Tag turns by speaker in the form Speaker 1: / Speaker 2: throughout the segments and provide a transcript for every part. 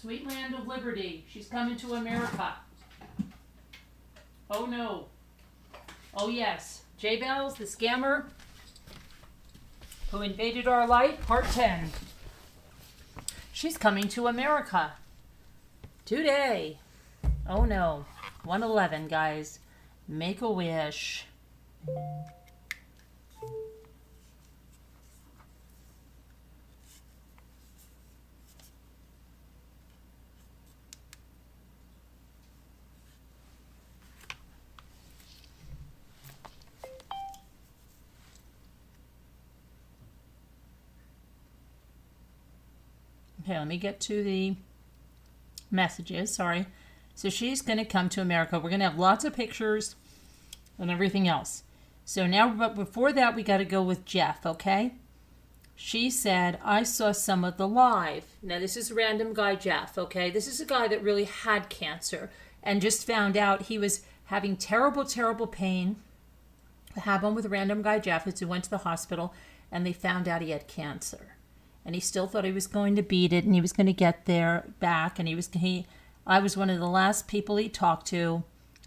Speaker 1: Sweet land of liberty. She's coming to America. Oh no. Oh yes. Jaybells, the scammer who invaded our life, part 10. She's coming to America today. Oh no. 111, guys. Make a wish. Okay, let me get to the messages. Sorry. So she's going to come to America. We're going to have lots of pictures and everything else. So now, but before that, we got to go with Jeff, okay? She said, I saw some of the live. Now, this is random guy Jeff, okay? This is a guy that really had cancer and just found out he was having terrible, terrible pain. It happened with random guy Jeff. He went to the hospital, and they found out he had cancer. And he still thought he was going to beat it, and he was going to get there back. And I was one of the last people he talked to.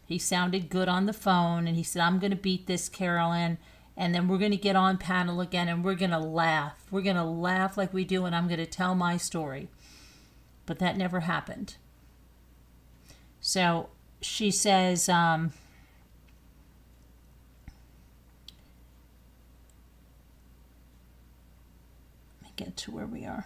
Speaker 1: He sounded good on the phone, and he said, I'm going to beat this, Carolyn, and then we're going to get on panel again, and we're going to laugh. We're going to laugh like we do, and I'm going to tell my story. But that never happened. So she says, let me get to where we are.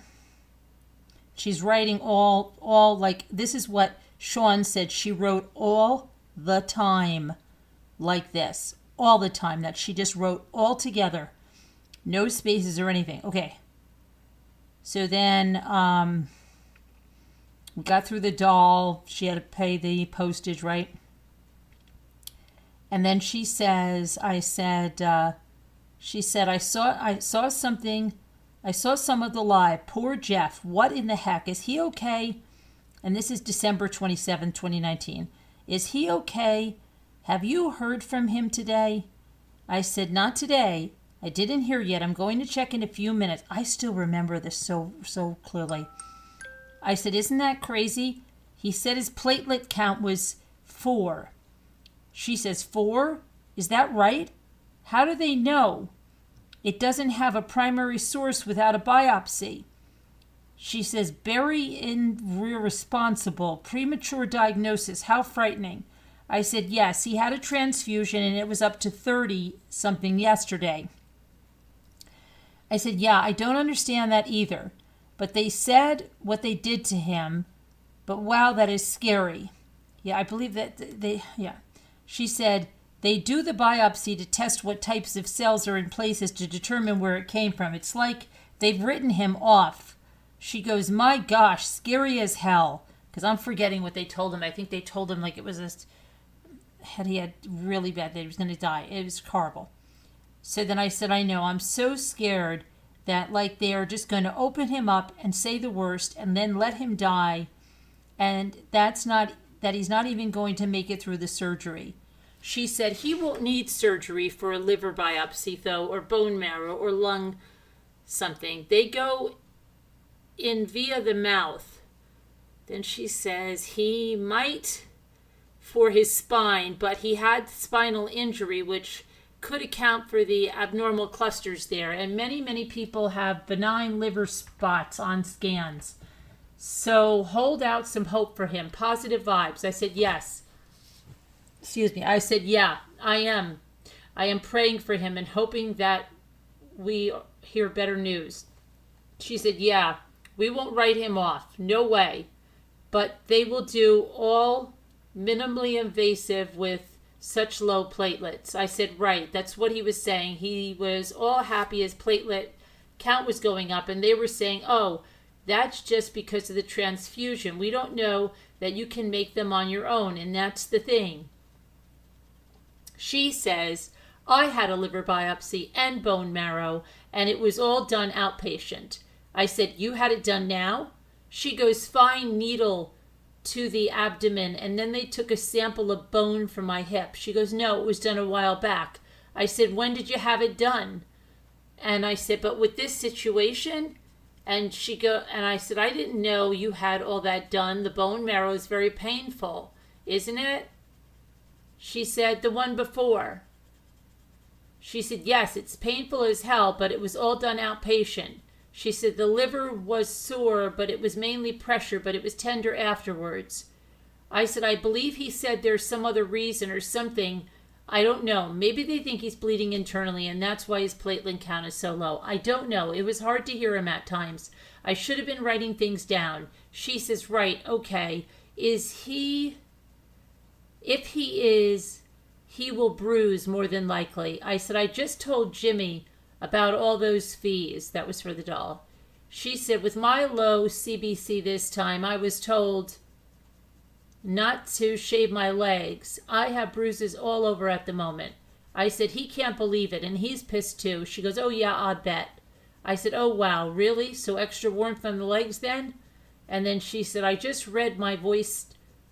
Speaker 1: She's writing all like, this is what Sean said. She wrote all the time like this. All the time. That she just wrote all together. No spaces or anything. Okay. So then we got through the doll. She had to pay the postage, right? And then she says, I saw something. I saw some of the live. Poor Jeff. What in the heck? Is he okay? And this is December 27, 2019. Is he okay? Have you heard from him today? I said, not today. I didn't hear yet. I'm going to check in a few minutes. I still remember this so clearly. I said, isn't that crazy? He said his platelet count was 4. She says, 4? Is that right? How do they know? It doesn't have a primary source without a biopsy. She says, very irresponsible, premature diagnosis. How frightening. I said, yes, he had a transfusion and it was up to 30 something yesterday. I said, yeah, I don't understand that either. But they said what they did to him. But wow, that is scary. Yeah, I believe that She said, they do the biopsy to test what types of cells are in places to determine where it came from. It's like they've written him off. She goes, my gosh, scary as hell. Because I'm forgetting what they told him. I think they told him like it was he had really bad, that he was going to die. It was horrible. So then I said, I know, I'm so scared that like they are just going to open him up and say the worst and then let him die. And that he's not even going to make it through the surgery. She said he won't need surgery for a liver biopsy, though, or bone marrow, or lung something. They go in via the mouth. Then she says he might for his spine, but he had spinal injury, which could account for the abnormal clusters there. And many, many people have benign liver spots on scans. So hold out some hope for him. Positive vibes. I said, yes. Excuse me. I said, yeah, I am. I am praying for him and hoping that we hear better news. She said, yeah, we won't write him off. No way. But they will do all minimally invasive with such low platelets. I said, right. That's what he was saying. He was all happy his platelet count was going up. And they were saying, oh, that's just because of the transfusion. We don't know that you can make them on your own. And that's the thing. She says, I had a liver biopsy and bone marrow, and it was all done outpatient. I said, you had it done now? She goes, fine needle to the abdomen, and then they took a sample of bone from my hip. She goes, no, it was done a while back. I said, when did you have it done? And I said, but with this situation, And I said, I didn't know you had all that done. The bone marrow is very painful, isn't it? She said, the one before. She said, yes, it's painful as hell, but it was all done outpatient. She said the liver was sore, but it was mainly pressure, but it was tender afterwards. I said, I believe he said there's some other reason or something. I don't know. Maybe they think he's bleeding internally, and that's why his platelet count is so low. I don't know. It was hard to hear him at times. I should have been writing things down. She says, right, okay. If he is, he will bruise more than likely. I said, I just told Jimmy about all those fees. That was for the doll. She said, with my low CBC this time, I was told not to shave my legs. I have bruises all over at the moment. I said, he can't believe it, and he's pissed too. She goes, oh yeah, I bet. I said, oh wow, really? So extra warmth on the legs then? And then she said, I just read my voice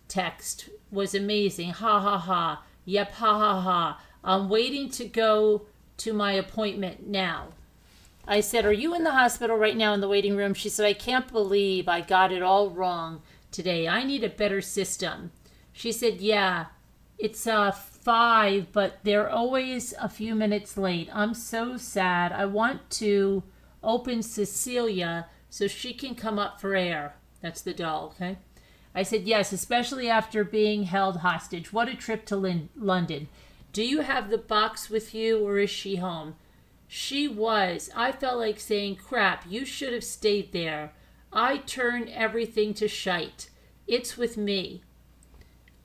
Speaker 1: text. Was amazing. Ha ha ha. Yep, ha ha ha. I'm waiting to go to my appointment now. I said, are you in the hospital right now in the waiting room? She said, I can't believe I got it all wrong today. I need a better system. She said, yeah, it's 5, but they're always a few minutes late. I'm so sad. I want to open Cecilia so she can come up for air. That's the doll, okay? I said, yes, especially after being held hostage. What a trip to London. Do you have the box with you, or is she home? She was. I felt like saying, crap, you should have stayed there. I turned everything to shite. It's with me.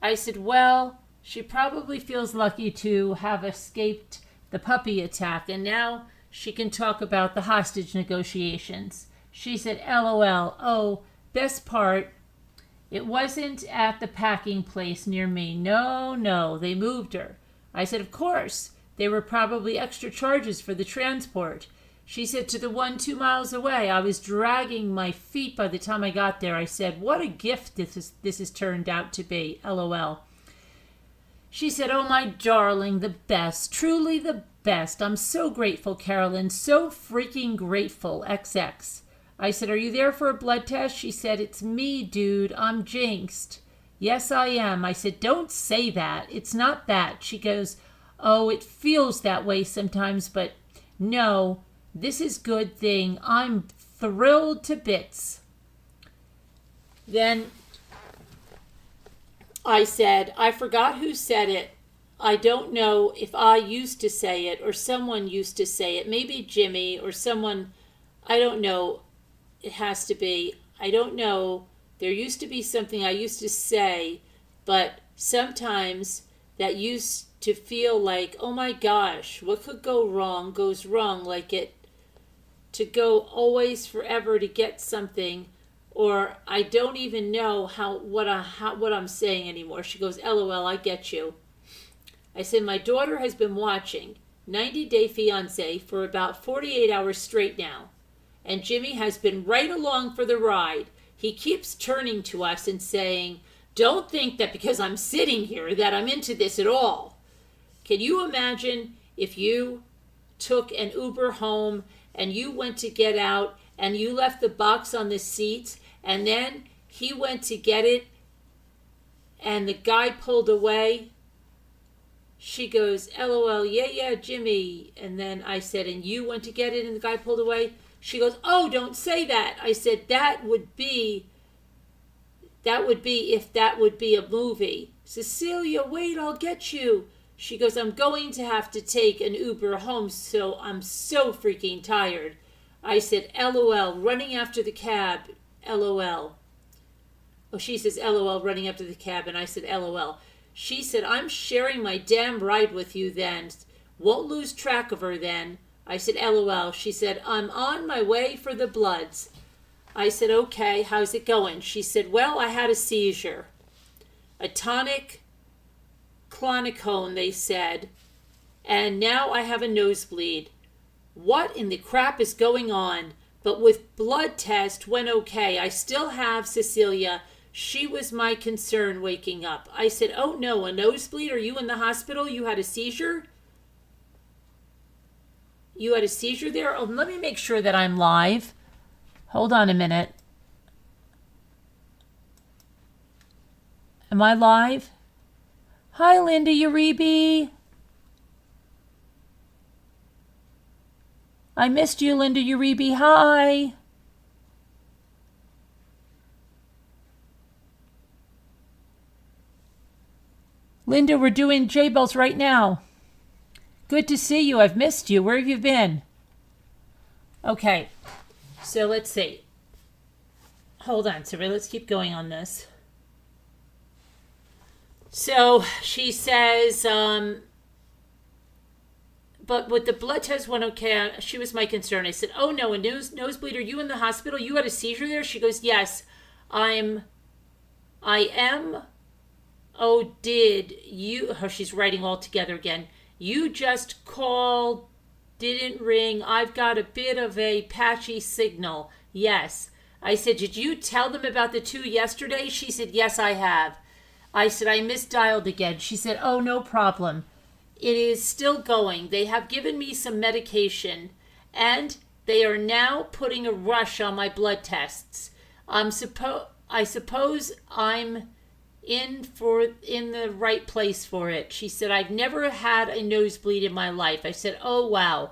Speaker 1: I said, well, she probably feels lucky to have escaped the puppy attack, and now she can talk about the hostage negotiations. She said, LOL. Oh, best part, it wasn't at the packing place near me. No, they moved her. I said, of course. There were probably extra charges for the transport. She said, to the one 2 miles away. I was dragging my feet by the time I got there. I said, what a gift this has turned out to be. LOL. She said, oh, my darling, the best. Truly the best. I'm so grateful, Carolyn. So freaking grateful. XX. I said, are you there for a blood test? She said, it's me, dude. I'm jinxed. Yes, I am. I said, don't say that. It's not that. She goes, oh, it feels that way sometimes, but no, this is good thing. I'm thrilled to bits. Then I said, I forgot who said it. I don't know if I used to say it or someone used to say it. Maybe Jimmy or someone, I don't know. It has to be. I don't know. There used to be something I used to say, but sometimes that used to feel like, oh my gosh, what could go wrong goes wrong, like it to go always forever to get something, or I don't even know what I'm saying anymore. She goes, LOL, I get you. I said, my daughter has been watching 90 Day Fiancé for about 48 hours straight now. And Jimmy has been right along for the ride. He keeps turning to us and saying, don't think that because I'm sitting here that I'm into this at all. Can you imagine if you took an Uber home and you went to get out and you left the box on the seats and then he went to get it and the guy pulled away? She goes, LOL, yeah, Jimmy. And then I said, and you went to get it and the guy pulled away? She goes, oh, don't say that. I said, that would be if that would be a movie. Cecilia, wait, I'll get you. She goes, I'm going to have to take an Uber home, so I'm so freaking tired. I said, LOL, running after the cab, LOL. Oh, she says, LOL, running after the cab, and I said, LOL. She said, I'm sharing my damn ride with you then. Won't lose track of her then. I said, LOL. She said, I'm on my way for the bloods. I said, okay, how's it going? She said, well, I had a seizure. A tonic clonicone, they said, and now I have a nosebleed. What in the crap is going on? But with blood test went okay. I still have Cecilia. She was my concern waking up. I said, oh no, a nosebleed? Are you in the hospital? You had a seizure? You had a seizure there? Oh, let me make sure that I'm live. Hold on a minute. Am I live? Hi, Linda Uribe. I missed you, Linda Uribe. Hi. Linda, we're doing Jaybells right now. Good to see you. I've missed you. Where have you been? Okay, so let's see. Hold on, Sabrina. Let's keep going on this. So she says, but with the blood test went okay. She was my concern. I said, oh no, a nosebleed. Are you in the hospital? You had a seizure there? She goes, yes, I am. Oh, did you? Oh, she's writing all together again. You just called, didn't ring. I've got a bit of a patchy signal. Yes. I said, did you tell them about the 2 yesterday? She said, yes, I have. I said, I misdialed again. She said, oh, no problem. It is still going. They have given me some medication, and they are now putting a rush on my blood tests. I suppose I'm in the right place for it. She said, I've never had a nosebleed in my life. I said, oh, wow.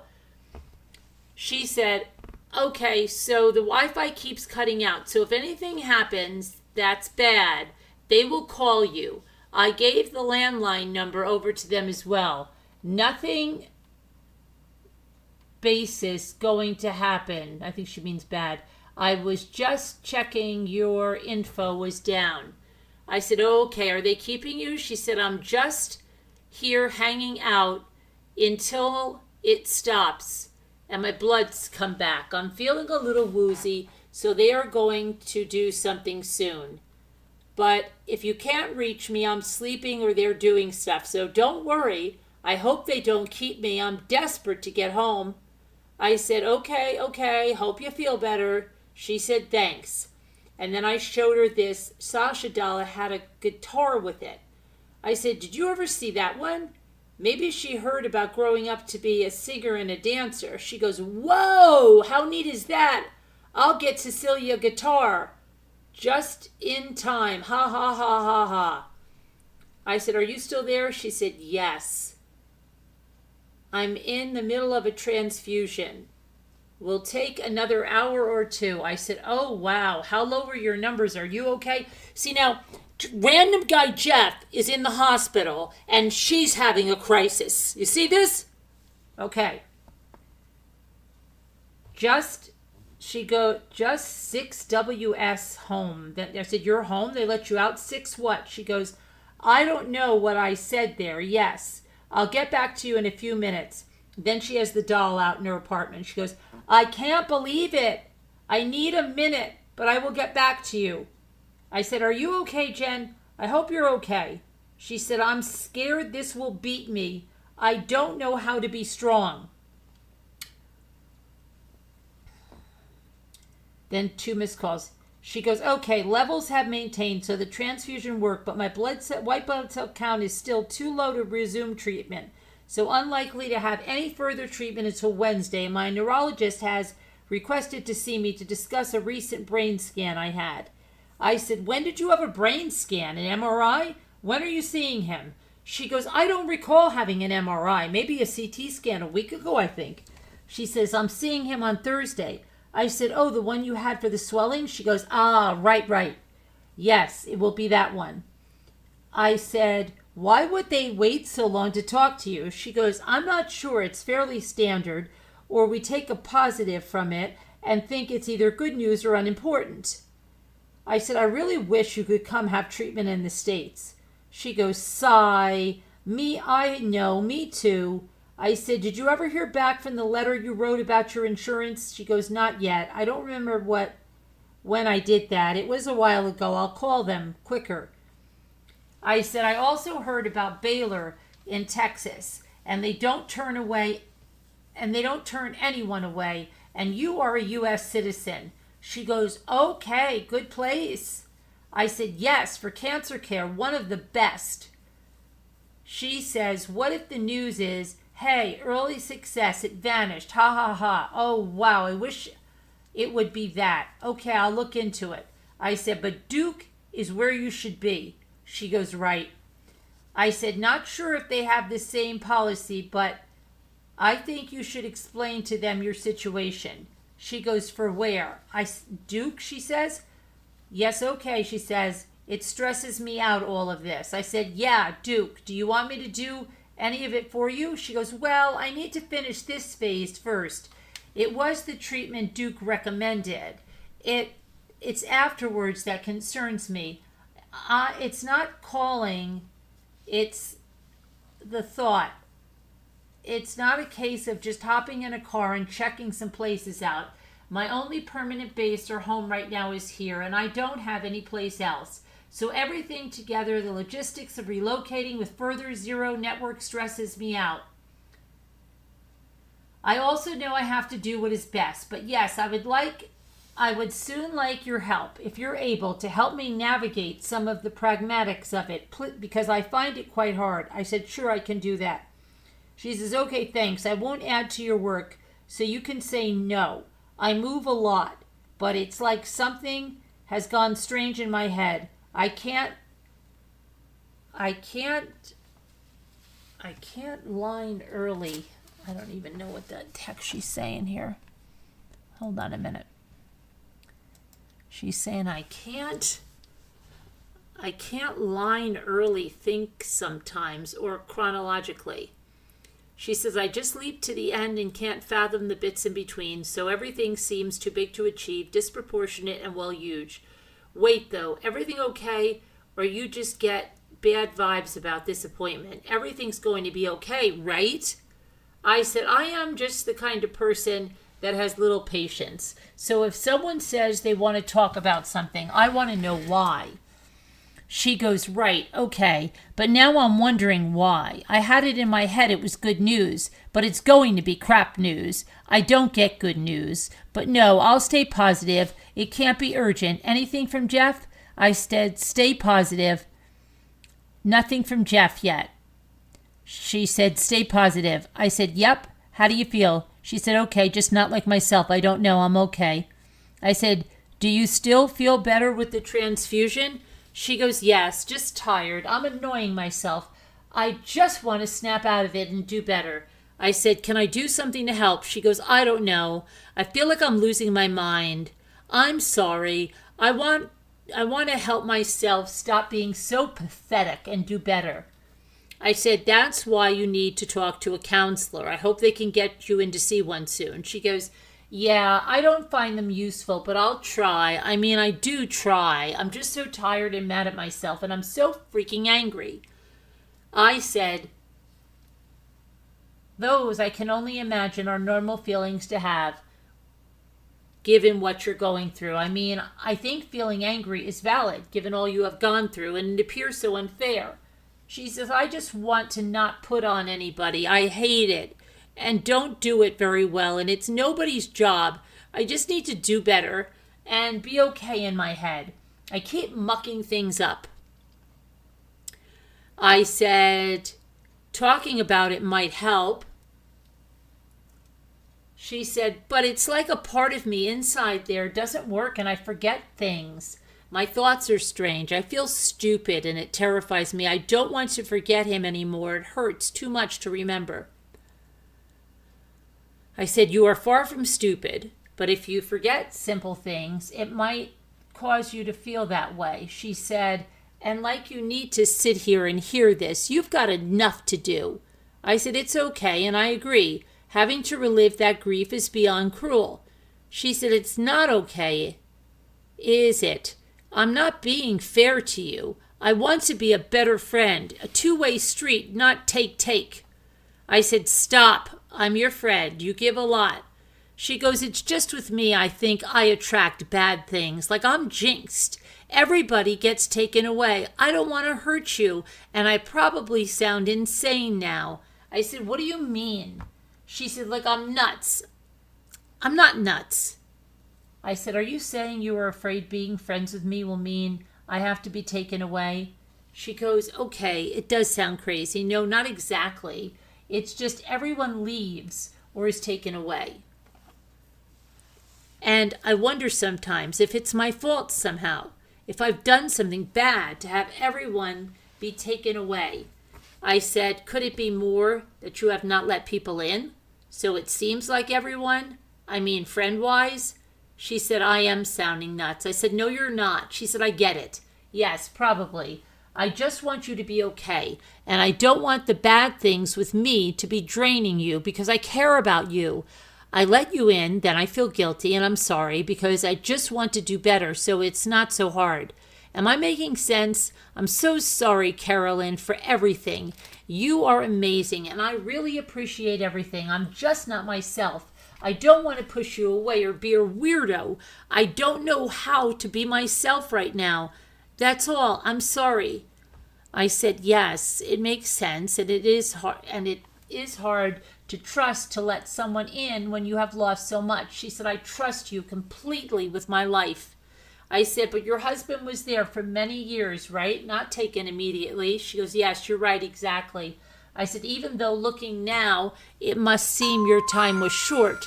Speaker 1: She said, okay, so the Wi-Fi keeps cutting out. So if anything happens that's bad, they will call you. I gave the landline number over to them as well. Nothing basis going to happen. I think she means bad. I was just checking your info was down. I said, oh, okay, are they keeping you? She said, I'm just here hanging out until it stops and my bloods come back. I'm feeling a little woozy, so they are going to do something soon. But if you can't reach me, I'm sleeping or they're doing stuff. So don't worry. I hope they don't keep me. I'm desperate to get home. I said, okay, hope you feel better. She said, thanks. And then I showed her this Sasha doll that had a guitar with it. I said, did you ever see that one? Maybe she heard about growing up to be a singer and a dancer. She goes, whoa, how neat is that? I'll get Cecilia a guitar. Just in time. Ha, ha, ha, ha, ha. I said, are you still there? She said, yes. I'm in the middle of a transfusion. Will take another hour or 2. I said, oh, wow. How low are your numbers? Are you okay? See, now, random guy Jeff is in the hospital, and she's having a crisis. You see this? Okay. Just 6WS home. I said, you're home? They let you out? 6 what? She goes, I don't know what I said there. Yes. I'll get back to you in a few minutes. Then she has the doll out in her apartment. She goes, I can't believe it. I need a minute, but I will get back to you. I said, are you okay, Jen? I hope you're okay. She said, I'm scared this will beat me. I don't know how to be strong. Then 2 missed calls. She goes, okay, levels have maintained, so the transfusion worked, but my white blood cell count is still too low to resume treatment. So unlikely to have any further treatment until Wednesday. My neurologist has requested to see me to discuss a recent brain scan I had. I said, when did you have a brain scan? An MRI? When are you seeing him? She goes, I don't recall having an MRI. Maybe a CT scan a week ago, I think. She says, I'm seeing him on Thursday. I said, oh, the one you had for the swelling? She goes, right. Yes, it will be that one. I said, why would they wait so long to talk to you? She goes, I'm not sure. It's fairly standard, or we take a positive from it and think it's either good news or unimportant. I said, I really wish you could come have treatment in the States. She goes, sigh. I know, me too. I said, did you ever hear back from the letter you wrote about your insurance? She goes, not yet. I don't remember when I did that. It was a while ago. I'll call them quicker. I said, I also heard about Baylor in Texas, and they don't turn anyone away, and you are a U.S. citizen. She goes, okay, good place. I said, yes, for cancer care, one of the best. She says, what if the news is, hey, early success, it vanished, ha ha ha. Oh, wow, I wish it would be that. Okay, I'll look into it. I said, but Duke is where you should be. She goes, right. I said, not sure if they have the same policy, but I think you should explain to them your situation. She goes, for where? Duke, she says. Yes, okay, she says. It stresses me out, all of this. I said, yeah, Duke, do you want me to do any of it for you? She goes, well, I need to finish this phase first. It was the treatment Duke recommended. It's afterwards that concerns me. It's not calling, it's the thought. It's not a case of just hopping in a car and checking some places out. My only permanent base or home right now is here, and I don't have any place else. So everything together, the logistics of relocating with further zero network stresses me out. I also know I have to do what is best, but yes, I would soon like your help, if you're able, to help me navigate some of the pragmatics of it, because I find it quite hard. I said, sure, I can do that. She says, okay, thanks. I won't add to your work, so you can say no. I move a lot, but it's like something has gone strange in my head. I can't line early. I don't even know what the heck she's saying here. Hold on a minute. She's saying I can't line early think sometimes, or chronologically. She says, I just leap to the end and can't fathom the bits in between, so everything seems too big to achieve, disproportionate and well huge. Wait, though, everything okay, or you just get bad vibes about this appointment? Everything's going to be okay, right? I said, I am just the kind of person that has little patience. So if someone says they want to talk about something, I want to know why. She goes, right, okay, but now I'm wondering why. I had it in my head it was good news, but it's going to be crap news. I don't get good news. But no, I'll stay positive. It can't be urgent. Anything from Jeff? I said, stay positive. Nothing from Jeff yet. She said, stay positive. I said, yep. How do you feel? She said, okay, just not like myself. I don't know. I'm okay. I said, do you still feel better with the transfusion? She goes, yes, just tired. I'm annoying myself. I just want to snap out of it and do better. I said, can I do something to help? She goes, I don't know. I feel like I'm losing my mind. I'm sorry. I want to help myself stop being so pathetic and do better. I said, that's why you need to talk to a counselor. I hope they can get you in to see one soon. She goes, yeah, I don't find them useful, but I'll try. I mean, I do try. I'm just so tired and mad at myself, and I'm so freaking angry. I said, those I can only imagine are normal feelings to have, given what you're going through. I mean, I think feeling angry is valid, given all you have gone through, and it appears so unfair. She says, I just want to not put on anybody. I hate it and don't do it very well, and it's nobody's job. I just need to do better and be okay in my head. I keep mucking things up. I said, talking about it might help. She said, but it's like a part of me inside there doesn't work and I forget things. My thoughts are strange. I feel stupid and it terrifies me. I don't want to forget him anymore. It hurts too much to remember. I said, you are far from stupid, but if you forget simple things, it might cause you to feel that way. She said, and like you need to sit here and hear this. You've got enough to do. I said, it's okay, and I agree. Having to relive that grief is beyond cruel. She said, it's not okay, is it? I'm not being fair to you. I want to be a better friend, a two-way street, not take. I said, stop. I'm your friend. You give a lot. She goes, it's just with me. I think I attract bad things, like I'm jinxed. Everybody gets taken away. I don't want to hurt you, and I probably sound insane now. I said, what do you mean? She said, like I'm nuts. I'm not nuts. I said, are you saying you are afraid being friends with me will mean I have to be taken away? She goes, okay, it does sound crazy. No, not exactly. It's just everyone leaves or is taken away. And I wonder sometimes if it's my fault somehow, if I've done something bad to have everyone be taken away. I said, could it be more that you have not let people in? So it seems like everyone, I mean friend-wise. She said, I am sounding nuts. I said, no, you're not. She said, I get it. Yes, probably. I just want you to be okay. And I don't want the bad things with me to be draining you because I care about you. I let you in, then I feel guilty and I'm sorry because I just want to do better so it's not so hard. Am I making sense? I'm so sorry, Carolyn, for everything. You are amazing and I really appreciate everything. I'm just not myself. I don't want to push you away or be a weirdo. I don't know how to be myself right now. That's all. I'm sorry. I said, yes, it makes sense and it is hard to trust to let someone in when you have lost so much. She said, I trust you completely with my life. I said, but your husband was there for many years, right? Not taken immediately. She goes, yes, you're right, exactly. I said, even though looking now, it must seem your time was short.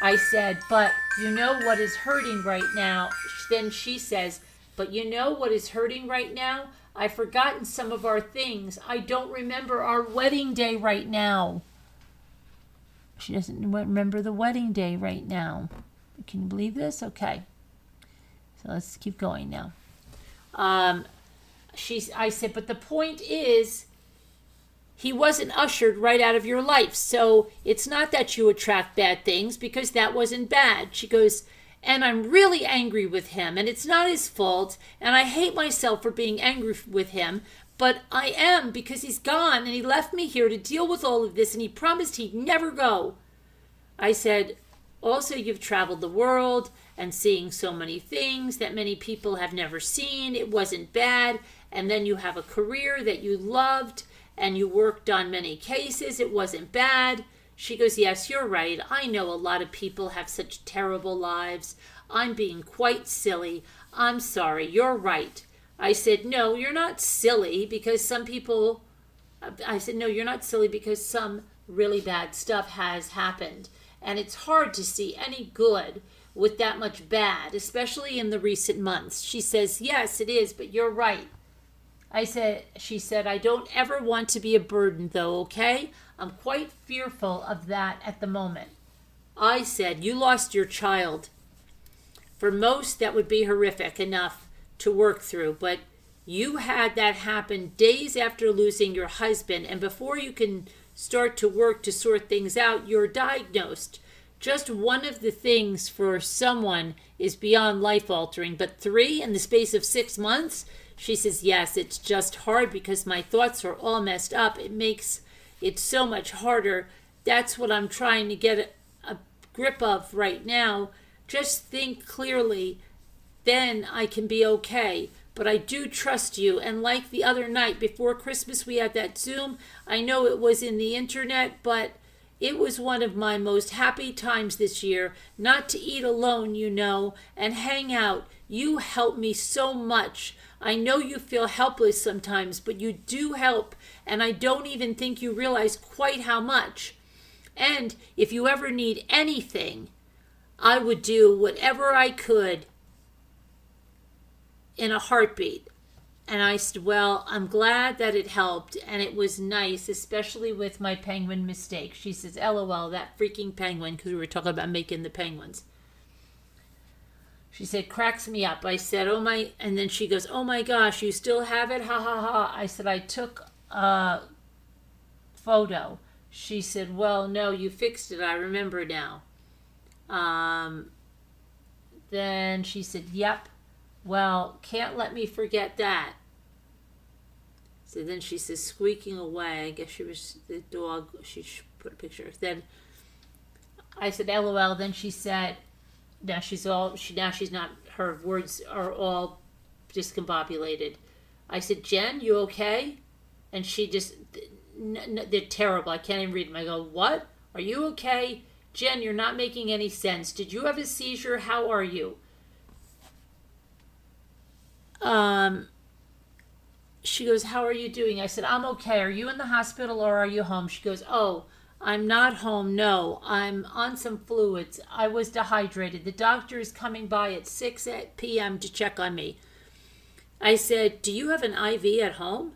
Speaker 1: I said, but you know what is hurting right now? Then she says, but you know what is hurting right now? I've forgotten some of our things. I don't remember our wedding day right now. She doesn't remember the wedding day right now. Can you believe this? Okay. So let's keep going now. I said, but the point is, he wasn't ushered right out of your life. So it's not that you attract bad things because that wasn't bad. She goes, and I'm really angry with him and it's not his fault. And I hate myself for being angry with him. But I am because he's gone and he left me here to deal with all of this and he promised he'd never go. I said, also you've traveled the world and seeing so many things that many people have never seen. It wasn't bad. And then you have a career that you loved and you worked on many cases. It wasn't bad. She goes, yes, you're right. I know a lot of people have such terrible lives. I'm being quite silly. I'm sorry. You're right. I said, no, you're not silly because some really bad stuff has happened. And it's hard to see any good with that much bad, especially in the recent months. She says, yes, it is, but you're right. She said, I don't ever want to be a burden though, okay? I'm quite fearful of that at the moment. I said, you lost your child. For most, that would be horrific enough to work through, but you had that happen days after losing your husband, and before you can start to work to sort things out, you're diagnosed. Just one of the things for someone is beyond life-altering, but 3 in the space of 6 months? She says, yes, it's just hard because my thoughts are all messed up. It makes it so much harder. That's what I'm trying to get a grip of right now. Just think clearly, then I can be okay. But I do trust you. And like the other night before Christmas, we had that Zoom. I know it was in the internet, but it was one of my most happy times this year. Not to eat alone, and hang out. You help me so much. I know you feel helpless sometimes, but you do help. And I don't even think you realize quite how much. And if you ever need anything, I would do whatever I could in a heartbeat. And I said, well, I'm glad that it helped and it was nice, especially with my penguin mistake. She says, LOL, that freaking penguin, because we were talking about making the penguins. She said, cracks me up. I said, oh my, and then she goes, oh my gosh, you still have it? Ha ha ha. I said, I took a photo. She said, well, no, you fixed it. I remember now. Then she said, yep. Well, can't let me forget that. So then she says, squeaking away. I guess she was the dog. She put a picture. Then I said, LOL. Then she said, now she's not, her words are all discombobulated. I said, Jen, you okay? And she just, they're terrible. I can't even read them. I go, what? Are you okay? Jen, you're not making any sense. Did you have a seizure? How are you? She goes, how are you doing? I said, I'm okay. Are you in the hospital or are you home? She goes, oh, I'm not home. No, I'm on some fluids. I was dehydrated. The doctor is coming by at 6 p.m. to check on me. I said, do you have an IV at home?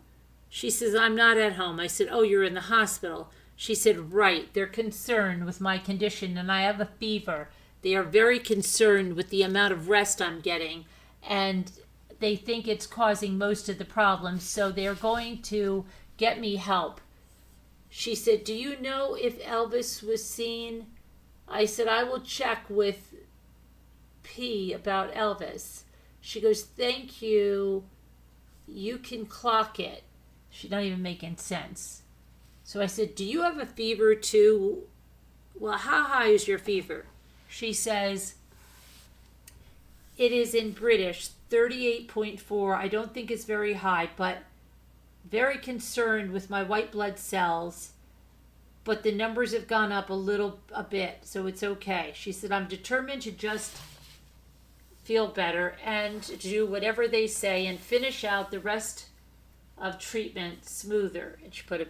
Speaker 1: She says, I'm not at home. I said, oh, you're in the hospital. She said, right. They're concerned with my condition and I have a fever. They are very concerned with the amount of rest I'm getting, and they think it's causing most of the problems, so they're going to get me help. She said, do you know if Elvis was seen? I said, I will check with P about Elvis. She goes, thank you. You can clock it. She's not even making sense. So I said, do you have a fever too? Well, how high is your fever? She says, it is in British, 38.4. I don't think it's very high, but very concerned with my white blood cells. But the numbers have gone up a bit, so it's okay. She said, I'm determined to just feel better and to do whatever they say and finish out the rest of treatment smoother. And she put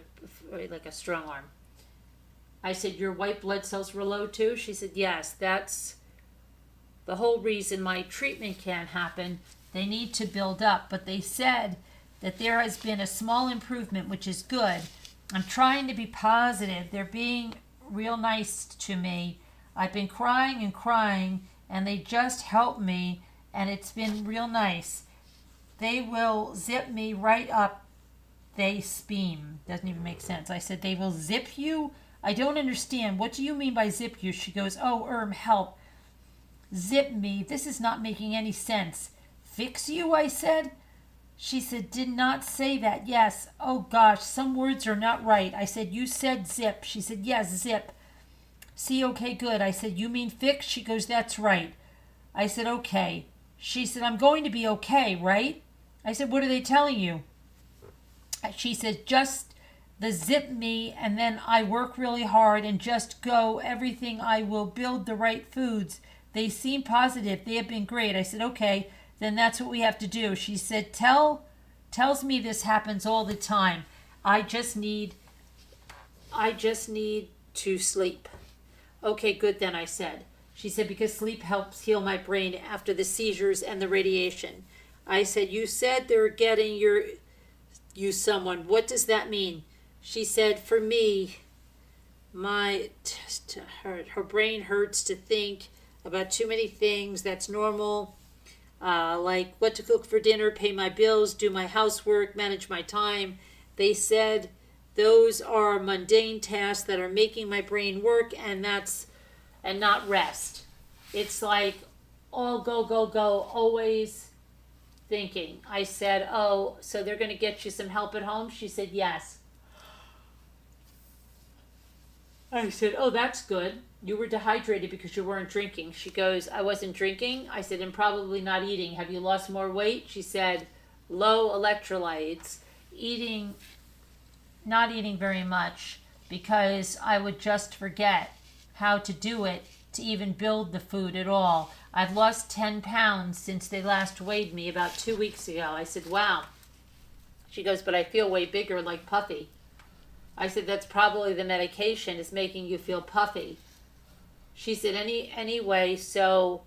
Speaker 1: like a strong arm. I said, your white blood cells were low too? She said, yes, that's the whole reason my treatment can't happen. They need to build up. But they said that there has been a small improvement, which is good. I'm trying to be positive. They're being real nice to me. I've been crying and crying, and they just helped me, and it's been real nice. They will zip me right up. They speam. Doesn't even make sense. I said, they will zip you? I don't understand. What do you mean by zip you? She goes, oh, help. Zip me. This is not making any sense. Fix you, I said. She said, did not say that. Yes. Oh, gosh, some words are not right. I said, you said zip. She said, yes, zip. See, okay, good. I said, you mean fix? She goes, that's right. I said, okay. She said, I'm going to be okay, right? I said, what are they telling you? She said, just the zip me, and then I work really hard and just go. Everything I will build the right foods. They seem positive. They have been great. I said, okay, then that's what we have to do. She said, tells me this happens all the time. I just need to sleep. Okay, good then, I said. She said, because sleep helps heal my brain after the seizures and the radiation. I said, you said they're getting you someone. What does that mean? She said, for me, her brain hurts to think about too many things. That's normal. Like what to cook for dinner, pay my bills, do my housework, manage my time. They said those are mundane tasks that are making my brain work, and not rest. It's like all go, go, go, always thinking. I said, oh, so they're going to get you some help at home? She said, yes. I said, oh, that's good. You were dehydrated because you weren't drinking. She goes, I wasn't drinking. I said, and probably not eating. Have you lost more weight? She said, low electrolytes. Not eating very much because I would just forget how to do it to even build the food at all. I've lost 10 pounds since they last weighed me about 2 weeks ago. I said, wow. She goes, but I feel way bigger, like puffy. I said, that's probably the medication is making you feel puffy. She said, anyway, so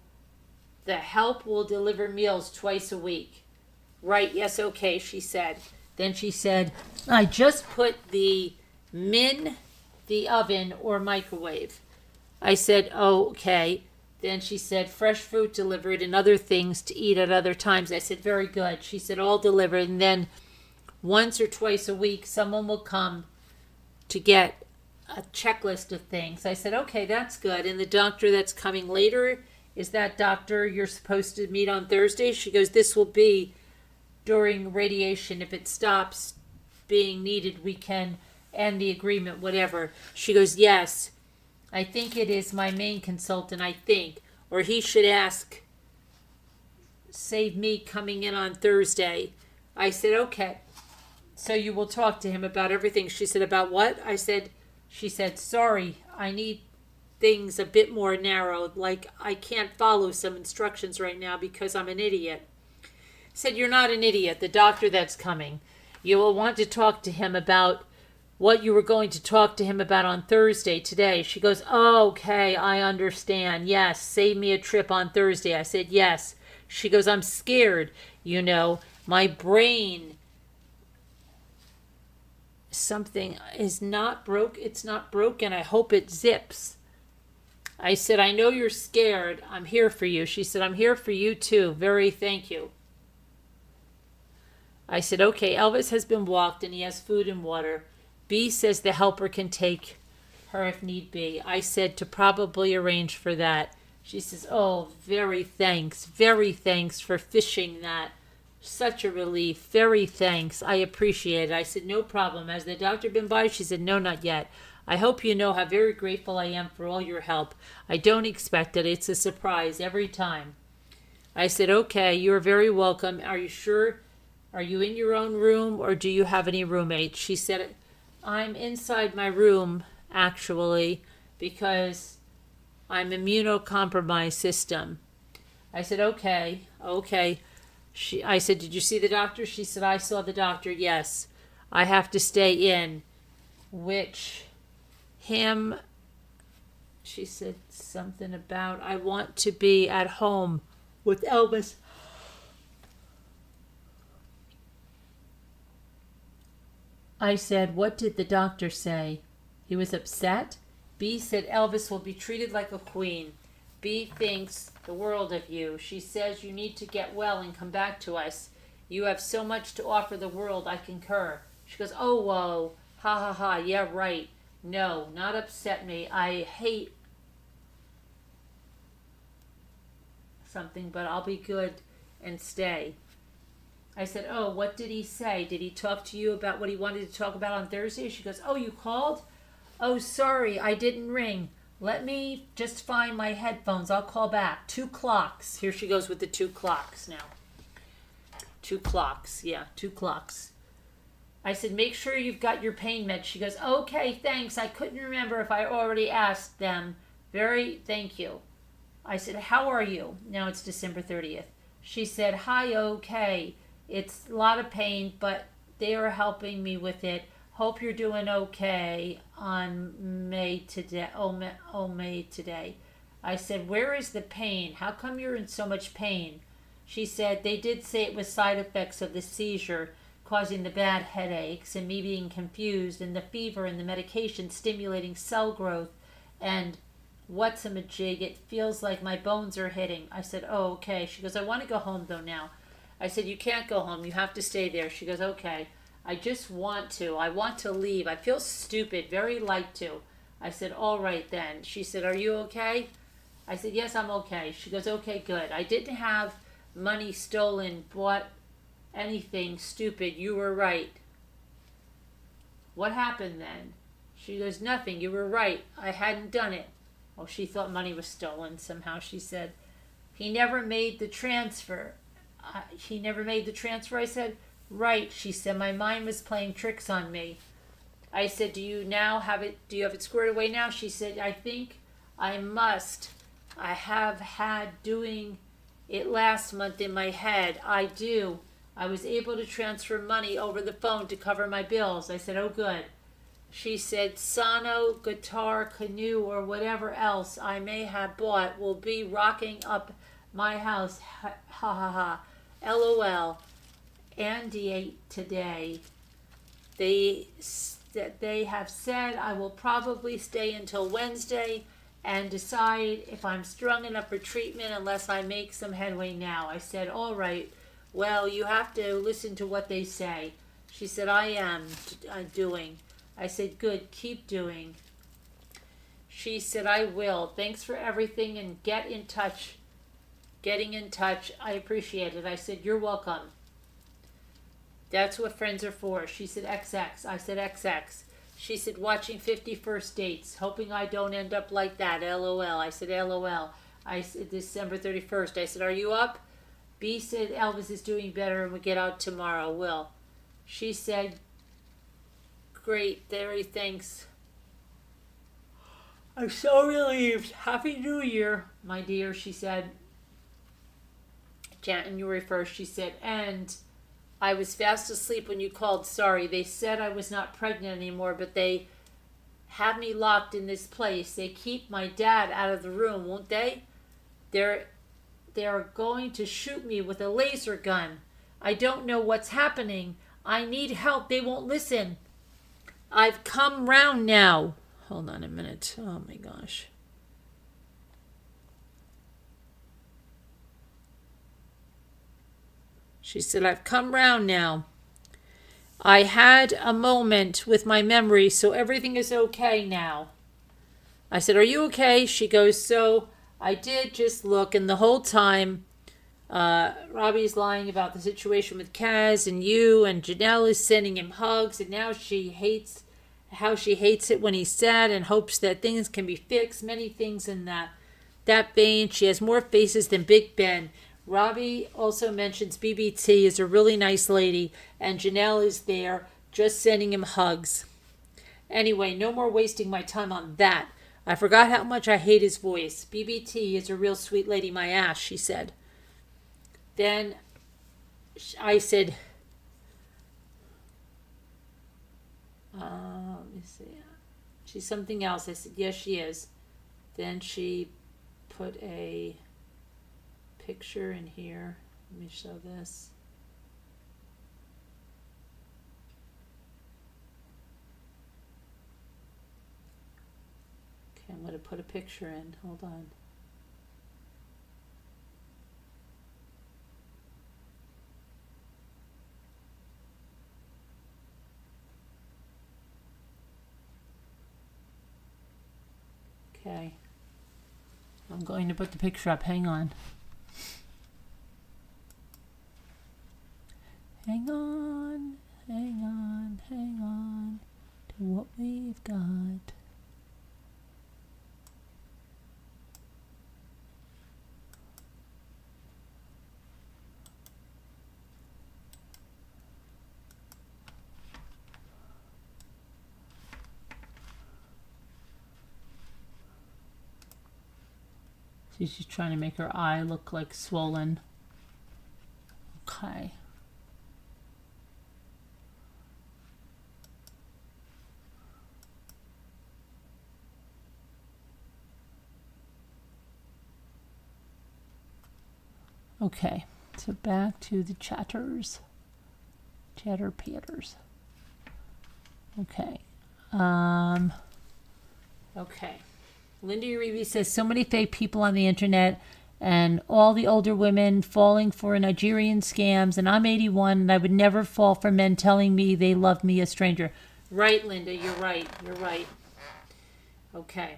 Speaker 1: the help will deliver meals twice a week. Right, yes, okay, she said. Then she said, I just put the oven or microwave. I said, oh, okay. Then she said, fresh fruit delivered and other things to eat at other times. I said, very good. She said, all delivered. And then once or twice a week, someone will come to get a checklist of things. I said, okay, that's good. And the doctor that's coming later, is that doctor you're supposed to meet on Thursday? She goes, this will be during radiation. If it stops being needed, we can end the agreement, whatever. She goes, yes, I think it is my main consultant, I think. Or he should save me coming in on Thursday. I said, okay. So you will talk to him about everything. She said, about what? She said, sorry, I need things a bit more narrow. Like I can't follow some instructions right now because I'm an idiot. I said, you're not an idiot. The doctor that's coming, you will want to talk to him about what you were going to talk to him about on Thursday today. She goes, oh, okay, I understand. Yes, save me a trip on Thursday. I said, yes. She goes, I'm scared. My brain, something is not broke. It's not broken. I hope it zips. I said, I know you're scared. I'm here for you. She said, I'm here for you too. Very thank you. I said, okay, Elvis has been walked and he has food and water. B says the helper can take her if need be. I said to probably arrange for that. She says, oh, very thanks for fishing that. Such a relief. Very thanks. I appreciate it. I said, no problem. Has the doctor been by? She said, no, not yet. I hope you know how very grateful I am for all your help. I don't expect it. It's a surprise every time. I said, okay, you're very welcome. Are you sure? Are you in your own room or do you have any roommates? She said, I'm inside my room, actually, because I'm immunocompromised system. I said, okay. I said, did you see the doctor? She said, I saw the doctor, yes. I have to stay in, she said something about, I want to be at home with Elvis. I said, what did the doctor say? He was upset? B said Elvis will be treated like a queen. B thinks the world of you. She says you need to get well and come back to us. You have so much to offer the world, I concur. She goes, oh, whoa, ha ha ha, yeah, right. No, not upset me. I hate something, but I'll be good and stay. I said, oh, what did he say? Did he talk to you about what he wanted to talk about on Thursday? She goes, oh, you called? Oh, sorry, I didn't ring. Let me just find my headphones. I'll call back. 2 clocks. Here she goes with the 2 clocks now. 2 clocks. Yeah, 2 clocks. I said, make sure you've got your pain meds. She goes, okay, thanks. I couldn't remember if I already asked them. Thank you. I said, how are you? Now it's December 30th. She said, hi, okay. It's a lot of pain, but they are helping me with it. Hope you're doing okay on May today. May today. I said, where is the pain? How come you're in so much pain? She said, they did say it was side effects of the seizure causing the bad headaches and me being confused and the fever and the medication stimulating cell growth and what's a majig? It feels like my bones are hitting. I said, oh, okay. She goes, I want to go home though now. I said, you can't go home. You have to stay there. She goes, okay. I just want to. I want to leave. I feel stupid, very like to. I said, all right then. She said, are you okay? I said, yes, I'm okay. She goes, okay, good. I didn't have money stolen, bought anything stupid. You were right. What happened then? She goes, nothing. You were right. I hadn't done it. Well, she thought money was stolen somehow. She said, he never made the transfer. He never made the transfer. I said, right. She said, my mind was playing tricks on me. I said, do you have it squared away now? She said, I think I must. I have had doing it last month in my head. I do. I was able to transfer money over the phone to cover my bills. I said, oh, good. She said, Sano, guitar, canoe, or whatever else I may have bought will be rocking up my house. Ha ha ha. LOL. Andy today. They have said I will probably stay until Wednesday and decide if I'm strong enough for treatment unless I make some headway now. I said, all right. Well, you have to listen to what they say. She said, I am doing. I said, good, keep doing. She said, I will. Thanks for everything and getting in touch. I appreciate it. I said, you're welcome. That's what friends are for. She said, XX. I said, XX. She said, watching 50 First Dates, hoping I don't end up like that. LOL. I said, LOL. I said, December 31st. I said, are you up? B said, Elvis is doing better and we'll get out tomorrow. Will. She said, great, very thanks. I'm so relieved. Happy New Year, my dear, she said. January 1st, she said, and I was fast asleep when you called. Sorry. They said I was not pregnant anymore, but they have me locked in this place. They keep my dad out of the room, won't they? They're going to shoot me with a laser gun. I don't know what's happening. I need help. They won't listen. I've come round now. Hold on a minute. Oh my gosh. She said, I've come round now. I had a moment with my memory, so everything is okay now. I said, are you okay? She goes, so I did just look, and the whole time Robbie's lying about the situation with Kaz and you, and Janelle is sending him hugs, and now she hates it when he's sad and hopes that things can be fixed. Many things in that vein. She has more faces than Big Ben. Robbie also mentions BBT is a really nice lady, and Janelle is there just sending him hugs. Anyway, no more wasting my time on that. I forgot how much I hate his voice. BBT is a real sweet lady, my ass, she said. Then I said, let me see. She's something else. I said, yes, she is. Then she put a picture in here. Let me show this. Okay, I'm going to put a picture in. Hold on. Okay. I'm going to put the picture up. Hang on. Hang on, hang on, hang on to what we've got. She's just trying to make her eye look like swollen. Okay. Okay, so back to the chatter patters. Okay. Okay. Linda Uribe says, so many fake people on the internet and all the older women falling for Nigerian scams, and I'm 81 and I would never fall for men telling me they love me, a stranger. Right, Linda, you're right. You're right. Okay.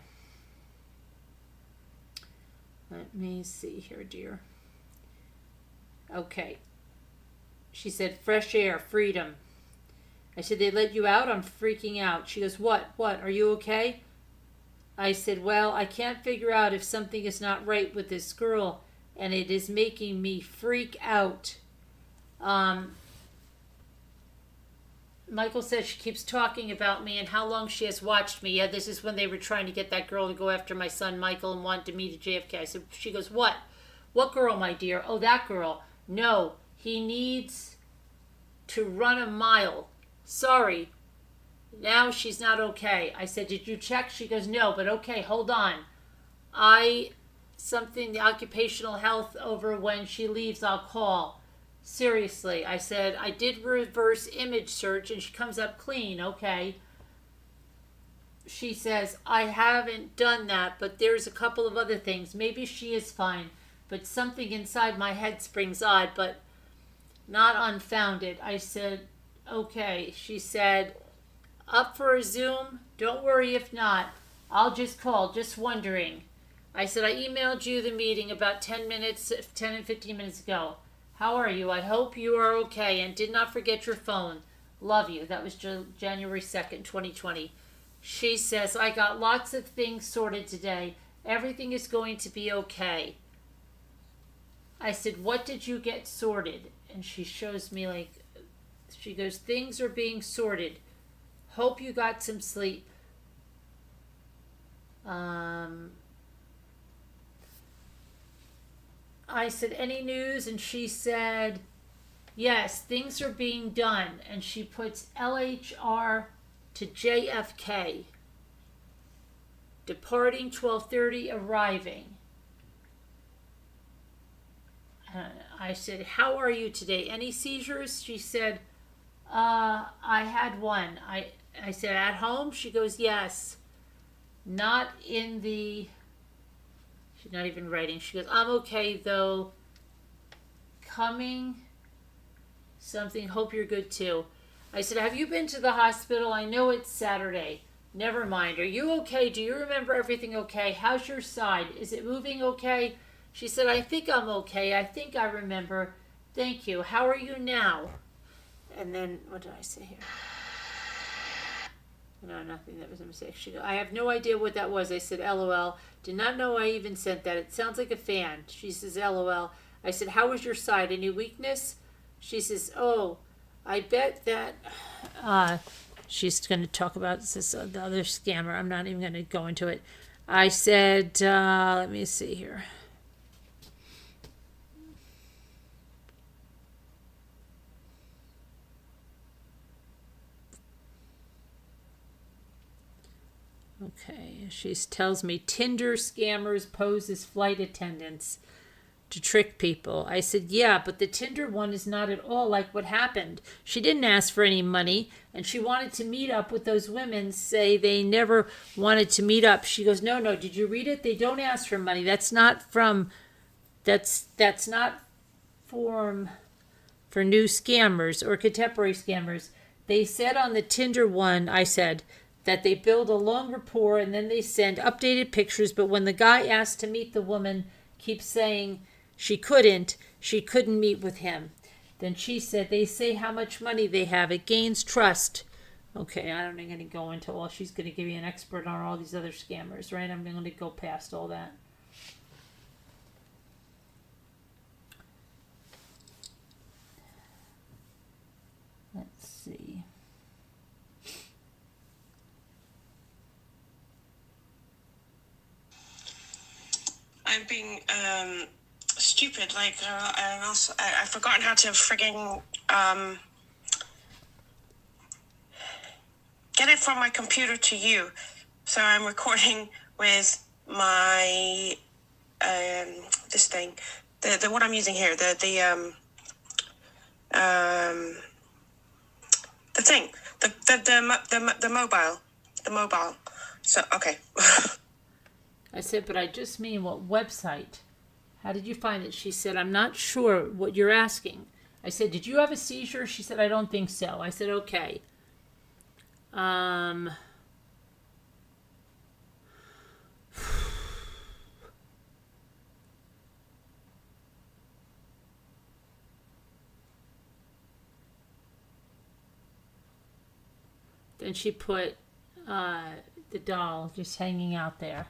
Speaker 1: Let me see here, dear. Okay. She said, fresh air, freedom. I said, they let you out? I'm freaking out. She goes, what? What? Are you okay? I said, well, I can't figure out if something is not right with this girl, and it is making me freak out. Michael says she keeps talking about me and how long she has watched me. Yeah, this is when they were trying to get that girl to go after my son Michael and want to meet at JFK. I said, she goes, what? What girl, my dear? Oh, that girl. No, he needs to run a mile. Sorry. Now she's not okay. I said, did you check? She goes, no, but okay, hold on. The occupational health over when she leaves, I'll call. Seriously. I said, I did reverse image search and she comes up clean. Okay. She says, I haven't done that, but there's a couple of other things. Maybe she is fine, but something inside my head springs odd, but not unfounded. I said, okay. She said, up for a Zoom? Don't worry if not. I'll just call, just wondering. I said, I emailed you the meeting about 10 and 15 minutes ago. How are you? I hope you are okay and did not forget your phone. Love you. That was January 2nd, 2020. She says, I got lots of things sorted today. Everything is going to be okay. I said, what did you get sorted? And she shows me she goes, things are being sorted. Hope you got some sleep. I said, any news? And she said, Yes, things are being done. And she puts LHR to JFK. Departing 12:30, arriving. I said, how are you today? Any seizures? She said, I had one. I said, at home? She goes, yes. Not in the... She's not even writing. She goes, I'm okay, though. Coming... Something, hope you're good, too. I said, have you been to the hospital? I know it's Saturday. Never mind. Are you okay? Do you remember everything okay? How's your side? Is it moving okay? She said, I think I'm okay. I think I remember. Thank you. How are you now? And then, what did I say here? No, nothing. That was a mistake. She goes, I have no idea what that was. I said, LOL. Did not know I even sent that. It sounds like a fan. She says, LOL. I said, how was your side? Any weakness? She says, oh, I bet that... she's going to talk about this, the other scammer. I'm not even going to go into it. I said, let me see here. Okay, she tells me Tinder scammers pose as flight attendants to trick people. I said, yeah, but the Tinder one is not at all like what happened. She didn't ask for any money, and she wanted to meet up with those women, say they never wanted to meet up. She goes, no, did you read it? They don't ask for money. That's not for new scammers or contemporary scammers. They said on the Tinder one, I said, that they build a long rapport and then they send updated pictures, but when the guy asked to meet the woman, keeps saying she couldn't meet with him. Then she said, they say how much money they have. It gains trust. Okay, I'm not going to go into all. She's going to give you an expert on all these other scammers, right? I'm going to go past all that. Let's see.
Speaker 2: I'm being stupid. Like, and also, I've forgotten how to frigging get it from my computer to you. So I'm recording with my this thing, the what I'm using here, the thing, the mobile. So okay.
Speaker 1: I said, but I just mean what website? How did you find it? She said, I'm not sure what you're asking. I said, did you have a seizure? She said, I don't think so. I said, okay. Then she put the doll just hanging out there.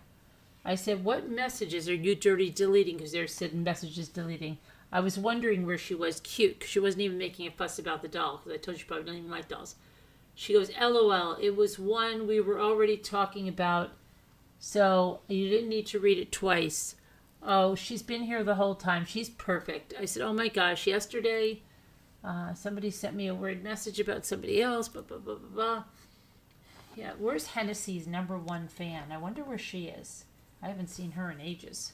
Speaker 1: I said, what messages are you dirty deleting? Because there said messages deleting. I was wondering where she was. Cute, because she wasn't even making a fuss about the doll, because I told you she probably don't even like dolls. She goes, LOL, it was one we were already talking about, so you didn't need to read it twice. Oh, she's been here the whole time. She's perfect. I said, oh my gosh, yesterday somebody sent me a weird message about somebody else, blah, blah, blah, blah, blah. Yeah, where's Hennessy's #1 fan? I wonder where she is. I haven't seen her in ages.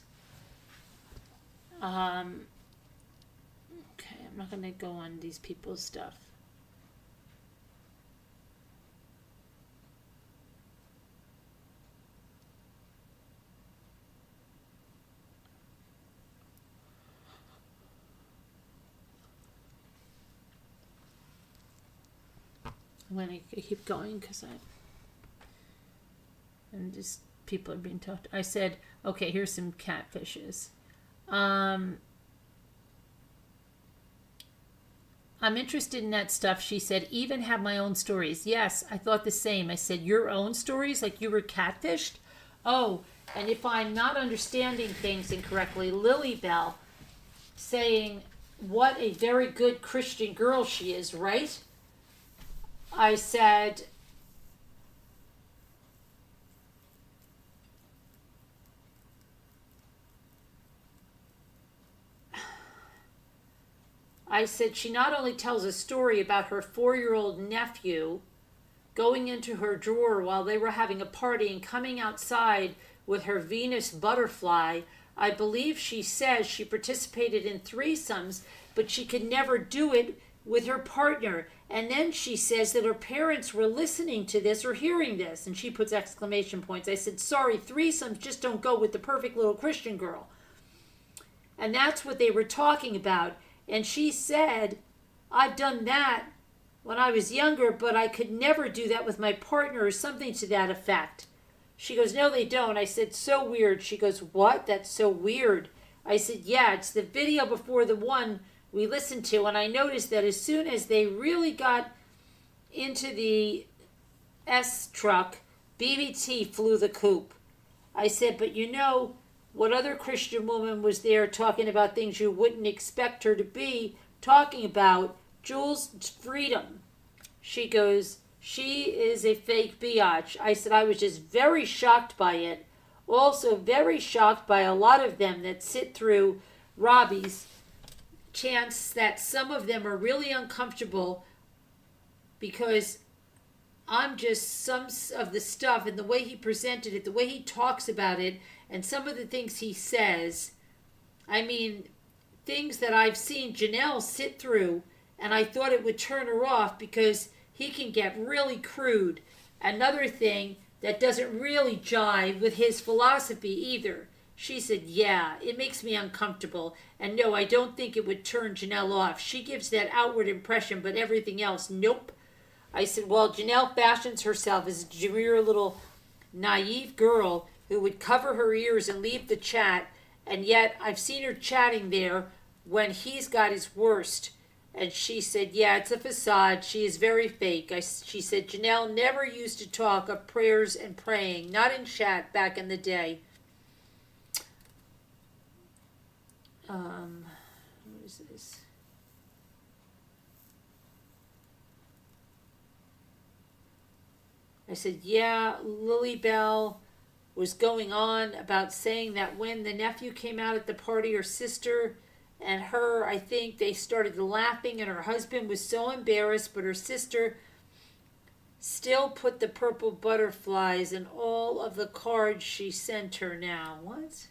Speaker 1: Okay, I'm not going to go on these people's stuff. I'm going to keep going because and just people are being talked. I said, okay, here's some catfishes. I'm interested in that stuff. She said, even have my own stories. Yes, I thought the same. I said, your own stories? Like you were catfished? Oh, and if I'm not understanding things incorrectly, Lily Bell saying, what a very good Christian girl she is, right? I said, I said she not only tells a story about her 4-year-old nephew going into her drawer while they were having a party and coming outside with her Venus butterfly. I believe she says she participated in threesomes, but she could never do it with her partner. And then she says that her parents were listening to this or hearing this, and she puts exclamation points. I said, sorry, threesomes just don't go with the perfect little Christian girl. And that's what they were talking about. And she said, I've done that when I was younger, but I could never do that with my partner, or something to that effect. She goes, no, they don't. I said, so weird. She goes, what? That's so weird. I said, yeah, it's the video before the one we listened to. And I noticed that as soon as they really got into the S truck, BBT flew the coop. I said, but you know, what other Christian woman was there talking about things you wouldn't expect her to be talking about? Jules Freedom. She goes, she is a fake biatch. I said, I was just very shocked by it. Also very shocked by a lot of them that sit through Robbie's chance that some of them are really uncomfortable because I'm just some of the stuff and the way he presented it, the way he talks about it, and some of the things he says. I mean, things that I've seen Janelle sit through, and I thought it would turn her off because he can get really crude. Another thing that doesn't really jive with his philosophy either. She said, yeah, it makes me uncomfortable. And no, I don't think it would turn Janelle off. She gives that outward impression, but everything else, nope. I said, well, Janelle fashions herself as a demure little naive girl who would cover her ears and leave the chat. And yet I've seen her chatting there when he's got his worst. And she said, yeah, it's a facade. She is very fake. She said, Janelle never used to talk of prayers and praying, not in chat back in the day. What is this? I said, yeah, Lily Bell was going on about saying that when the nephew came out at the party, her sister and her, I think they started laughing, and her husband was so embarrassed, but her sister still put the purple butterflies in all of the cards she sent her now. What?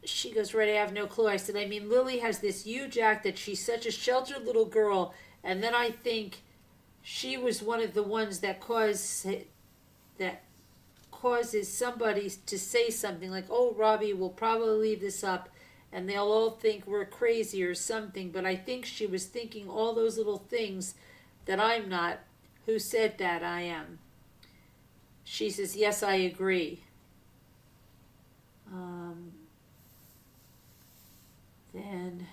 Speaker 1: She goes, right, I have no clue. I said, I mean, Lily has this huge act that she's such a sheltered little girl, and then I think she was one of the ones that causes somebody to say something like, oh, Robbie will probably leave this up and they'll all think we're crazy or something. But I think she was thinking all those little things that I'm not. Who said that? I am. She says, yes, I agree. Then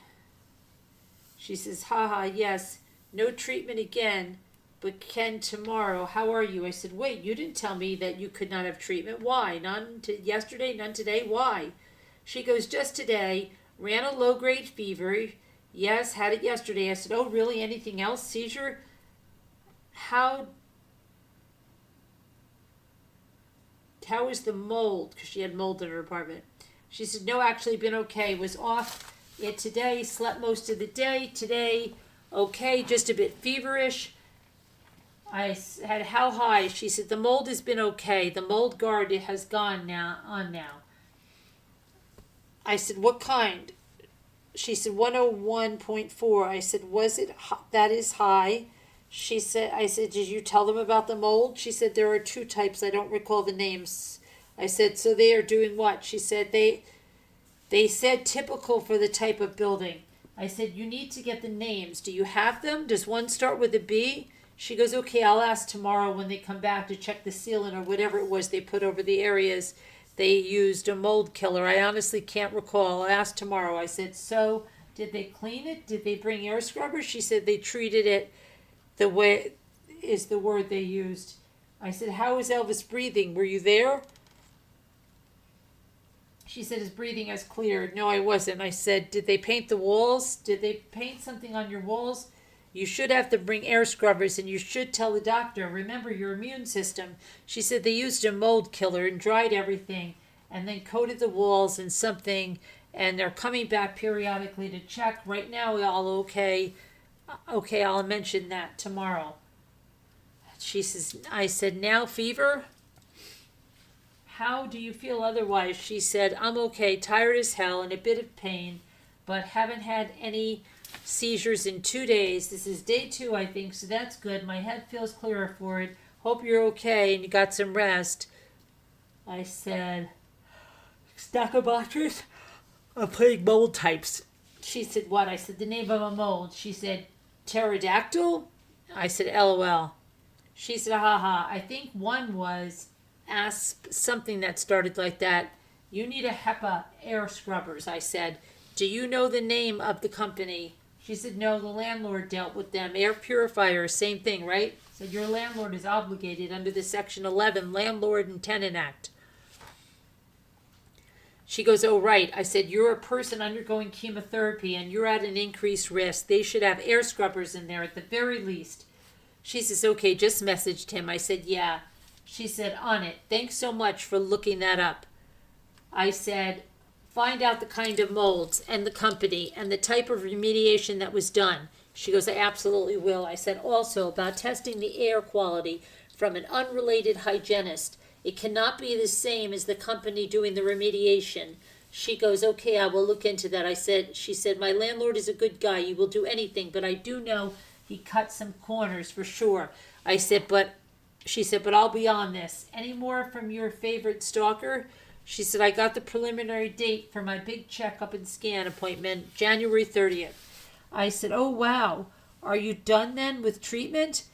Speaker 1: she says, haha, yes, no treatment again, but can tomorrow. How are you? I said, wait, you didn't tell me that you could not have treatment. Why? None yesterday, none today. Why? She goes, just today, ran a low-grade fever. Yes, had it yesterday. I said, oh, really? Anything else? Seizure? How is the mold? Because she had mold in her apartment. She said, no, actually been okay. Was off it today, slept most of the day. Today, okay, just a bit feverish. I had how high? She said, the mold has been okay. The mold guard has gone now. I said, what kind? She said, 101.4. I said, was it, that is high. She said, I said, did you tell them about the mold? She said, there are 2 types. I don't recall the names. I said, so they are doing what? She said, they said typical for the type of building. I said, you need to get the names. Do you have them? Does one start with a B? She goes, okay, I'll ask tomorrow when they come back to check the sealant or whatever it was they put over the areas. They used a mold killer. I honestly can't recall. I'll ask tomorrow. I said, so did they clean it? Did they bring air scrubbers? She said they treated it the way is the word they used. I said, how is Elvis breathing? Were you there? She said his breathing has cleared. No, I wasn't. I said, did they paint the walls? Did they paint something on your walls? You should have to bring air scrubbers, and you should tell the doctor, remember your immune system. She said they used a mold killer and dried everything and then coated the walls in something and they're coming back periodically to check. Right now, we're all okay. Okay, I'll mention that tomorrow. She says, I said, now fever? How do you feel otherwise? She said, I'm okay, tired as hell and a bit of pain, but haven't had any seizures in 2 days. This is day 2, I think, so that's good. My head feels clearer for it. Hope you're okay and you got some rest. I said, stack of boxers? I'm playing mold types. She said, what? I said, the name of a mold. She said, pterodactyl? I said, LOL. She said, haha, I think one was asp, something that started like that. You need a HEPA air scrubbers. I said, do you know the name of the company? She said, no, the landlord dealt with them. Air purifiers, same thing, right? I said, your landlord is obligated under the Section 11 Landlord and Tenant Act. She goes, oh, right. I said, you're a person undergoing chemotherapy and you're at an increased risk. They should have air scrubbers in there at the very least. She says, okay, just messaged him. I said, yeah. She said, on it. Thanks so much for looking that up. I said, find out the kind of molds and the company and the type of remediation that was done. She goes, I absolutely will. I said, also about testing the air quality from an unrelated hygienist. It cannot be the same as the company doing the remediation. She goes, okay, I will look into that. She said, my landlord is a good guy. He will do anything, but I do know he cut some corners for sure. I said, she said, but I'll be on this. Any more from your favorite stalker? She said, I got the preliminary date for my big checkup and scan appointment, January 30th. I said, oh, wow. Are you done then with treatment?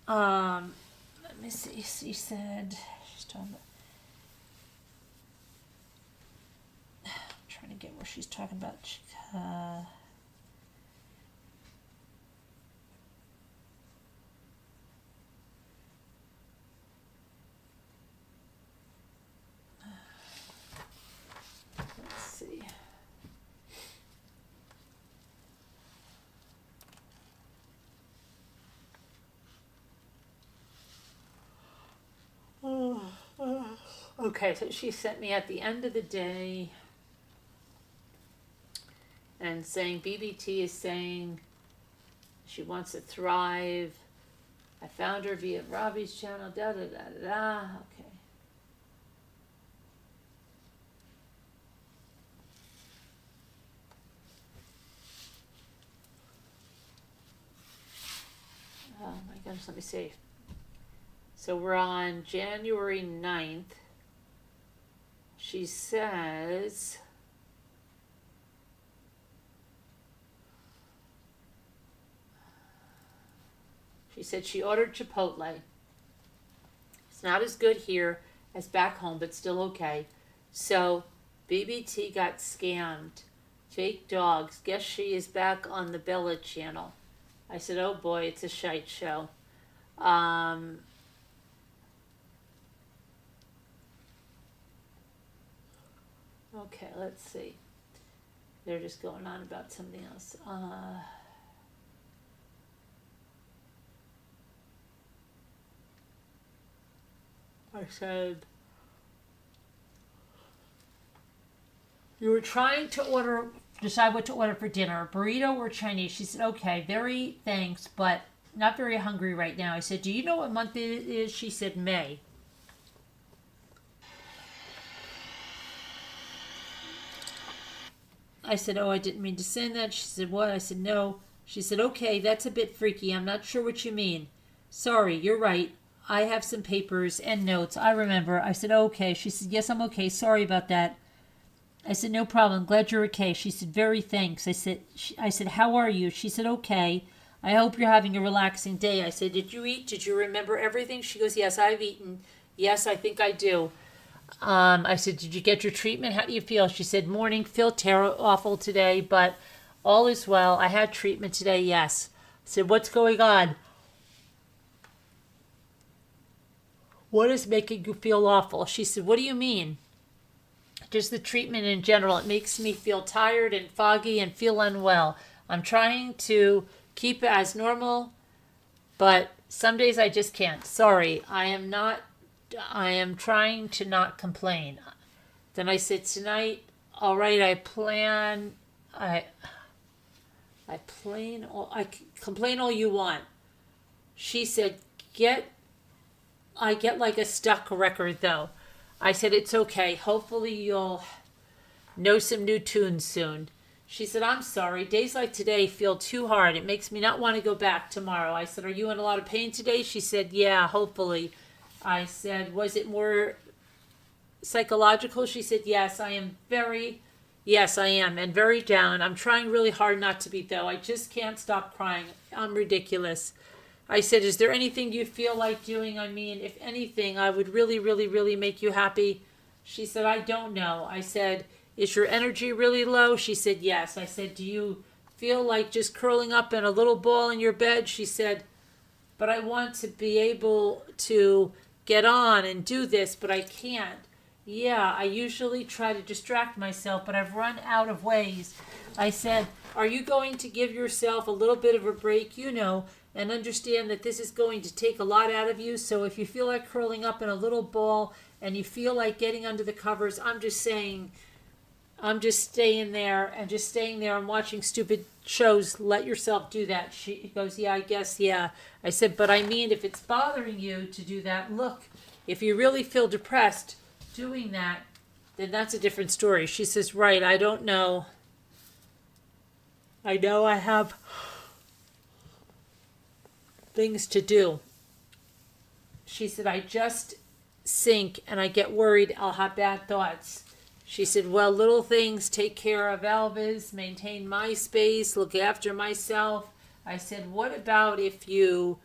Speaker 1: Let me see. She said, she's talking about, I'm trying to get where she's talking about. Let's see. Okay, so she sent me at the end of the day and saying BBT is saying she wants to thrive. I found her via Robbie's channel, da da da da da. Okay. Oh my gosh, let me see. So we're on January 9th. She says, she said she ordered Chipotle. It's not as good here as back home, but still okay. So BBT got scammed. Fake dogs. Guess she is back on the Bella channel. I said, oh boy, it's a shite show. Okay, let's see. They're just going on about something else. I said, you were trying to decide what to order for dinner, burrito or Chinese. She said, okay, very thanks, but not very hungry right now. I said, do you know what month it is? She said, May. I said, oh, I didn't mean to send that. She said, what? I said, no. She said, okay, that's a bit freaky. I'm not sure what you mean. Sorry, you're right. I have some papers and notes. I remember. I said, okay. She said, yes, I'm okay. Sorry about that. I said, no problem. Glad you're okay. She said, very thanks. I said, how are you? She said, okay. I hope you're having a relaxing day. I said, did you eat? Did you remember everything? She goes, yes, I've eaten. Yes, I think I do. I said, did you get your treatment? How do you feel? She said, morning, feel awful today, but all is well. I had treatment today, yes. I said, what's going on? What is making you feel awful? She said, what do you mean? Just the treatment in general. It makes me feel tired and foggy and feel unwell. I'm trying to keep it as normal, but some days I just can't. Sorry, I am trying to not complain. Then I said, tonight, all right, I complain all you want. She said, I get like a stuck record though. I said, it's okay. Hopefully you'll know some new tunes soon. She said, I'm sorry. Days like today feel too hard. It makes me not want to go back tomorrow. I said, are you in a lot of pain today? She said, yeah, hopefully. I said, was it more psychological? She said, yes, I am, and very down. I'm trying really hard not to be, though. I just can't stop crying. I'm ridiculous. I said, is there anything you feel like doing? I mean, if anything, I would really, really, really make you happy. She said, I don't know. I said, is your energy really low? She said, yes. I said, do you feel like just curling up in a little ball in your bed? She said, but I want to be able to get on and do this, but I can't. Yeah, I usually try to distract myself, but I've run out of ways. I said, are you going to give yourself a little bit of a break, and understand that this is going to take a lot out of you? So if you feel like curling up in a little ball and you feel like getting under the covers, I'm just staying there and watching stupid shows. Let yourself do that. She goes, yeah, I guess, yeah. I said, but I mean, if it's bothering you to do that, look, if you really feel depressed doing that, then that's a different story. She says, right, I don't know. I know I have things to do. She said, I just sink and I get worried I'll have bad thoughts. She said, well, little things, take care of Elvis, maintain my space, look after myself. I said, what about if you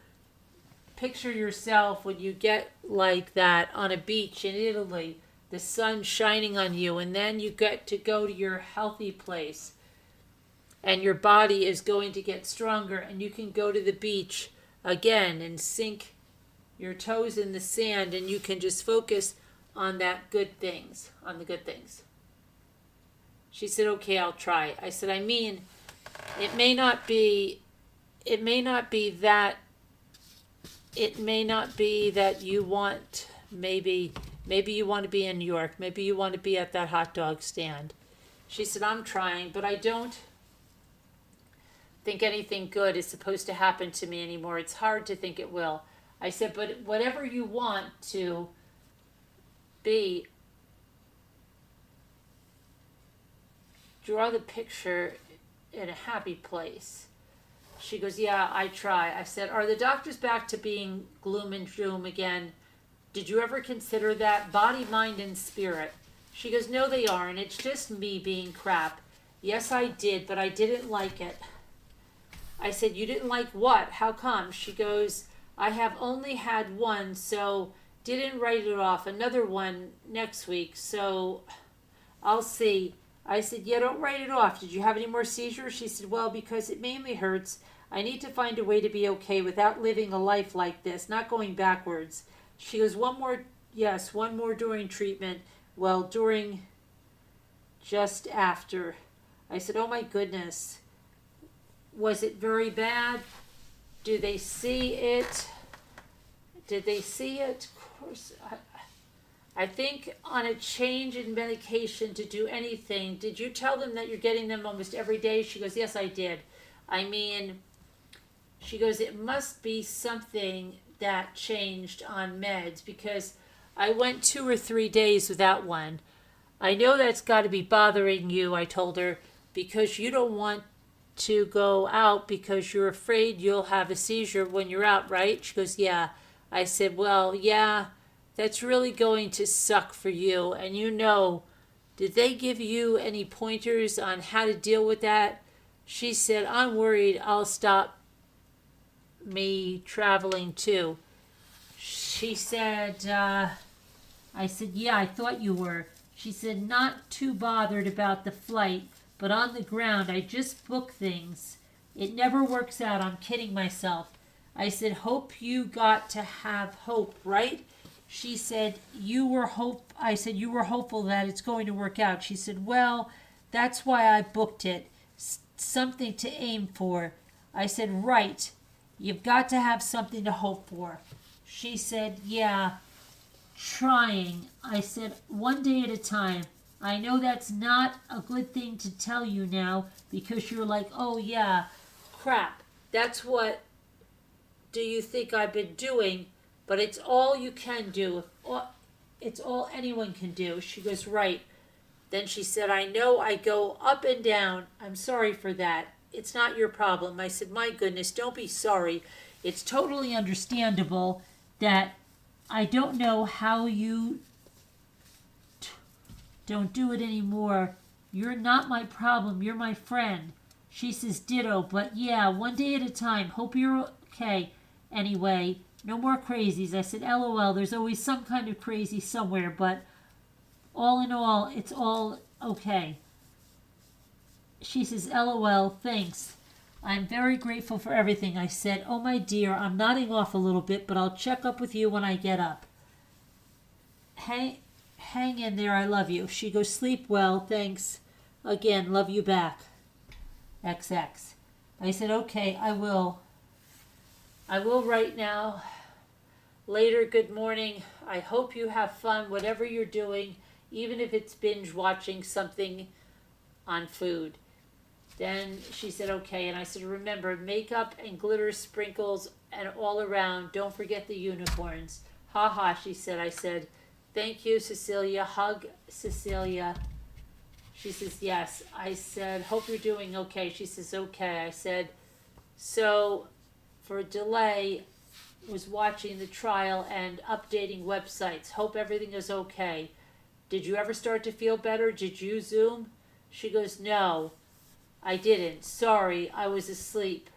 Speaker 1: picture yourself when you get like that on a beach in Italy, the sun shining on you, and then you get to go to your healthy place and your body is going to get stronger and you can go to the beach again and sink your toes in the sand and you can just focus on the good things. She said, okay, I'll try. I said, I mean, it may not be that you want, maybe you want to be in New York, maybe you want to be at that hot dog stand. She said, I'm trying, but I don't think anything good is supposed to happen to me anymore. It's hard to think it will. I said, but whatever you want to be, draw the picture in a happy place. She goes, yeah, I try. I said, are the doctors back to being gloom and doom again? Did you ever consider that? Body, mind, and spirit. She goes, no, they aren't. It's just me being crap. Yes, I did, but I didn't like it. I said, you didn't like what? How come? She goes, I have only had one, so didn't write it off. Another one next week, so I'll see. I said, yeah, don't write it off. Did you have any more seizures? She said, well, because it mainly hurts. I need to find a way to be okay without living a life like this, not going backwards. She goes, one more during treatment. Well, during, just after. I said, oh my goodness. Was it very bad? Do they see it? Did they see it? Of course. I think on a change in medication to do anything, did you tell them that you're getting them almost every day? She goes, yes, I did. I mean, she goes, it must be something that changed on meds because I went 2 or 3 days without one. I know that's got to be bothering you, I told her, because you don't want to go out because you're afraid you'll have a seizure when you're out, right? She goes, yeah. I said, well, yeah, that's really going to suck for you. And did they give you any pointers on how to deal with that? She said, I'm worried I'll stop me traveling too. She said, I said, yeah, I thought you were. She said, not too bothered about the flight, but on the ground, I just book things. It never works out. I'm kidding myself. I said, hope you got to have hope, right? She said, I said, you were hopeful that it's going to work out. She said, well, that's why I booked it. Something to aim for. I said, right. You've got to have something to hope for. She said, yeah, trying. I said, one day at a time. I know that's not a good thing to tell you now because you're like, oh yeah, crap. That's what do you think I've been doing? But it's all you can do. It's all anyone can do. She goes, right. Then she said, I know I go up and down. I'm sorry for that. It's not your problem. I said, my goodness, don't be sorry. It's totally understandable that I don't know how you don't do it anymore. You're not my problem. You're my friend. She says, ditto. But yeah, one day at a time. Hope you're okay. Anyway, no more crazies. I said, LOL. There's always some kind of crazy somewhere. But all in all, it's all okay. She says, LOL. Thanks. I'm very grateful for everything. I said, oh my dear, I'm nodding off a little bit, but I'll check up with you when I get up. Hang in there, I love you. She goes, sleep well, thanks. Again, love you back. XX. I said, okay, I will. I will right now. Later, good morning. I hope you have fun, whatever you're doing, even if it's binge watching something on food. Then she said, okay. And I said, remember, makeup and glitter sprinkles and all around. Don't forget the unicorns. Ha ha, she said. I said, thank you, Cecilia. Hug Cecilia. She says, yes. I said, hope you're doing okay. She says, okay. I said, so for a delay, was watching the trial and updating websites. Hope everything is okay. Did you ever start to feel better? Did you Zoom? She goes, no. I didn't. Sorry, I was asleep.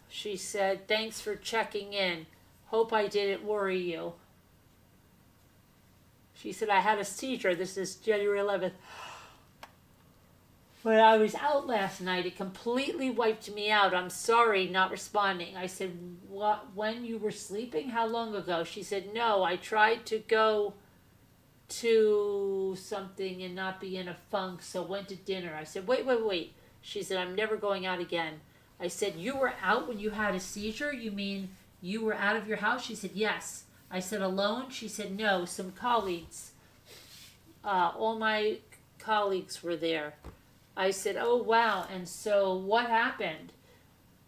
Speaker 1: She said, thanks for checking in. Hope I didn't worry you. She said, I had a seizure. This is January 11th. When I was out last night, it completely wiped me out. I'm sorry, not responding. I said, what, when you were sleeping? How long ago? She said, no, I tried to go to something and not be in a funk, so went to dinner. I said, wait. She said, I'm never going out again. I said, you were out when you had a seizure? You mean you were out of your house? She said, yes. I said, alone? She said, no, some colleagues. All my colleagues were there. I said, oh, wow. And so what happened?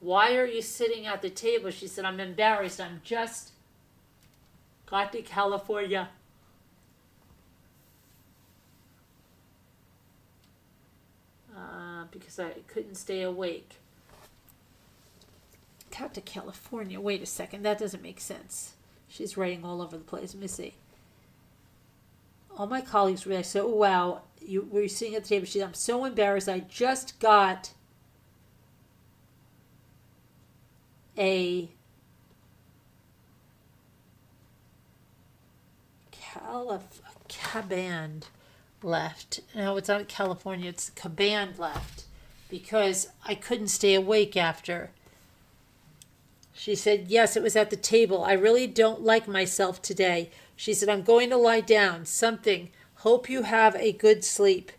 Speaker 1: Why are you sitting at the table? She said, I'm embarrassed. I'm just got to California. Because I couldn't stay awake. Got to California. Wait a second. That doesn't make sense. She's writing all over the place. Let me see. All my colleagues were. I said, oh, wow. You were sitting at the table. She said, I'm so embarrassed. I just got a caband left. No, it's not California. It's caband left because I couldn't stay awake after. She said, yes, it was at the table. I really don't like myself today. She said, I'm going to lie down. Something. Hope you have a good sleep.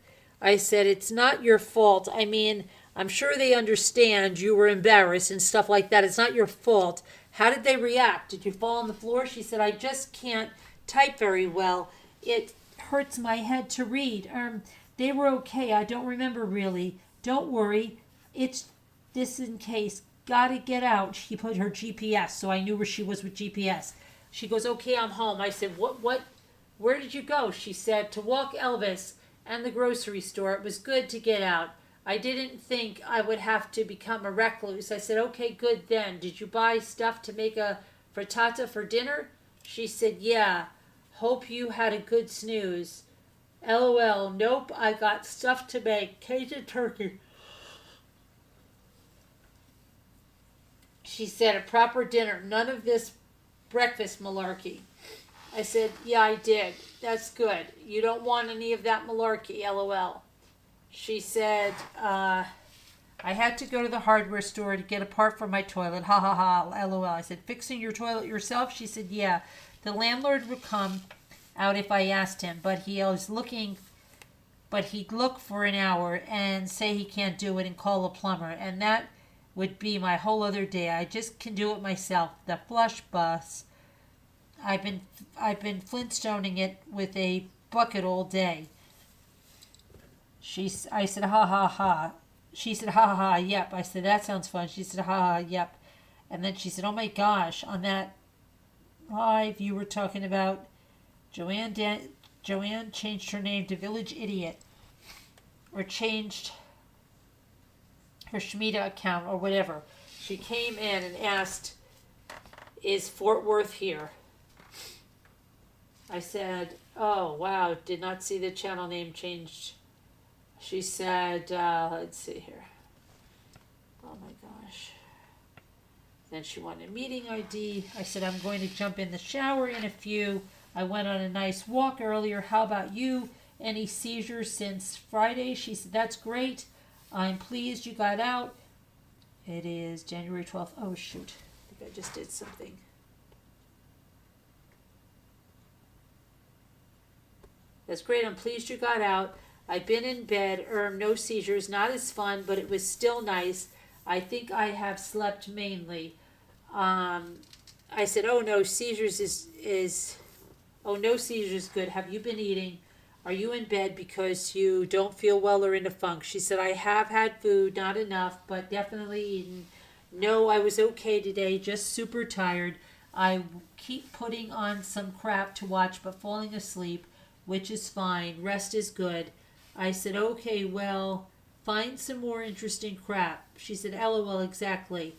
Speaker 1: I said, it's not your fault. I mean, I'm sure they understand you were embarrassed and stuff like that. It's not your fault. How did they react? Did you fall on the floor? She said, I just can't type very well. It hurts my head to read. They were okay. I don't remember really. Don't worry. It's this in case. Gotta get out. She put her GPS, so I knew where she was with GPS. She goes, okay, I'm home. I said, what, where did you go? She said, to walk Elvis and the grocery store. It was good to get out. I didn't think I would have to become a recluse. I said, okay, good then. Did you buy stuff to make a frittata for dinner? She said, yeah. Hope you had a good snooze. LOL. Nope, I got stuff to make. Cajun turkey. She said, a proper dinner. None of this breakfast malarkey. I said, yeah, I did. That's good. You don't want any of that malarkey, LOL. She said, I had to go to the hardware store to get a part for my toilet. Ha ha ha, LOL. I said, fixing your toilet yourself? She said, yeah. The landlord would come out if I asked him, but he'd look for an hour and say he can't do it and call a plumber. And that would be my whole other day. I just can do it myself. The flush bus. I've been Flintstoning it with a bucket all day. I said, ha ha ha. She said, ha ha ha, yep. I said, that sounds fun. She said, ha ha, yep. And then she said, oh my gosh, on that live you were talking about Joanne changed her name to Village Idiot, or changed her Shemitah account or whatever. She came in and asked, is Fort Worth here? I said, oh wow, did not see the channel name changed. She said, let's see here. Oh my gosh. Then she wanted a meeting ID. I said, I'm going to jump in the shower in a few. I went on a nice walk earlier. How about you? Any seizures since Friday? She said, that's great. I'm pleased you got out. It is January 12th. Oh, shoot. I think I just did something. That's great. I'm pleased you got out. I've been in bed. No seizures. Not as fun, but it was still nice. I think I have slept mainly. I said, oh, no, seizures is oh, no seizures good. Have you been eating? Are you in bed because you don't feel well or in a funk? She said, I have had food, not enough, but definitely eaten. No, I was okay today, just super tired. I keep putting on some crap to watch, but falling asleep, which is fine. Rest is good. I said, okay, well, find some more interesting crap. She said, LOL, exactly.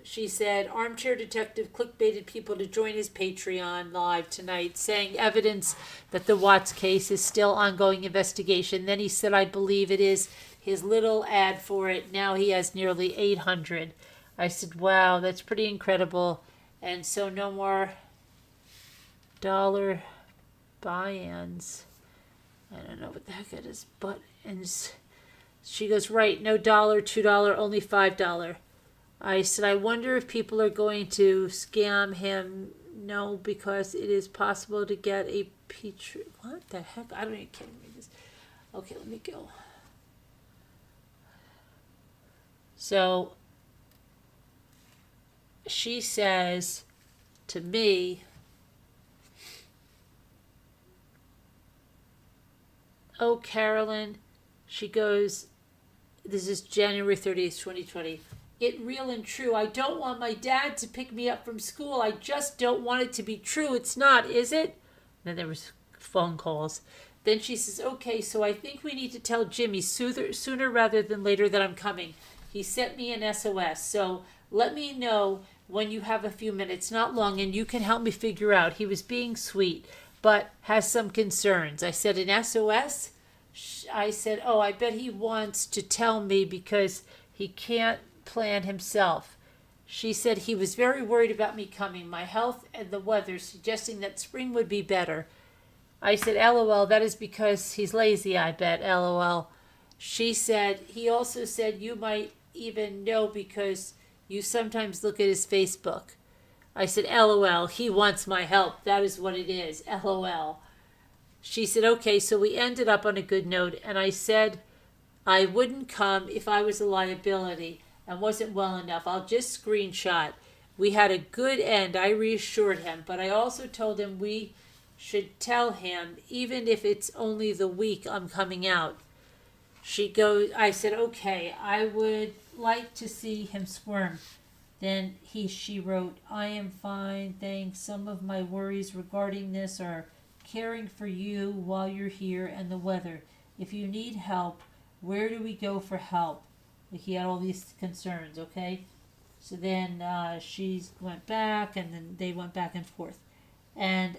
Speaker 1: She said, armchair detective clickbaited people to join his Patreon live tonight, saying evidence that the Watts case is still ongoing investigation. Then he said, I believe it is his little ad for it. Now he has nearly 800. I said, wow, that's pretty incredible. And so no more dollar buy-ins. I don't know what the heck it is, but and she goes, right, no $1, $2, only $5. I said, I wonder if people are going to scam him. No, because it is possible to get a Petri. What the heck? I don't even can't read this. Okay, let me go. So she says to me, oh, Carolyn, she goes, this is January 30th, 2020. It real and true. I don't want my dad to pick me up from school. I just don't want it to be true. It's not, is it? Then there was phone calls. Then she says, okay, so I think we need to tell Jimmy sooner rather than later that I'm coming. He sent me an SOS. So let me know when you have a few minutes, not long, and you can help me figure out. He was being sweet, but has some concerns. I said, an SOS? I said, oh, I bet he wants to tell me because he can't plan himself. She said he was very worried about me coming, my health and the weather, suggesting that spring would be better. I said, LOL, that is because he's lazy, I bet, LOL. She said, he also said you might even know because you sometimes look at his Facebook. I said, LOL, he wants my help. That is what it is, LOL. She said, okay, so we ended up on a good note, and I said I wouldn't come if I was a liability and wasn't well enough. I'll just screenshot. We had a good end, I reassured him, but I also told him we should tell him, even if it's only the week I'm coming out. I said, okay, I would like to see him squirm. Then she wrote, I am fine, thanks. Some of my worries regarding this are caring for you while you're here and the weather. If you need help, where do we go for help? He had all these concerns, okay? So then she went back, and then they went back and forth. And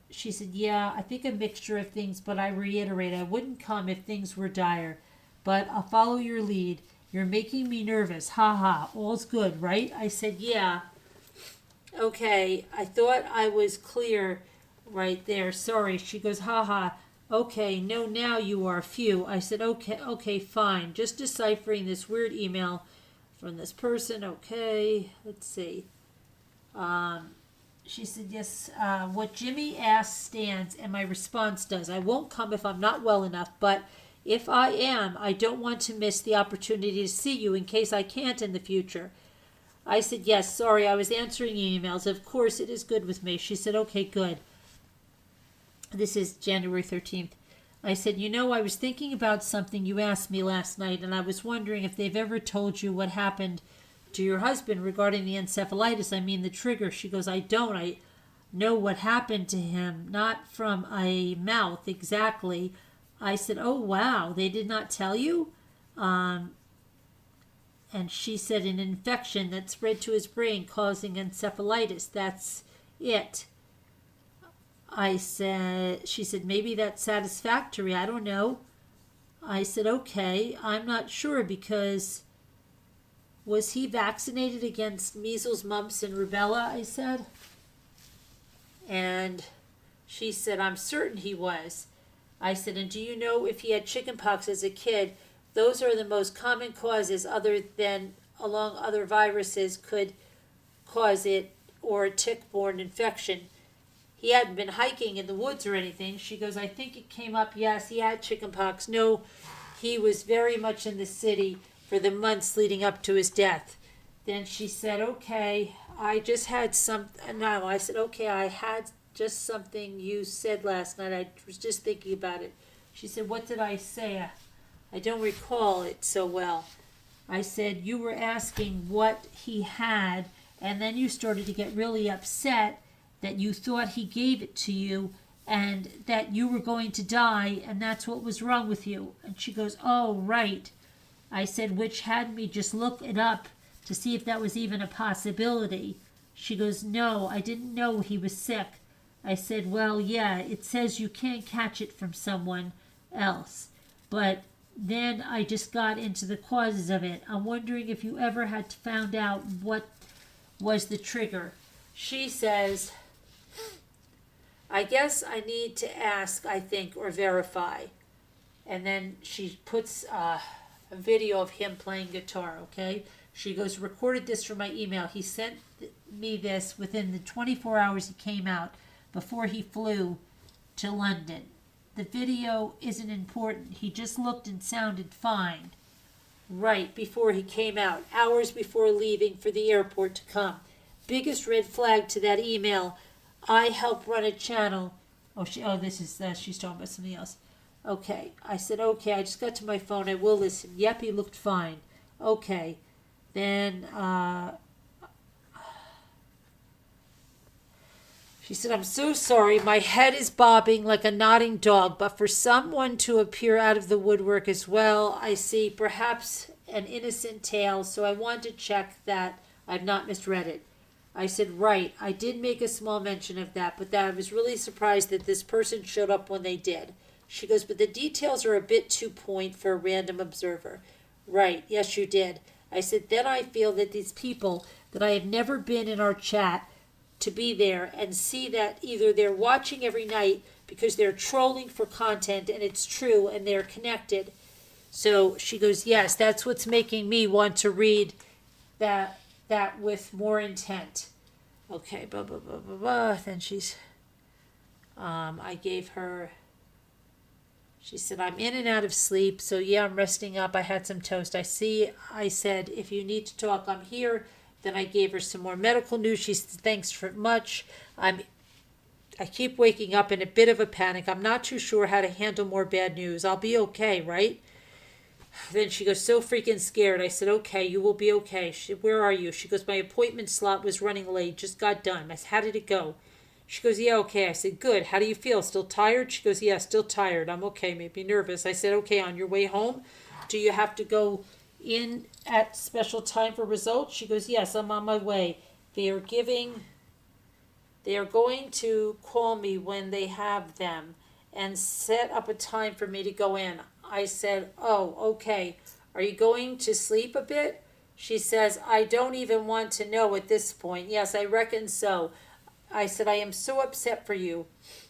Speaker 1: she said, yeah, I think a mixture of things, but I reiterate, I wouldn't come if things were dire. But I'll follow your lead. You're making me nervous. Ha ha. All's good, right? I said, yeah. Okay, I thought I was clear right there. Sorry. She goes, ha ha. Okay, no, now you are. Phew. I said, okay, fine. Just deciphering this weird email from this person. Okay, let's see. She said, yes, what Jimmy asked stands, and my response does. I won't come if I'm not well enough, but if I am, I don't want to miss the opportunity to see you in case I can't in the future. I said, yes, sorry, I was answering emails. Of course, it is good with me. She said, okay, good. This is January 13th. I said, I was thinking about something you asked me last night, and I was wondering if they've ever told you what happened to your husband regarding the encephalitis. I mean, the trigger. She goes, I don't. I know what happened to him, not from a mouth exactly. I said, oh, wow, they did not tell you? And she said, an infection that spread to his brain causing encephalitis. That's it. She said, maybe that's satisfactory. I don't know. I said, okay, I'm not sure because was he vaccinated against measles, mumps, and rubella? I said. And she said, I'm certain he was. I said, and do you know if he had chickenpox as a kid? Those are the most common causes other than along other viruses could cause it or a tick-borne infection. He hadn't been hiking in the woods or anything. She goes, I think it came up, yes, he had chickenpox. No, he was very much in the city for the months leading up to his death. Then she said, okay, I just had no, I said, okay, I had just something you said last night. I was just thinking about it. She said, what did I say? I don't recall it so well. I said, you were asking what he had, and then you started to get really upset that you thought he gave it to you and that you were going to die, and that's what was wrong with you. And she goes, oh, right. I said, which had me just look it up to see if that was even a possibility. She goes, no, I didn't know he was sick. I said, well, yeah, it says you can't catch it from someone else. But then I just got into the causes of it. I'm wondering if you ever had found out what was the trigger. She says, I guess I need to ask, I think, or verify. And then she puts a video of him playing guitar, okay? She goes, recorded this from my email. He sent me this within the 24 hours he came out before he flew to London. The video isn't important. He just looked and sounded fine. Right before he came out, hours before leaving for the airport to come. Biggest red flag to that email. I help run a channel. She's talking about something else. Okay. I said, okay, I just got to my phone. I will listen. Yep, he looked fine. Okay. Then, she said, I'm so sorry. My head is bobbing like a nodding dog, but for someone to appear out of the woodwork as well, I see perhaps an innocent tale, so I want to check that I've not misread it. I said, right, I did make a small mention of that, but that I was really surprised that this person showed up when they did. She goes, but the details are a bit too point for a random observer. Right, yes, you did. I said, then I feel that these people that I have never been in our chat to be there and see that either they're watching every night because they're trolling for content and it's true and they're connected. So she goes, yes, that's what's making me want to read that with more intent. Okay, blah, blah, blah, blah, blah. Then I gave her, she said, I'm in and out of sleep, so yeah, I'm resting up. I had some toast. I said, if you need to talk, I'm here. Then I gave her some more medical news. She said, thanks for much. I keep waking up in a bit of a panic. I'm not too sure how to handle more bad news. I'll be okay, right? Then she goes, so freaking scared. I said, okay, you will be okay. She, where are you? She goes, my appointment slot was running late. Just got done. I said, how did it go? She goes, yeah, okay. I said, good. How do you feel? Still tired? She goes, yeah, still tired. I'm okay. Maybe nervous. I said, okay, on your way home, do you have to go in at special time for results? She goes, yes, I'm on my way. They are going to call me when they have them and set up a time for me to go in. I said, oh, okay. Are you going to sleep a bit? She says, I don't even want to know at this point. Yes, I reckon so. I said, I am so upset for you.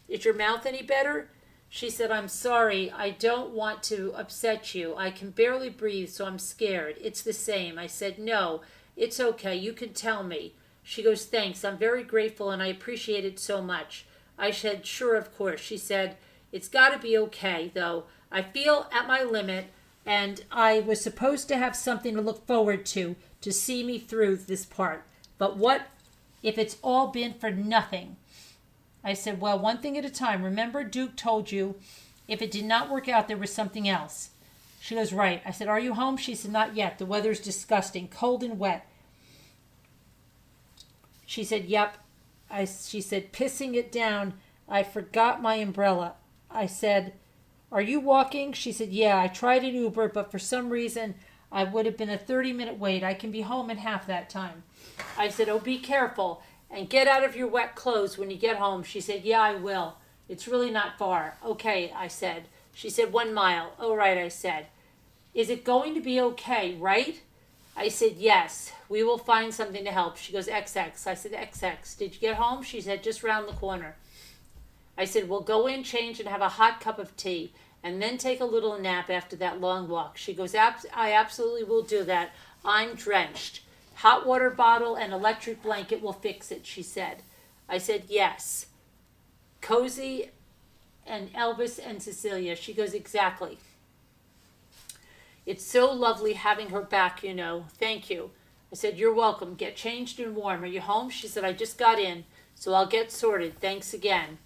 Speaker 1: Is your mouth any better? She said, I'm sorry. I don't want to upset you. I can barely breathe, so I'm scared. It's the same. I said, no, it's okay. You can tell me. She goes, thanks. I'm very grateful, and I appreciate it so much. I said, sure, of course. She said, it's got to be okay, though. I feel at my limit. And I was supposed to have something to look forward to see me through this part. But what if it's all been for nothing? I said, well, one thing at a time. Remember, Duke told you if it did not work out, there was something else. She goes, right. I said, are you home? She said, not yet. The weather's disgusting, cold and wet. She said, yep. She said, pissing it down. I forgot my umbrella. I said, are you walking? She said, yeah, I tried an Uber, but for some reason, I would have been a 30-minute wait. I can be home in half that time. I said, oh, be careful and get out of your wet clothes when you get home. She said, yeah, I will. It's really not far. Okay, I said. She said, 1 mile. All right, I said. Is it going to be okay, right? I said, yes. We will find something to help. She goes, XX. I said, XX. Did you get home? She said, just round the corner. I said, well, go in, change, and have a hot cup of tea, and then take a little nap after that long walk. She goes, I absolutely will do that. I'm drenched. Hot water bottle and electric blanket will fix it, she said. I said, yes. Cozy and Elvis and Cecilia. She goes, exactly. It's so lovely having her back, you know. Thank you. I said, you're welcome. Get changed and warm. Are you home? She said, I just got in, so I'll get sorted. Thanks again.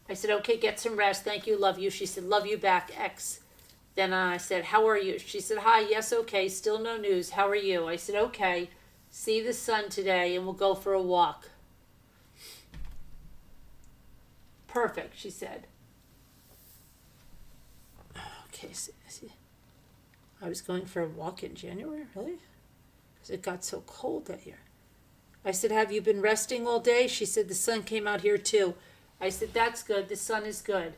Speaker 1: I said, okay, get some rest. Thank you, love you. She said, love you back, X. Then I said, how are you? She said, hi, yes, okay, still no news. How are you? I said, okay, see the sun today and we'll go for a walk. Perfect, she said. Okay, so I was going for a walk in January, really? Because it got so cold that year. I said, have you been resting all day? She said, the sun came out here too. I said, that's good. The sun is good.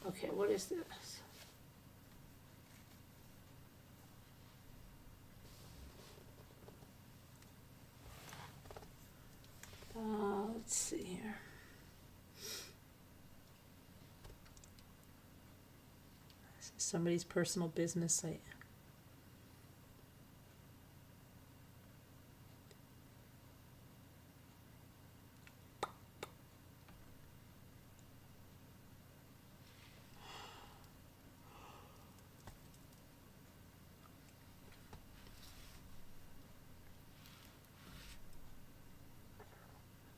Speaker 1: Okay, what is this? Let's see here. This is somebody's personal business site.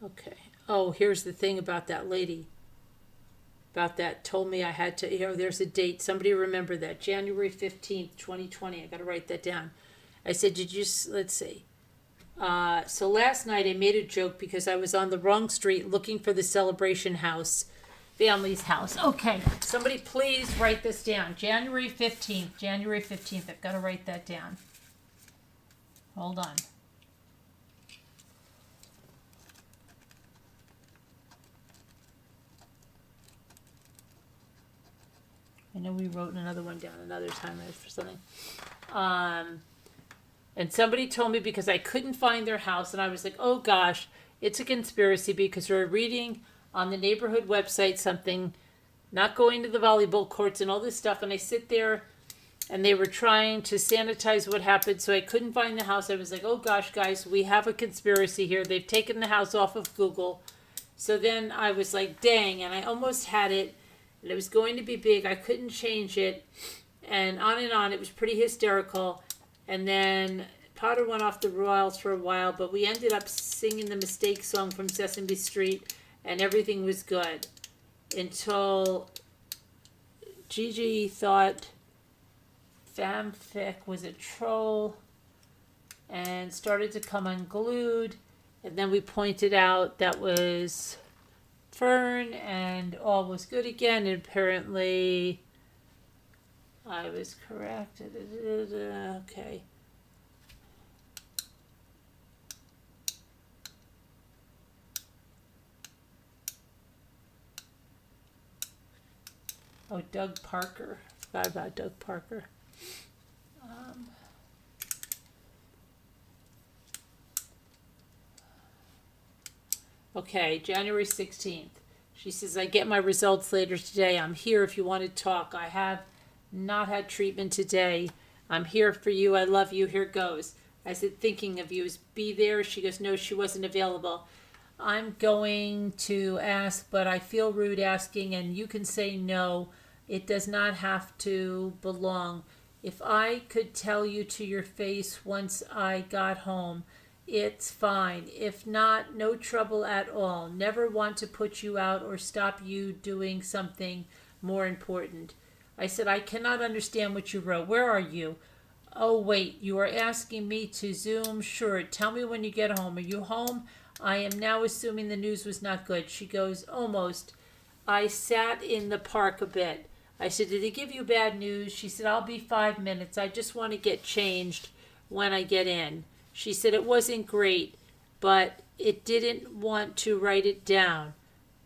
Speaker 1: Okay. Oh, here's the thing about that lady. About that, told me I had to, there's a date. Somebody remember that. January 15th, 2020. I got to write that down. I said, let's see. So last night I made a joke because I was on the wrong street looking for the Celebration house, family's house. Okay. Somebody please write this down. January 15th. January 15th. I've got to write that down. Hold on. I know we wrote another one down another time for something. And somebody told me because I couldn't find their house, and I was like, oh gosh, it's a conspiracy because we're reading on the neighborhood website something, not going to the volleyball courts and all this stuff, and I sit there and they were trying to sanitize what happened, so I couldn't find the house. I was like, oh gosh, guys, we have a conspiracy here. They've taken the house off of Google. So then I was like, dang, and I almost had it. And it was going to be big. I couldn't change it. And on. It was pretty hysterical. And then Potter went off the rails for a while, but we ended up singing the Mistake song from Sesame Street, and everything was good. Until Gigi thought fanfic was a troll and started to come unglued. And then we pointed out that was Fern, and all was good again, and apparently I was correct. Okay. Oh, Doug Parker. Forgot about Doug Parker. Okay, January 16th. She says, I get my results later today. I'm here if you want to talk. I have not had treatment today. I'm here for you. I love you. Here goes. I said, thinking of you. Is B there? She goes, no, she wasn't available. I'm going to ask, but I feel rude asking, and you can say no. It does not have to belong. If I could tell you to your face once I got home, it's fine. If not, no trouble at all. Never want to put you out or stop you doing something more important. I said, I cannot understand what you wrote. Where are you? Oh, wait, you are asking me to Zoom? Sure. Tell me when you get home. Are you home? I am now assuming the news was not good. She goes, almost. I sat in the park a bit. I said, did they give you bad news? She said, I'll be 5 minutes. I just want to get changed when I get in. She said it wasn't great, but it didn't want to write it down.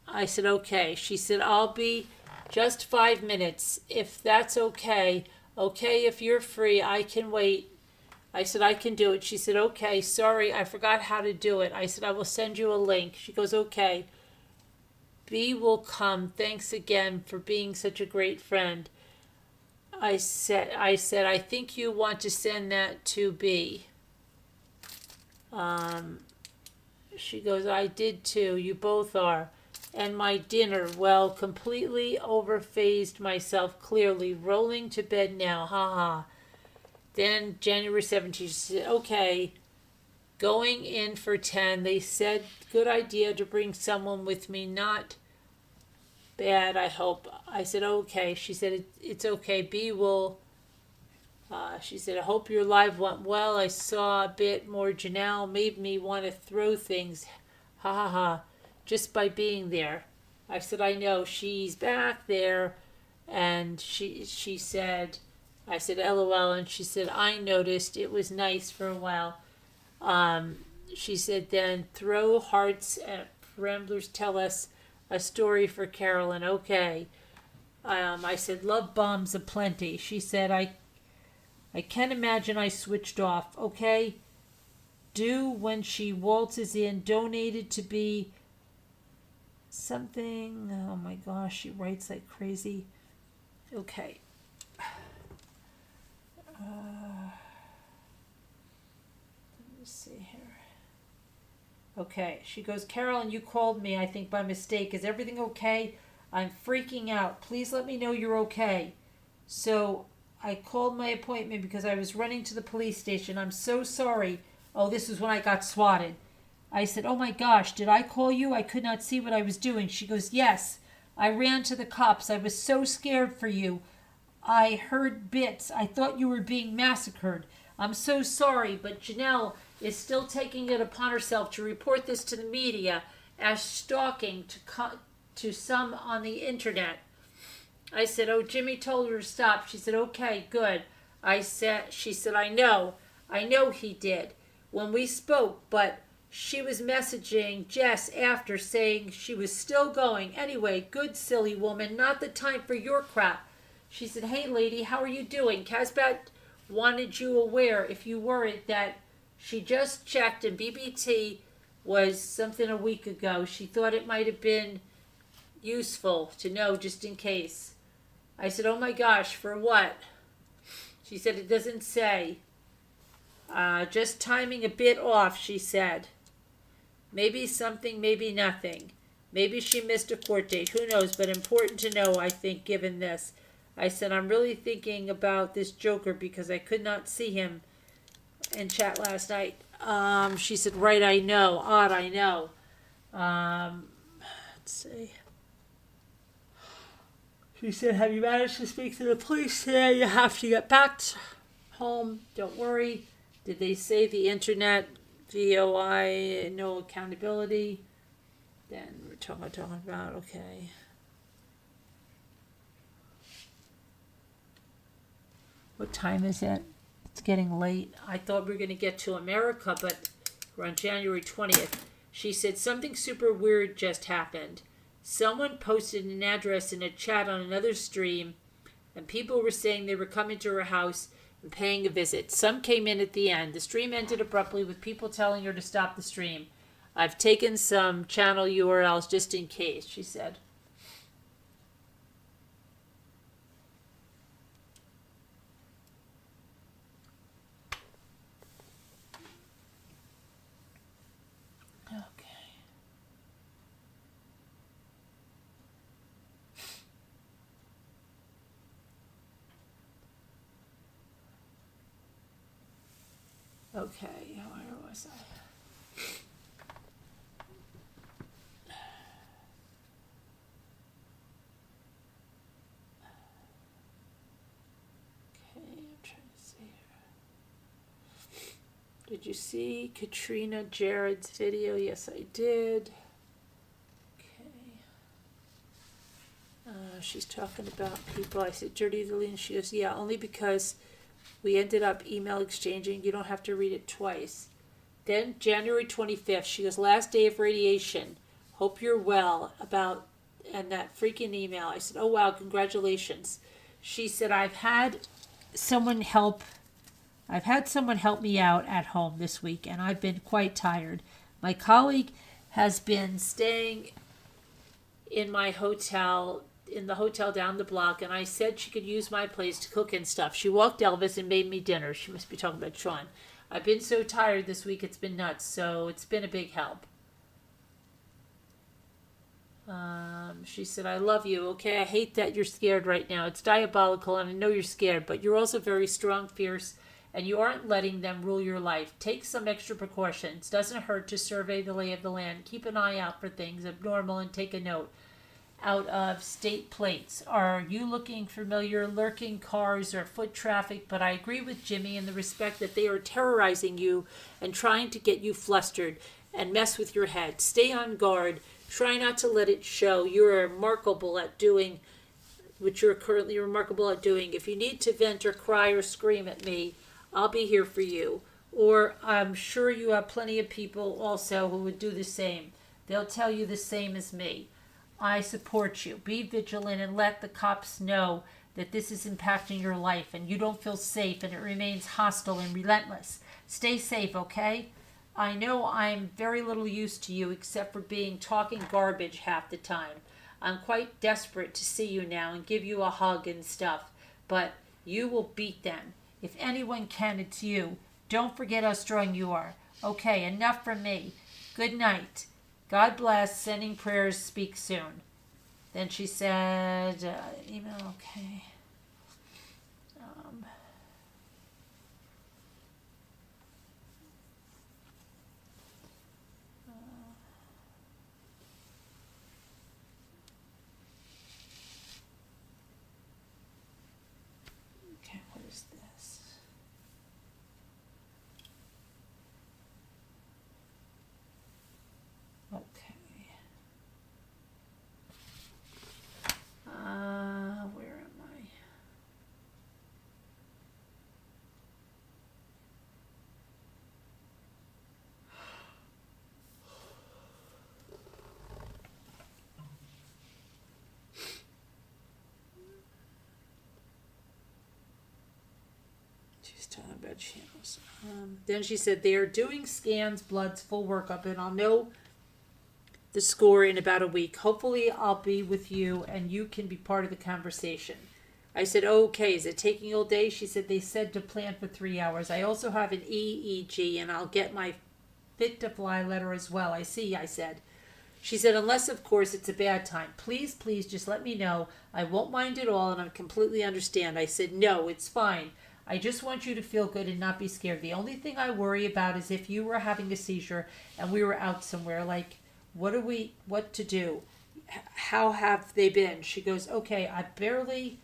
Speaker 1: I said, okay. She said, I'll be just 5 minutes. If that's okay. Okay, if you're free, I can wait. I said, I can do it. She said, okay, sorry, I forgot how to do it. I said, I will send you a link. She goes, okay. B will come. Thanks again for being such a great friend. I said, I think you want to send that to B. She goes, I did too. You both are. And my dinner, well, completely overphased myself clearly. Rolling to bed now. Ha ha. Then January 17th, she said, okay, going in for 10. They said, good idea to bring someone with me. Not bad, I hope. I said, okay. She said, it's okay. B will... she said, I hope your live went well. I saw a bit more. Janelle made me want to throw things. Ha ha ha. Just by being there. I said, I know. She's back there. And she said, I said, LOL. And she said, I noticed. It was nice for a while. She said, then throw hearts at Ramblers. Tell us a story for Carolyn. Okay. I said, love bombs aplenty. She said, I can't imagine I switched off. Okay. Do when she waltzes in. Donated to be something. Oh my gosh, she writes like crazy. Okay. Let me see here. Okay, she goes, Carolyn, you called me, I think by mistake. Is everything okay? I'm freaking out. Please let me know you're okay. So I called my appointment because I was running to the police station. I'm so sorry. Oh, this is when I got swatted. I said, oh my gosh, did I call you? I could not see what I was doing. She goes, yes. I ran to the cops. I was so scared for you. I heard bits. I thought you were being massacred. I'm so sorry, but Janelle is still taking it upon herself to report this to the media as stalking to some on the internet. I said, oh, Jimmy told her to stop. She said, okay, good. She said, I know he did when we spoke, but she was messaging Jess after saying she was still going. Anyway, good silly woman, not the time for your crap. She said, hey lady, how are you doing? Casbat wanted you aware, if you weren't, that she just checked and BBT was something a week ago. She thought it might have been useful to know just in case. I said, oh my gosh, for what? She said, it doesn't say. Just timing a bit off, she said. Maybe something, maybe nothing. Maybe she missed a court date. Who knows? But important to know, I think, given this. I said, I'm really thinking about this Joker because I could not see him in chat last night. She said, right, I know. Odd, I know. Let's see. She said, have you managed to speak to the police today? You have to get back home. Don't worry. Did they say the internet, VOI, no accountability? Then we're talking about, okay. What time is it? It's getting late. I thought we were going to get to America, but we're on January 20th. She said, something super weird just happened. Someone posted an address in a chat on another stream, and people were saying they were coming to her house and paying a visit. Some came in at the end. The stream ended abruptly with people telling her to stop the stream. I've taken some channel URLs just in case, she said. Okay, where was I? Okay, I'm trying to see here. Did you see Katrina Jared's video? Yes, I did. Okay. She's talking about people. I said, dirty the lean. She goes, yeah, only because we ended up email exchanging. You don't have to read it twice. Then January 25th, she goes, last day of radiation. Hope you're well. And that freaking email. I said, oh, wow, congratulations. She said, I've had someone help me out at home this week, and I've been quite tired. My colleague has been staying in the hotel down the block, and I said she could use my place to cook and stuff. She walked Elvis and made me dinner. She must be talking about Sean. I've been so tired this week, it's been nuts, so it's been a big help. She said, I love you. Okay, I hate that you're scared right now. It's diabolical, and I know you're scared, but you're also very strong, fierce, and you aren't letting them rule your life. Take some extra precautions. Doesn't hurt to survey the lay of the land. Keep an eye out for things abnormal and take a note out of state plates. Are you looking familiar? Lurking cars or foot traffic? But I agree with Jimmy in the respect that they are terrorizing you and trying to get you flustered and mess with your head. Stay on guard. Try not to let it show. You're remarkable at doing what you're currently remarkable at doing. If you need to vent or cry or scream at me, I'll be here for you. Or I'm sure you have plenty of people also who would do the same. They'll tell you the same as me. I support you. Be vigilant and let the cops know that this is impacting your life and you don't feel safe and it remains hostile and relentless. Stay safe, okay? I know I'm very little use to you except for being talking garbage half the time. I'm quite desperate to see you now and give you a hug and stuff, but you will beat them. If anyone can, it's you. Don't forget how strong you are. Okay, enough from me. Good night. God bless. Sending prayers. Speak soon. Then she said, email, okay. Okay, what is this? Okay. Where am I? She's talking about channels. Then she said they are doing scans, bloods, full workup, and I'll know the score in about a week. Hopefully I'll be with you and you can be part of the conversation. I said, oh, okay, is it taking all day? She said they said to plan for 3 hours. I also have an EEG and I'll get my fit to fly letter as well. I see, I said. She said, unless of course it's a bad time. Please, please just let me know. I won't mind at all and I completely understand. I said, no, it's fine. I just want you to feel good and not be scared. The only thing I worry about is if you were having a seizure and we were out somewhere, like, what to do? How have they been? She goes, okay, I barely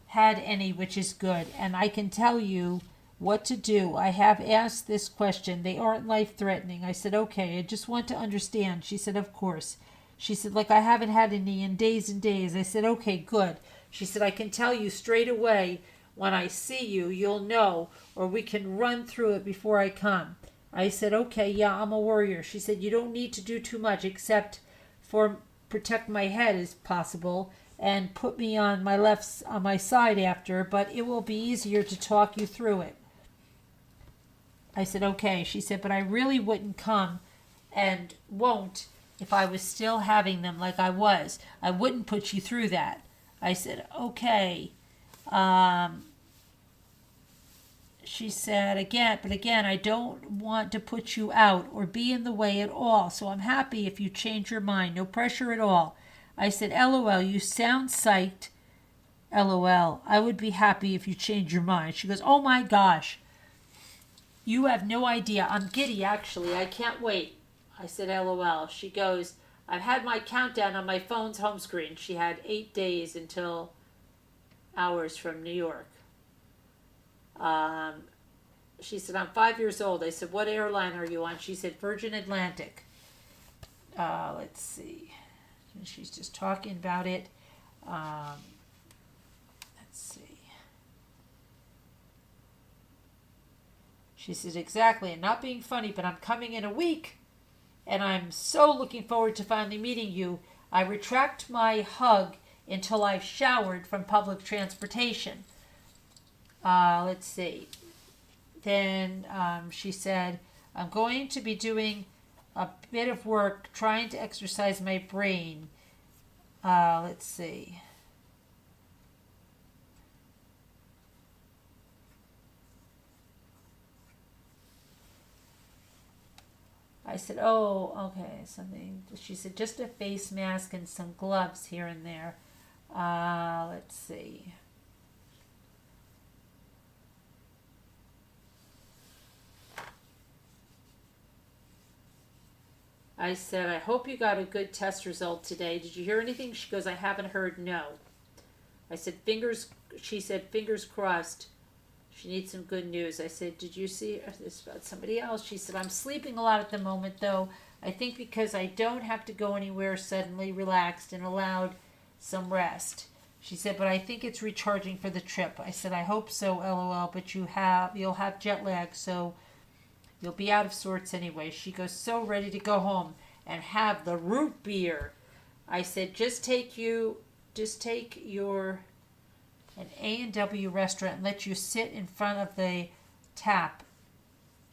Speaker 1: had any, which is good. And I can tell you what to do. I have asked this question. They aren't life-threatening. I said, okay, I just want to understand. She said, of course. She said, like, I haven't had any in days and days. I said, okay, good. She said, I can tell you straight away when I see you, you'll know, or we can run through it before I come. I said, okay, yeah, I'm a warrior. She said, you don't need to do too much except for protect my head as possible and put me on my side after, but it will be easier to talk you through it. I said, okay. She said, but I really wouldn't come and won't if I was still having them like I was. I wouldn't put you through that. I said, okay. She said, again, I don't want to put you out or be in the way at all, so I'm happy if you change your mind. No pressure at all. I said, LOL, you sound psyched. LOL, I would be happy if you change your mind. She goes, oh my gosh, you have no idea. I'm giddy, actually. I can't wait. I said, LOL. She goes, I've had my countdown on my phone's home screen. She had 8 days until hours from New York. She said, I'm 5 years old. I said, what airline are you on? She said, Virgin Atlantic. Let's see. She's just talking about it. Let's see. She said, exactly, and not being funny, but I'm coming in a week, and I'm so looking forward to finally meeting you. I retract my hug until I've showered from public transportation. Let's see. Then she said, I'm going to be doing a bit of work trying to exercise my brain. Let's see. I said, oh, okay, something. She said, just a face mask and some gloves here and there. Let's see. I said, I hope you got a good test result today. Did you hear anything? She goes, I haven't heard, no. I said, she said, fingers crossed. She needs some good news. I said, did you see this about somebody else? She said, I'm sleeping a lot at the moment, though. I think because I don't have to go anywhere, suddenly relaxed and allowed some rest. She said, but I think it's recharging for the trip. I said, I hope so, LOL, but you'll have jet lag, so you'll be out of sorts anyway. She goes, so ready to go home and have the root beer. I said, just take your an A&W restaurant and let you sit in front of the tap.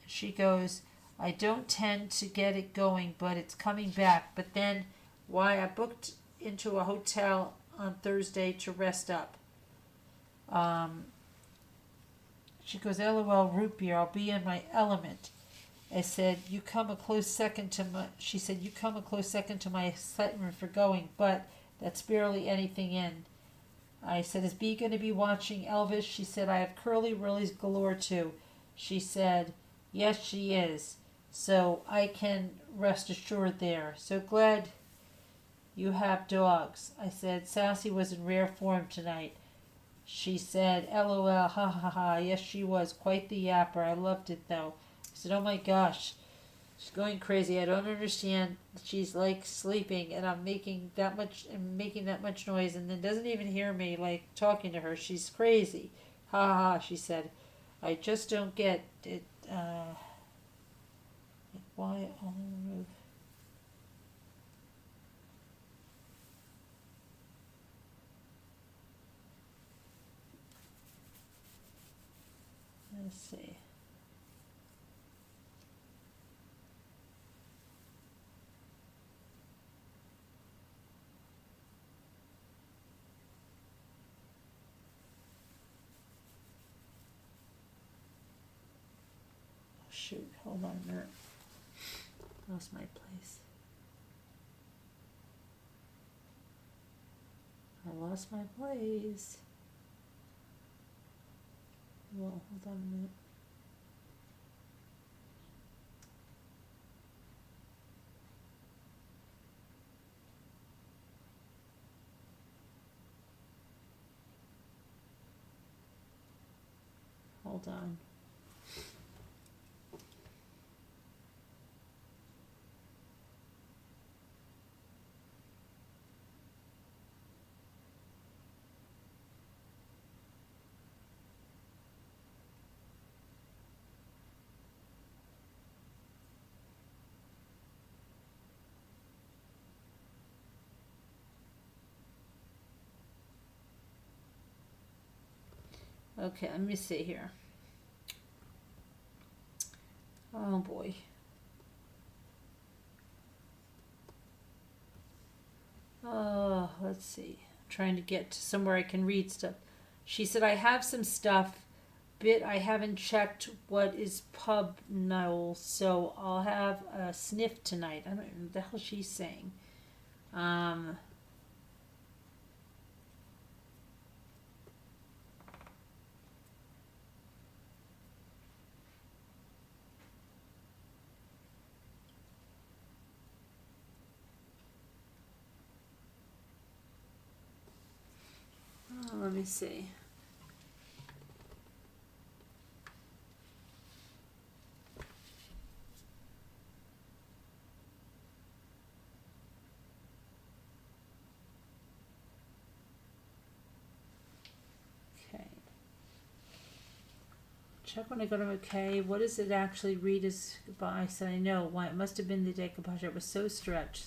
Speaker 1: She goes, I don't tend to get it going, but it's coming back. But then, why, I booked into a hotel on Thursday to rest up. She goes, LOL, root beer, I'll be in my element. I said, you come a close second to my, she said, you come a close second to my excitement for going, but that's barely anything in. I said, is B going to be watching Elvis? She said, I have curly whirlies galore too. She said, yes, she is. So I can rest assured there. So glad you have dogs. I said, Sassy was in rare form tonight. She said, LOL, ha ha ha. Yes, she was. Quite the yapper. I loved it though. I said, oh my gosh. She's going crazy. I don't understand. She's like sleeping and I'm making that much noise and then doesn't even hear me like talking to her. She's crazy. Ha ha ha, she said. I just don't get it. Why on the roof? Let's see. Shoot, hold on a minute. Lost my place. I lost my place. Well, hold on a minute. Hold on. Okay, let me see here. Oh boy. let's see. I'm trying to get to somewhere I can read stuff. She said, I have some stuff, but I haven't checked what is pub null, so I'll have a sniff tonight. I don't know what the hell she's saying. Let me see. Okay. Check when I go to okay. What does it actually read as goodbye? I said I know. Why? It must have been the decoupage. It was so stretched.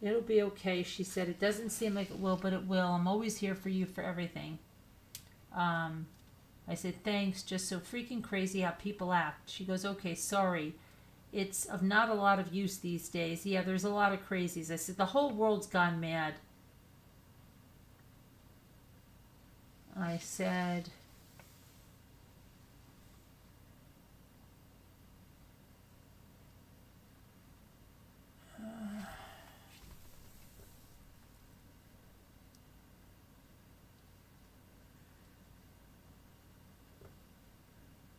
Speaker 1: It'll be okay, she said. It doesn't seem like it will, but it will. I'm always here for you for everything. I said, thanks, just so freaking crazy how people act. She goes, okay, sorry. It's of not a lot of use these days. Yeah, there's a lot of crazies. I said, the whole world's gone mad. I said,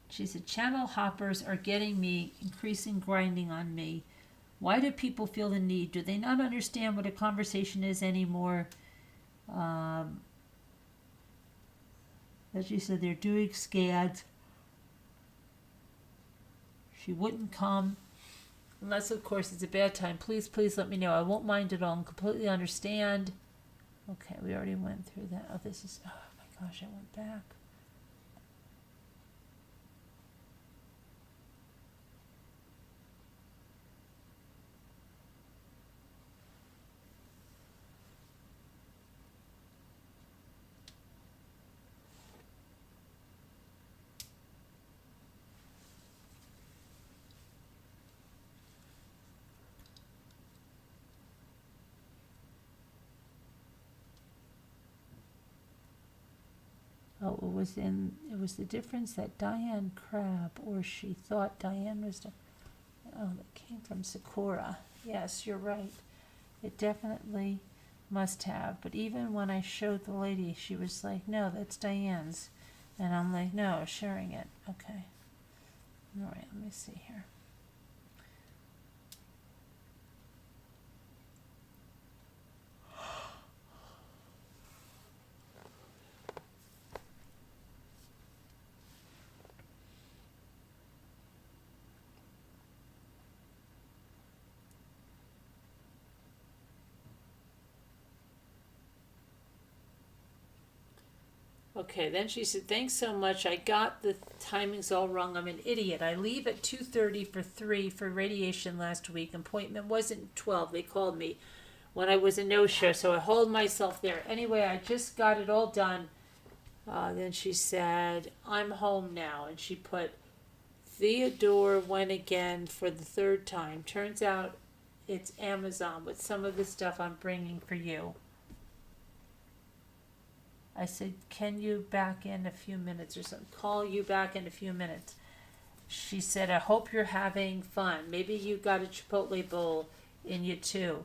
Speaker 1: she said, channel hoppers are getting me, increasing grinding on me. Why do people feel the need? Do they not understand what a conversation is anymore? As she said, they're doing scans. She wouldn't come unless, of course, it's a bad time. Please, please let me know. I won't mind at all and completely understand. Okay, we already went through that. Oh, this is, oh my gosh, I went back. Oh, it was the difference that Diane Crabb, or she thought Diane was, that came from Sakura. Yes, you're right. It definitely must have. But even when I showed the lady, she was like, no, that's Diane's. And I'm like, no, sharing it. Okay. All right, let me see here. Okay, then she said, thanks so much. I got the timings all wrong. I'm an idiot. I leave at 2:30 for 3 for radiation last week. Appointment wasn't 12. They called me when I was a no-show, so I hold myself there. Anyway, I just got it all done. Then she said, I'm home now. And she put, Theodore went again for the 3rd time. Turns out it's Amazon with some of the stuff I'm bringing for you. I said, can you back in a few minutes or something? Call you back in a few minutes. She said, I hope you're having fun. Maybe you got a Chipotle bowl in you too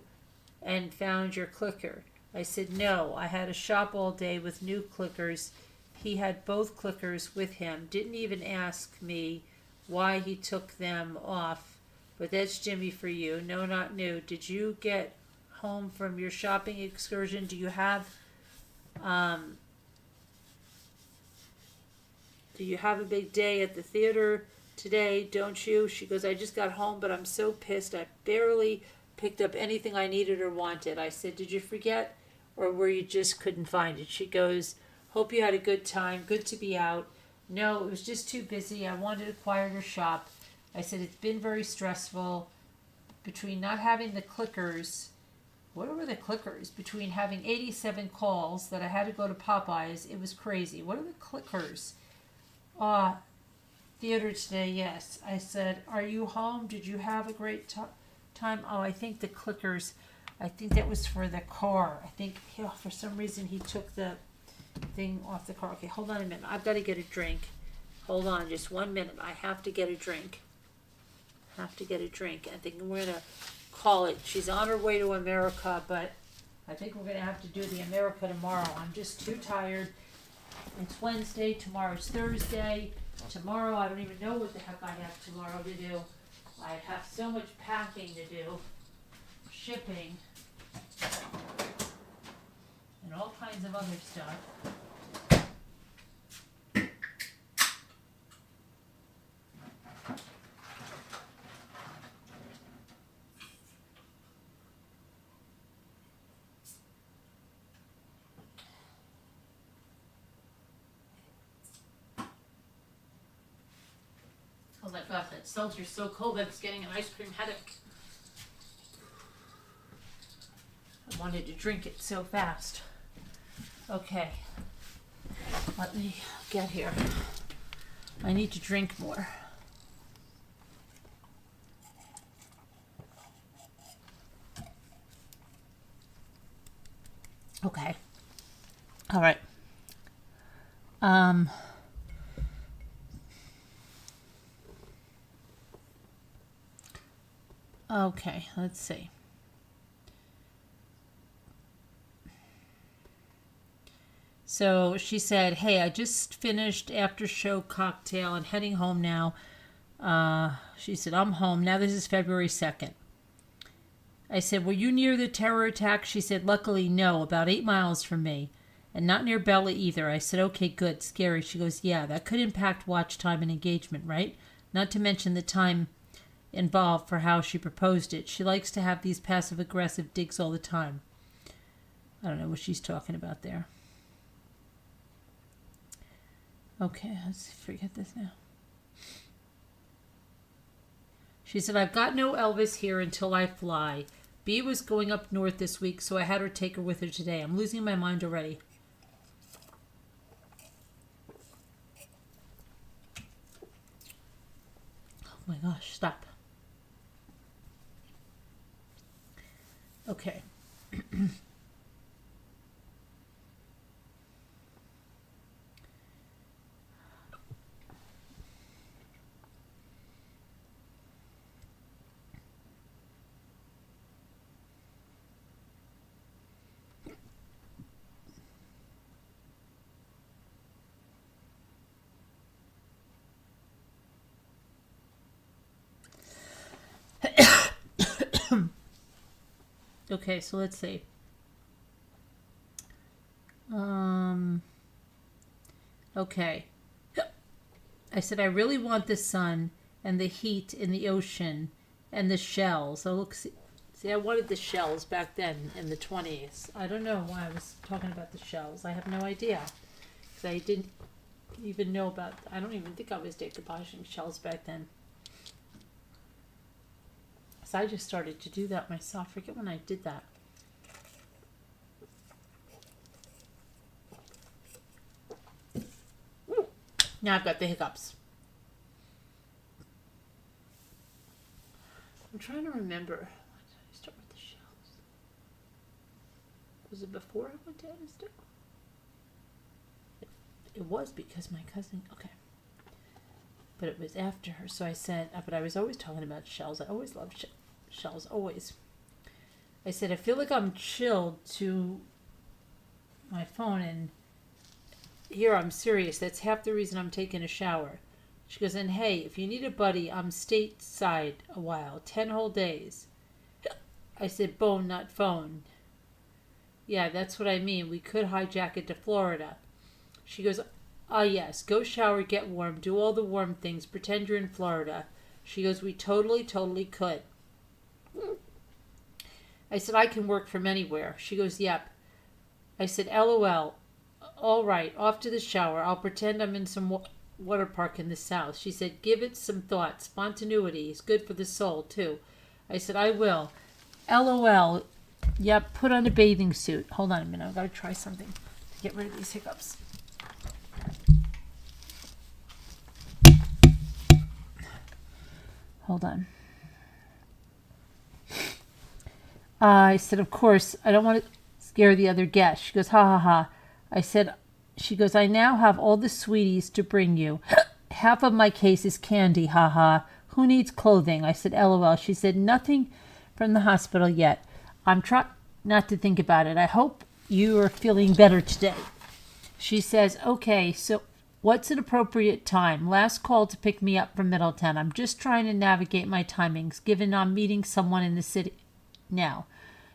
Speaker 1: and found your clicker. I said, no, I had a shop all day with new clickers. He had both clickers with him. Didn't even ask me why he took them off. But that's Jimmy for you. No, not new. Did you get home from your shopping excursion? Do you have a big day at the theater today, don't you? She goes, I just got home, but I'm so pissed. I barely picked up anything I needed or wanted. I said, did you forget, or were you just couldn't find it? She goes, hope you had a good time. Good to be out. No, it was just too busy. I wanted a quieter shop. I said, it's been very stressful between not having the clickers. What were the clickers? Between having 87 calls that I had to go to Popeyes, it was crazy. What are the clickers? Theater today, yes. I said, are you home? Did you have a great time? Oh, I think the clickers, I think that was for the car. I think, for some reason he took the thing off the car. Okay, hold on a minute. I've got to get a drink. Hold on just 1 minute. I have to get a drink. I think we're going to call it. She's on her way to America, but I think we're going to have to do the America tomorrow. I'm just too tired. It's Wednesday. Tomorrow's Thursday. Tomorrow, I don't even know what the heck I have tomorrow to do. I have so much packing to do, shipping, and all kinds of other stuff. Oh my gosh, that seltzer's so cold that it's getting an ice cream headache. I wanted to drink it so fast. Okay, let me get here. I need to drink more. Okay. All right. Okay, let's see. So she said, hey, I just finished after show cocktail and heading home now. She said, I'm home. Now this is February 2nd. I said, were you near the terror attack? She said, luckily, no, about 8 miles from me. And not near Bella either. I said, okay, good, scary. She goes, yeah, that could impact watch time and engagement, right? Not to mention the time involved for how she proposed it. She likes to have these passive-aggressive digs all the time. I don't know what she's talking about there. Okay, let's forget this now. She said, I've got no Elvis here until I fly. B was going up north this week, so I had her take her with her today. I'm losing my mind already. Oh my gosh, stop. Okay. Okay, so let's see. Okay. I said, I really want the sun and the heat in the ocean and the shells. So look, see, I wanted the shells back then in the 20s. I don't know why I was talking about the shells. I have no idea. Because I didn't even know about, I don't even think I was decoupaging shells back then. So I just started to do that myself. I forget when I did that. Now I've got the hiccups. I'm trying to remember. When did I start with the shells? Was it before I went to Aniston? It was because my cousin, okay. But it was after her. So I said, but I was always talking about shells. I always loved shells, always. I said, I feel like I'm chilled to my phone, and here I'm serious. That's half the reason I'm taking a shower. She goes, and hey, if you need a buddy, I'm stateside a while, 10 whole days. I said, bone, not phone. Yeah, that's what I mean. We could hijack it to Florida. She goes, yes, go shower, get warm, do all the warm things, pretend you're in Florida. She goes, we totally could. I said, I can work from anywhere. She goes, yep. I said, LOL. All right, off to the shower. I'll pretend I'm in some water park in the south. She said, give it some thought. Spontaneity is good for the soul, too. I said, I will. LOL. Yep, put on a bathing suit. Hold on a minute. I've got to try something to get rid of these hiccups. hold on. I said, of course, I don't want to scare the other guests. She goes, ha ha ha. I said, she goes, I now have all the sweeties to bring you. Half of my case is candy, ha ha. Who needs clothing? I said, LOL. She said, nothing from the hospital yet. I'm trying not to think about it. I hope you are feeling better today. She says, okay, so what's an appropriate time? Last call to pick me up from Middletown. I'm just trying to navigate my timings, given I'm meeting someone in the city now.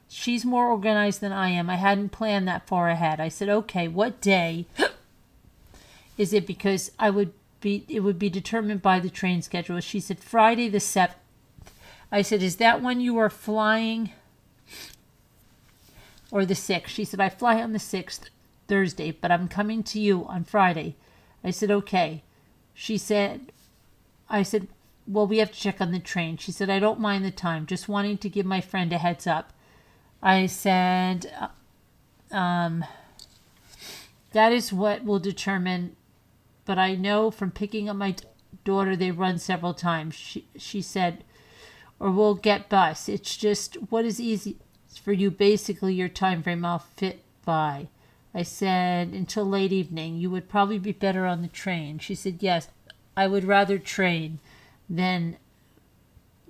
Speaker 1: She's more organized than I am. I hadn't planned that far ahead. I said, okay, what day is it? Because it would be determined by the train schedule. She said, Friday the 7th. I said, is that when you are flying? Or the 6th? She said, I fly on the 6th, Thursday, but I'm coming to you on Friday. I said, okay. I said, well, we have to check on the train. She said, I don't mind the time, just wanting to give my friend a heads up. I said, that is what will determine, but I know from picking up my daughter, they run several times. She said, or we'll get bus. It's just what is easy for you, basically your time frame I'll fit by. I said, until late evening. You would probably be better on the train. She said, yes, I would rather train than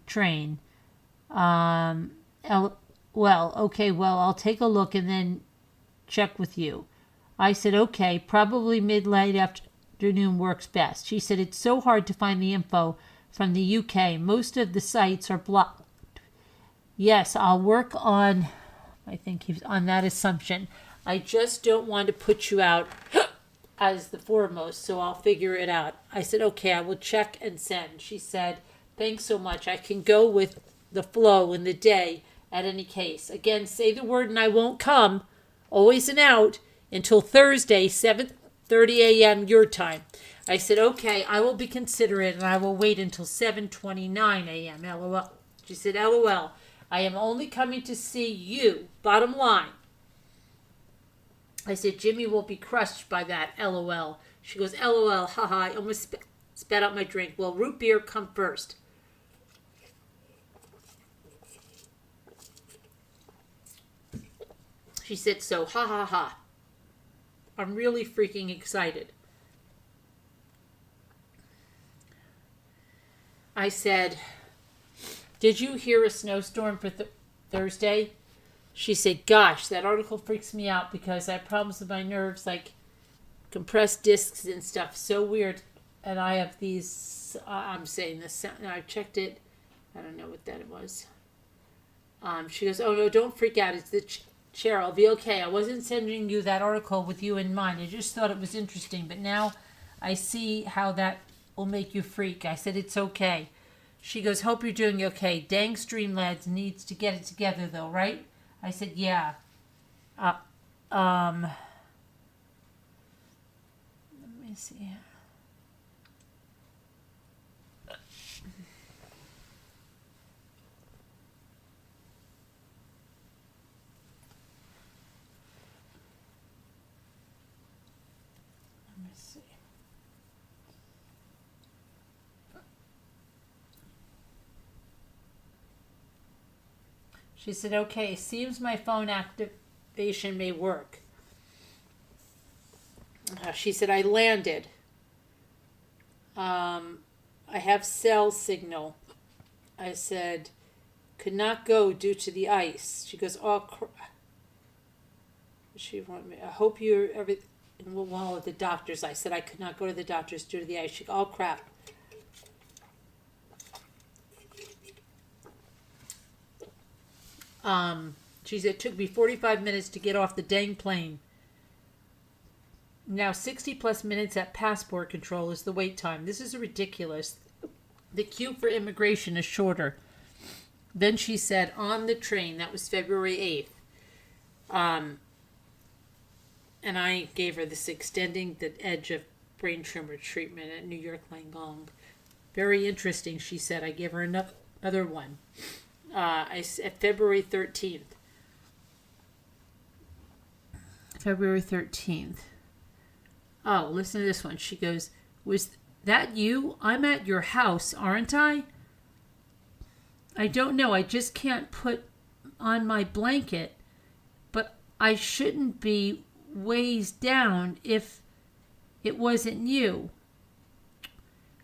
Speaker 1: train. Well, okay, well, I'll take a look and then check with you. I said, okay, probably mid-late afternoon works best. She said, it's so hard to find the info from the UK. Most of the sites are blocked. Yes, I'll work on, I think he's on that assumption. I just don't want to put you out as the foremost, so I'll figure it out. I said, okay, I will check and send. She said, thanks so much. I can go with the flow in the day at any case. Again, say the word and I won't come, always and out, until Thursday, 7:30 a.m. your time. I said, okay, I will be considerate and I will wait until 7:29 a.m. LOL. She said, LOL. I am only coming to see you. Bottom line. I said, Jimmy will be crushed by that. LOL. She goes, LOL. Haha. I almost spat out my drink. Well, root beer come first. She said, so ha ha ha. I'm really freaking excited. I said, did you hear a snowstorm for Thursday? She said, gosh, that article freaks me out because I have problems with my nerves, like compressed discs and stuff. So weird. And I have these, I'm saying this, I checked it. I don't know what that was. She goes, oh no, don't freak out. It's the chair. I'll be okay. I wasn't sending you that article with you in mind. I just thought it was interesting. But now I see how that will make you freak. I said, it's okay. She goes, hope you're doing okay. Dang Streamlabs needs to get it together though, right? I said, yeah. Let me see. She said, okay, seems my phone activation may work. She said, I landed. I have cell signal. I said, could not go due to the ice. She goes, oh, I hope you're everything well at the doctors. I said, I could not go to the doctors due to the ice. She goes, oh, crap. She said, it took me 45 minutes to get off the dang plane. Now 60 plus minutes at passport control is the wait time. This is ridiculous. The queue for immigration is shorter. Then she said, on the train, that was February 8th. And I gave her this extending the edge of brain tumor treatment at New York Langone. Very interesting, she said. I gave her another one. At February 13th. February 13th. Oh, listen to this one. She goes, was that you? I'm at your house, aren't I? I don't know. I just can't put on my blanket, but I shouldn't be ways down if it wasn't you.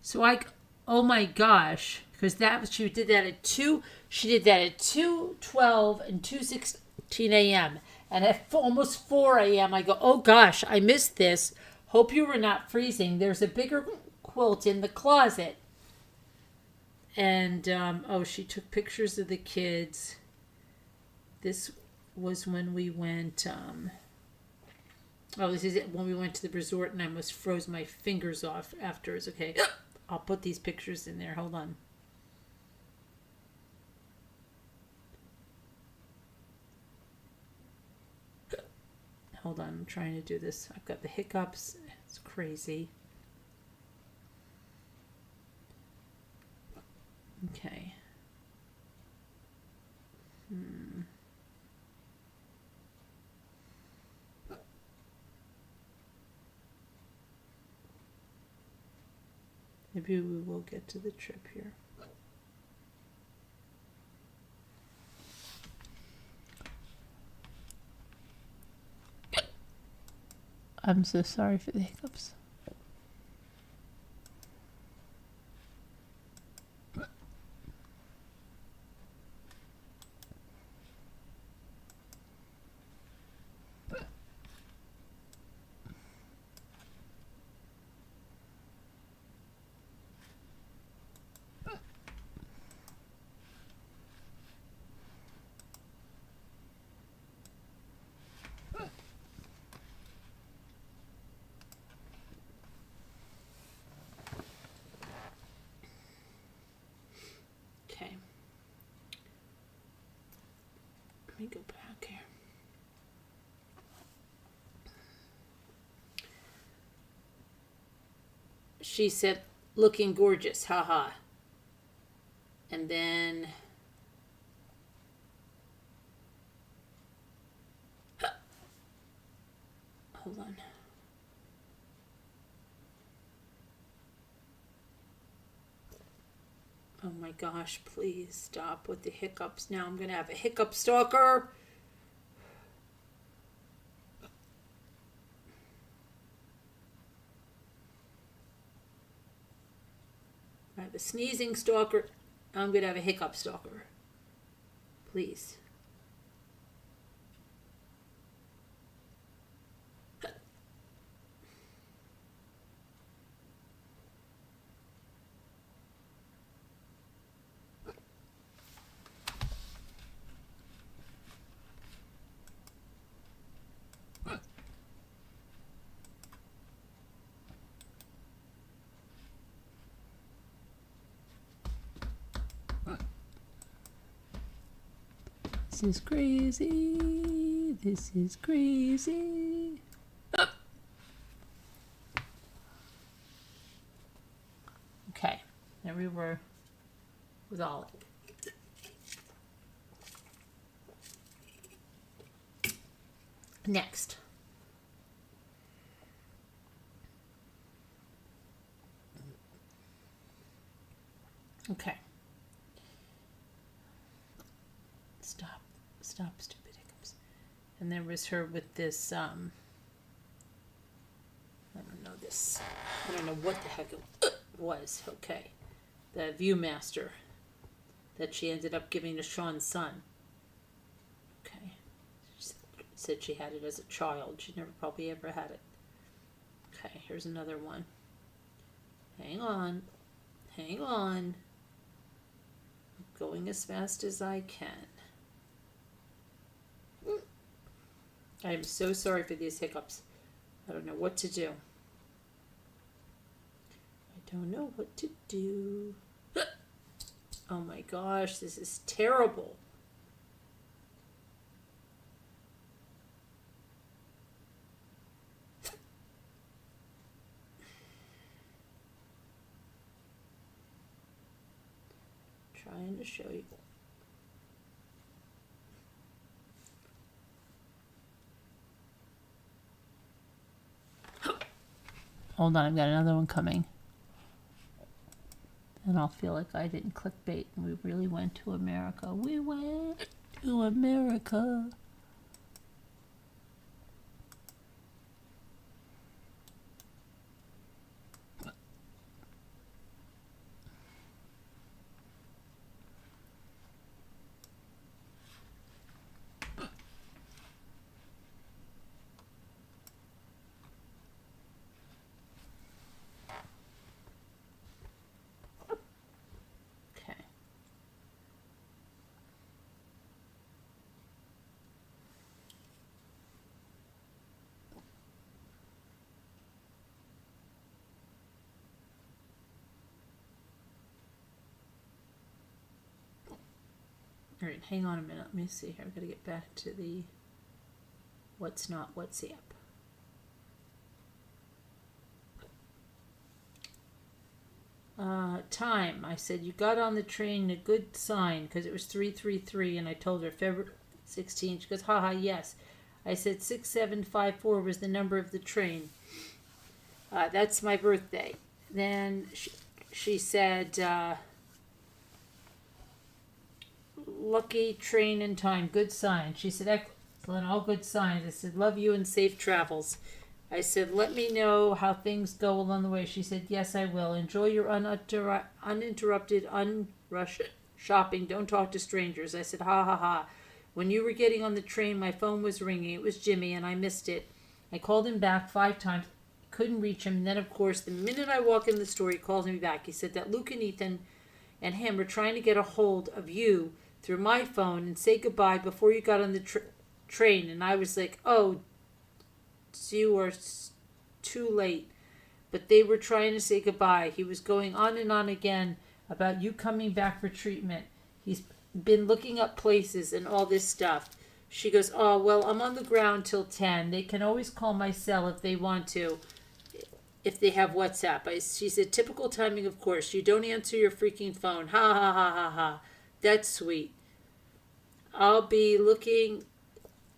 Speaker 1: So oh my gosh, because she did that at 2:12 and 2:16 a.m. And at almost 4 a.m. I go, oh gosh, I missed this. Hope you were not freezing. There's a bigger quilt in the closet. And she took pictures of the kids. This was when we went. This is it, when we went to the resort, and I almost froze my fingers off afterwards. Okay, I'll put these pictures in there. Hold on. Hold on, I'm trying to do this. I've got the hiccups. It's crazy. Okay. Maybe we will get to the trip here. I'm so sorry for the hiccups. Okay. Let me go back here. She said, looking gorgeous, haha. And then hold on. Oh my gosh, please stop with the hiccups. Now I'm going to have a hiccup stalker. I have a sneezing stalker. I'm going to have a hiccup stalker. Please. This is crazy. This is crazy. Okay, there we were with Ollie. Next. Okay. Stop, stupid hiccups. And there was her with this, I don't know what the heck it was. Okay. The Viewmaster that she ended up giving to Sean's son. Okay. She said she had it as a child. She never probably ever had it. Okay, here's another one. Hang on. Hang on. I'm going as fast as I can. I am so sorry for these hiccups. I don't know what to do. I don't know what to do. Oh my gosh, this is terrible. Trying to show you. Hold on, I've got another one coming. And I'll feel like I didn't clickbait and we really went to America. We went to America. All right, hang on a minute. Let me see here. I've got to get back to the what's not WhatsApp. Time. I said, you got on the train, a good sign, because it was 333, and I told her February 16th. She goes, haha, yes. I said 6754 was the number of the train. That's my birthday. Then she said, lucky train in time, good sign. She said, excellent, all good signs. I said, love you and safe travels. I said, let me know how things go along the way. She said, yes, I will. Enjoy your uninterrupted, unrushed shopping. Don't talk to strangers. I said, ha, ha, ha. When you were getting on the train, my phone was ringing. It was Jimmy, and I missed it. I called him back 5 times. Couldn't reach him. And then, of course, the minute I walk in the store, he calls me back. He said that Luke and Ethan and him are trying to get a hold of you through my phone and say goodbye before you got on the train. And I was like, oh, you are too late. But they were trying to say goodbye. He was going on and on again about you coming back for treatment. He's been looking up places and all this stuff. She goes, oh, well, I'm on the ground till 10. They can always call my cell if they want to, if they have WhatsApp. She said, typical timing, of course. You don't answer your freaking phone. Ha, ha, ha, ha, ha. That's sweet. I'll be looking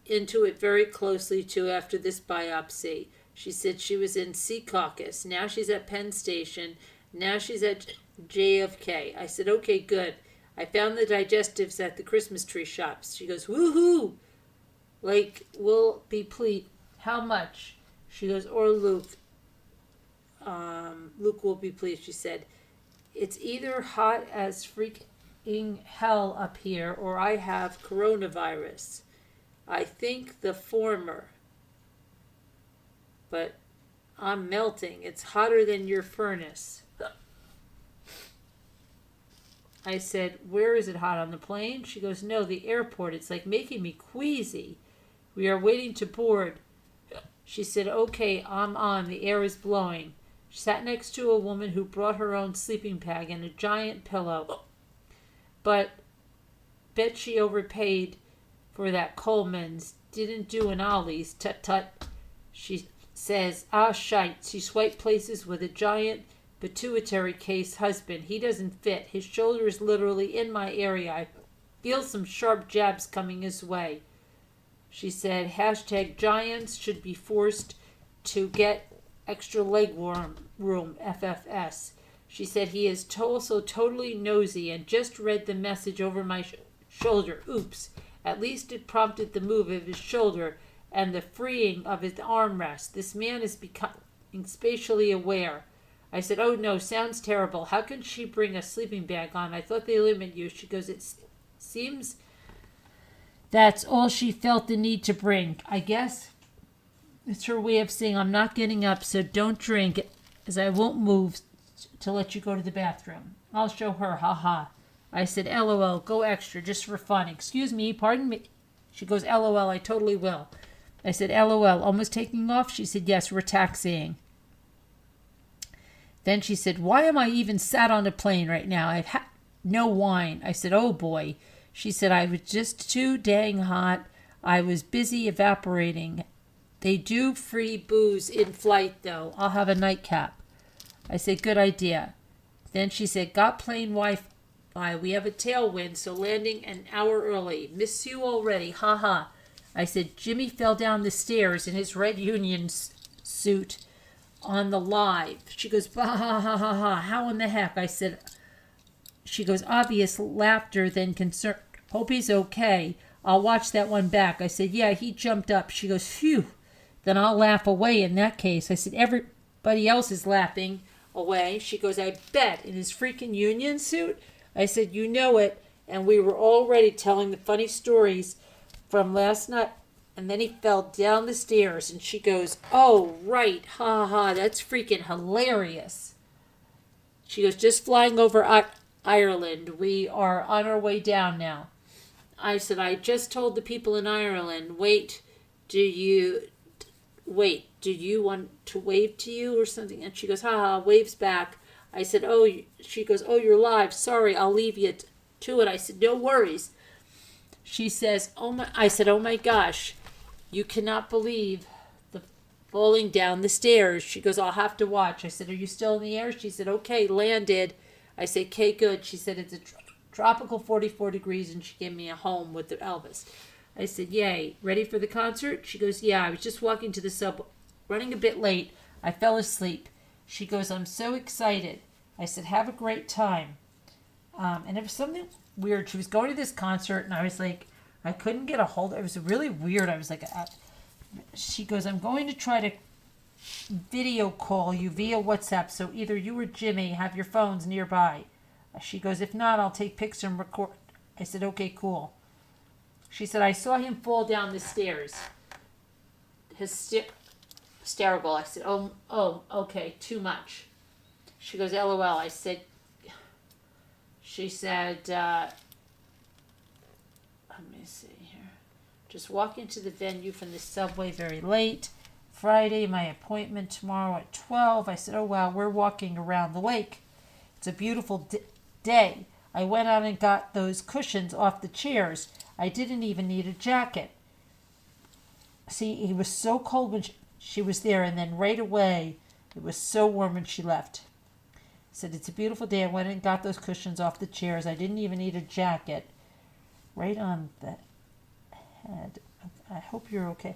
Speaker 1: into it very closely, too, after this biopsy. She said she was in Sea Caucus. Now she's at Penn Station. Now she's at JFK. I said, okay, good. I found the digestives at the Christmas tree shops. She goes, woohoo! Like, we'll be pleased. How much? She goes, or Luke. Luke will be pleased, she said. It's either hot as freaking hell up here, or I have coronavirus. I think the former. But I'm melting. It's hotter than your furnace. I said, where is it hot, on the plane? She goes, no, the airport. It's like making me queasy. We are waiting to board. She said, okay, I'm on. The air is blowing. She sat next to a woman who brought her own sleeping bag and a giant pillow. But bet she overpaid for that Coleman's. Didn't do an Ollie's. Tut tut. She says, ah, shite. She swiped places with a giant pituitary case husband. He doesn't fit. His shoulder is literally in my area. I feel some sharp jabs coming his way. She said, hashtag giants should be forced to get extra leg room, FFS. She said, he is also totally nosy and just read the message over my shoulder. Oops. At least it prompted the move of his shoulder and the freeing of his armrest. This man is becoming spatially aware. I said, oh no, sounds terrible. How can she bring a sleeping bag on? I thought they limit you. She goes, it seems that's all she felt the need to bring. I guess it's her way of saying, I'm not getting up, so don't drink, as I won't move to let you go to the bathroom. I'll show her, haha. I said, LOL, go extra, just for fun. Excuse me, pardon me. She goes, LOL, I totally will. I said, LOL, almost taking off? She said, yes, we're taxiing. Then she said, why am I even sat on a plane right now? I've had no wine. I said, oh boy. She said, I was just too dang hot. I was busy evaporating. They do free booze in flight, though. I'll have a nightcap. I said, good idea. Then she said, got plane Wi-Fi. We have a tailwind, so landing an hour early. Miss you already. Ha ha. I said, Jimmy fell down the stairs in his red union suit on the live. She goes, bah, ha, ha, ha, ha. How in the heck? I said, she goes, obvious laughter, then concern. Hope he's okay. I'll watch that one back. I said, yeah, he jumped up. She goes, phew. Then I'll laugh away in that case. I said, everybody else is laughing away. She goes, I bet, in his freaking union suit. I said, you know it. And we were already telling the funny stories from last night. And then he fell down the stairs. And she goes, oh, right. Ha ha. That's freaking hilarious. She goes, just flying over Ireland. We are on our way down now. I said, I just told the people in Ireland, do you want to wave to you or something? And she goes, haha, waves back. I said, she goes, oh, you're live. Sorry, I'll leave you to it. I said, no worries. She says, I said, oh my gosh, you cannot believe the falling down the stairs. She goes, I'll have to watch. I said, are you still in the air? She said, okay, landed. I said, okay, good. She said, it's a tropical 44 degrees, and she gave me a home with the Elvis. I said, yay, ready for the concert? She goes, yeah, I was just walking to the subway, running a bit late. I fell asleep. She goes, I'm so excited. I said, have a great time. And it was something weird. She was going to this concert, and I was like, I couldn't get a hold of it. It was really weird. I was like, she goes, I'm going to try to video call you via WhatsApp, so either you or Jimmy have your phones nearby. She goes, if not, I'll take pictures and record. I said, okay, cool. She said, I saw him fall down the stairs. Hysterical. I said, oh, okay, too much. She goes, LOL. I said, let me see here. Just walking to the venue from the subway very late. Friday, my appointment tomorrow at 12. I said, oh, wow, we're walking around the lake. It's a beautiful day. I went out and got those cushions off the chairs. I didn't even need a jacket. See, it was so cold when she was there, and then right away, it was so warm when she left. I said, it's a beautiful day. I went and got those cushions off the chairs. I didn't even need a jacket. Right on the head. I hope you're okay.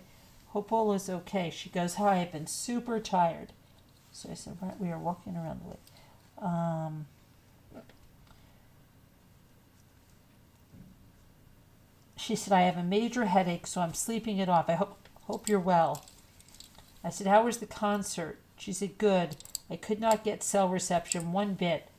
Speaker 1: Hope all is okay. She goes, hi, I've been super tired. So I said, right, we are walking around the lake. She said, I have a major headache, so I'm sleeping it off. I hope you're well. I said, how was the concert? She said, good. I could not get cell reception one bit.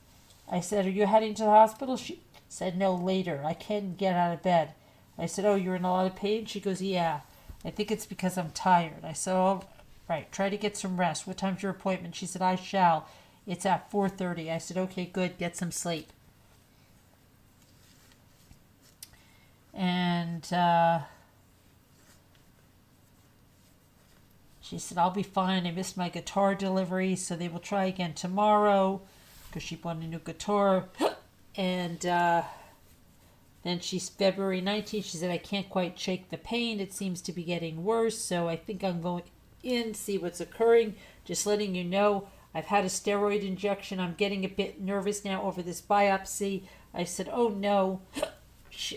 Speaker 1: I said, are you heading to the hospital? She said, no, later. I can't get out of bed. I said, oh, you're in a lot of pain? She goes, yeah. I think it's because I'm tired. I said, oh, right, try to get some rest. What time's your appointment? She said, I shall. It's at 4:30. I said, okay, good. Get some sleep. And she said, I'll be fine. I missed my guitar delivery, so they will try again tomorrow because she bought a new guitar. And then she's February 19th. She said, I can't quite shake the pain. It seems to be getting worse, so I think I'm going in, see what's occurring. Just letting you know, I've had a steroid injection. I'm getting a bit nervous now over this biopsy. I said, oh no.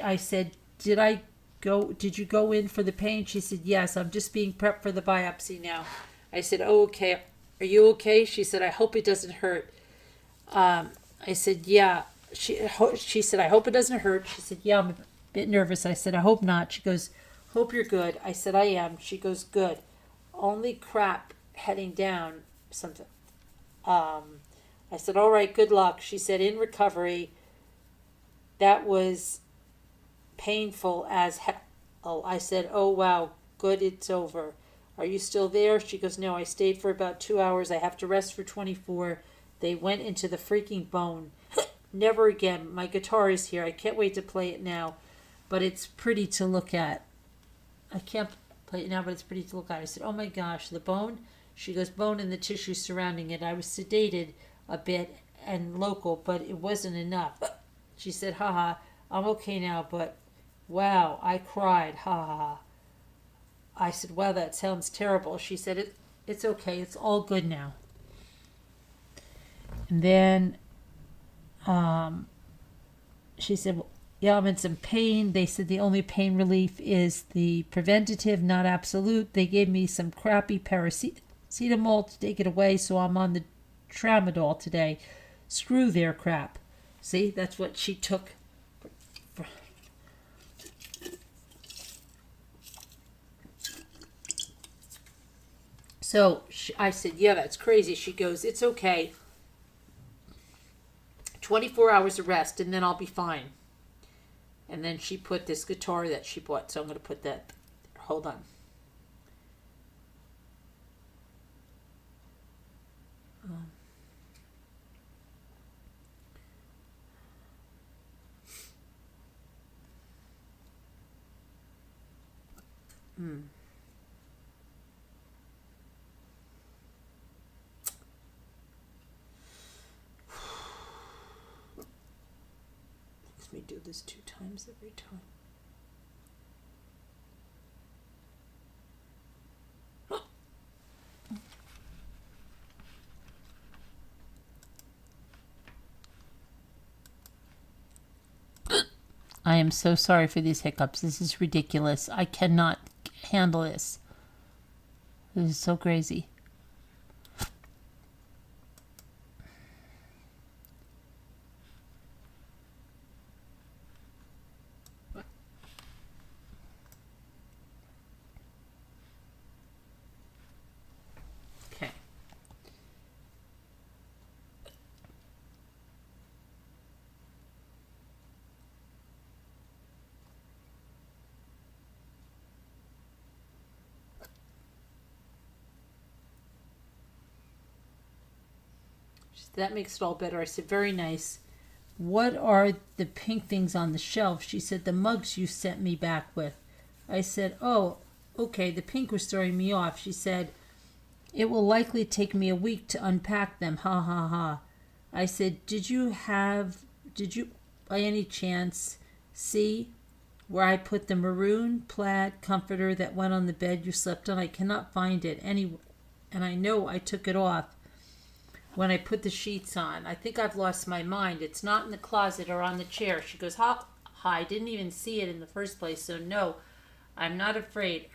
Speaker 1: I said, did you go in for the pain? She said, yes, I'm just being prepped for the biopsy now. I said, oh, okay. Are you okay? She said, I hope it doesn't hurt. I said, yeah. She said, I hope it doesn't hurt. She said, yeah, I'm a bit nervous. I said, I hope not. She goes, hope you're good. I said, I am. She goes, good. Only crap heading down something. I said, all right, good luck. She said, in recovery. That was painful as hell. I said, oh, wow, good, it's over. Are you still there? She goes, no, I stayed for about 2 hours. I have to rest for 24. They went into the freaking bone. Never again. My guitar is here. I can't wait to play it now. But it's pretty to look at. I can't play it now, but it's pretty to look at. I said, oh my gosh, the bone? She goes, bone and the tissue surrounding it. I was sedated a bit and local, but it wasn't enough. She said, haha, I'm okay now, but wow, I cried, haha. I said, wow, that sounds terrible. She said, it's okay. It's all good now. And then she said, well, yeah, I'm in some pain. They said the only pain relief is the preventative, not absolute. They gave me some crappy paracetamol to take it away, so I'm on the tramadol today. Screw their crap. See, that's what she took. So I said, yeah, that's crazy. She goes, it's okay. 24 hours of rest, and then I'll be fine. And then she put this guitar that she bought. So I'm going to put that. Hold on. Makes me do this 2 times every time. I am so sorry for these hiccups. This is ridiculous. I cannot handle this. This is so crazy. Okay. That makes it all better. I said, very nice. What are the pink things on the shelf? She said, the mugs you sent me back with. I said, oh, okay, the pink was throwing me off. She said, it will likely take me a week to unpack them. Ha ha ha. I said, did you by any chance see where I put the maroon plaid comforter that went on the bed you slept on? I cannot find it. And I know I took it off when I put the sheets on. I think I've lost my mind. It's not in the closet or on the chair. She goes, ha, I didn't even see it in the first place, so no, I'm not afraid.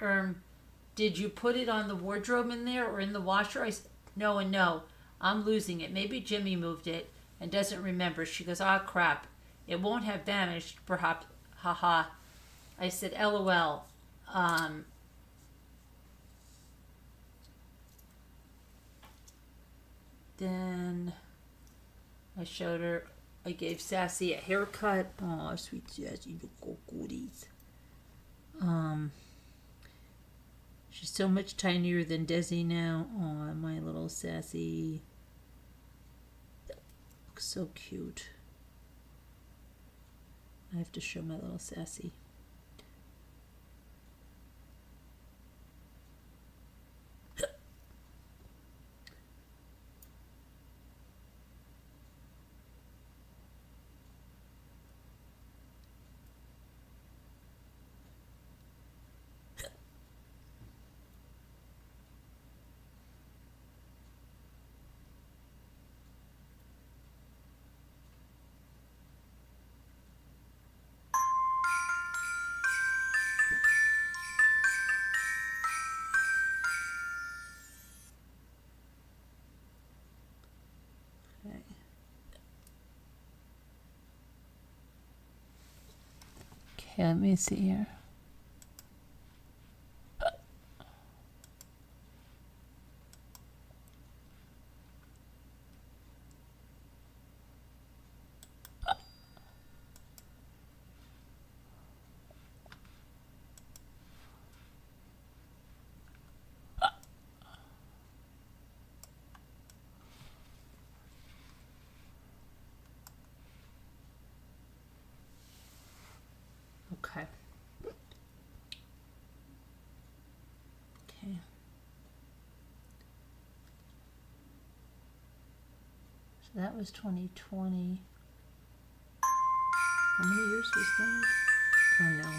Speaker 1: Did you put it on the wardrobe in there or in the washer? I said, no and no. I'm losing it. Maybe Jimmy moved it and doesn't remember. She goes, ah, crap. It won't have vanished, perhaps. Ha ha. I said, LOL. Then I showed her, I gave Sassy a haircut. Oh, sweet Sassy, little goodies. She's so much tinier than Desi now. Oh, my little Sassy. Looks so cute. I have to show my little Sassy. Okay, let me see here. Okay. Okay. So that was 2020. How many years was that? Oh no.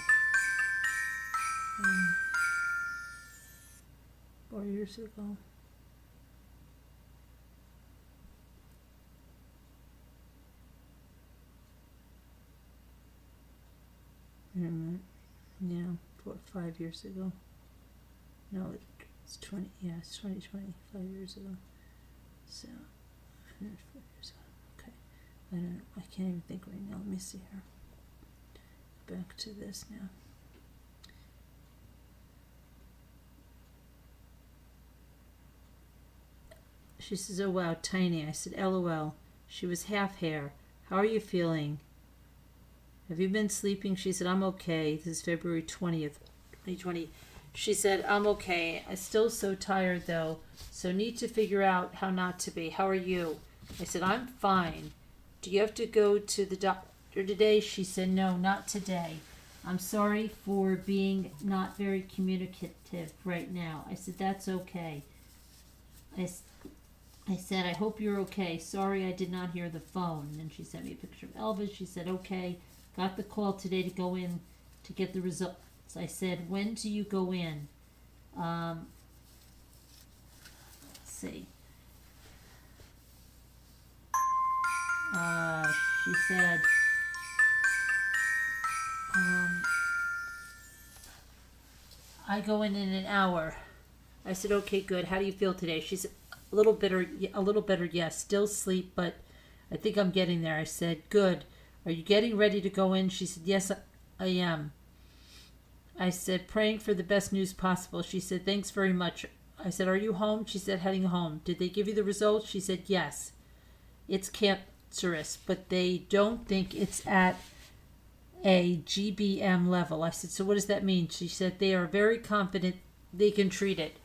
Speaker 1: 4 years ago. Yeah, 5 years ago. No, it's 20. Yeah, it's 2020. 5 years ago. So, 4 years ago. Okay. I can't even think right now. Let me see here. Back to this now. She says, oh wow, tiny. I said, LOL. She was half hair. How are you feeling? Have you been sleeping? She said, I'm okay. This is February 20th, 2020. She said, I'm okay. I'm still so tired though. So need to figure out how not to be. How are you? I said, I'm fine. Do you have to go to the doctor today? She said, no, not today. I'm sorry for being not very communicative right now. I said, that's okay. I said, I hope you're okay. Sorry I did not hear the phone. And she sent me a picture of Elvis. She said, okay. Got the call today to go in to get the results. I said, when do you go in? Let's see. She said, I go in an hour. I said, okay, good. How do you feel today? She said, a little better, yes. Still sleep, but I think I'm getting there. I said, good. Are you getting ready to go in? She said, yes, I am. I said, praying for the best news possible. She said, thanks very much. I said, are you home? She said, heading home. Did they give you the results? She said, yes. It's cancerous, but they don't think it's at a GBM level. I said, so what does that mean? She said, they are very confident they can treat it.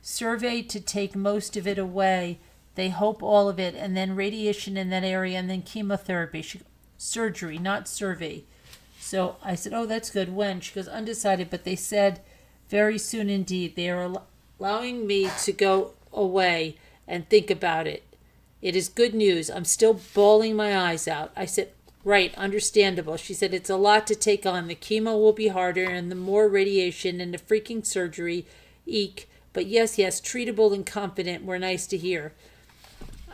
Speaker 1: Survey to take most of it away. They hope all of it, and then radiation in that area, and then chemotherapy. Surgery, not survey. So I said, oh, that's good. When? She goes, undecided, but they said very soon indeed. They are allowing me to go away and think about it. It is good news. I'm still bawling my eyes out. I said, right, understandable. She said, it's a lot to take on. The chemo will be harder, and the more radiation and the freaking surgery. Eek. But yes, treatable and confident. We're nice to hear.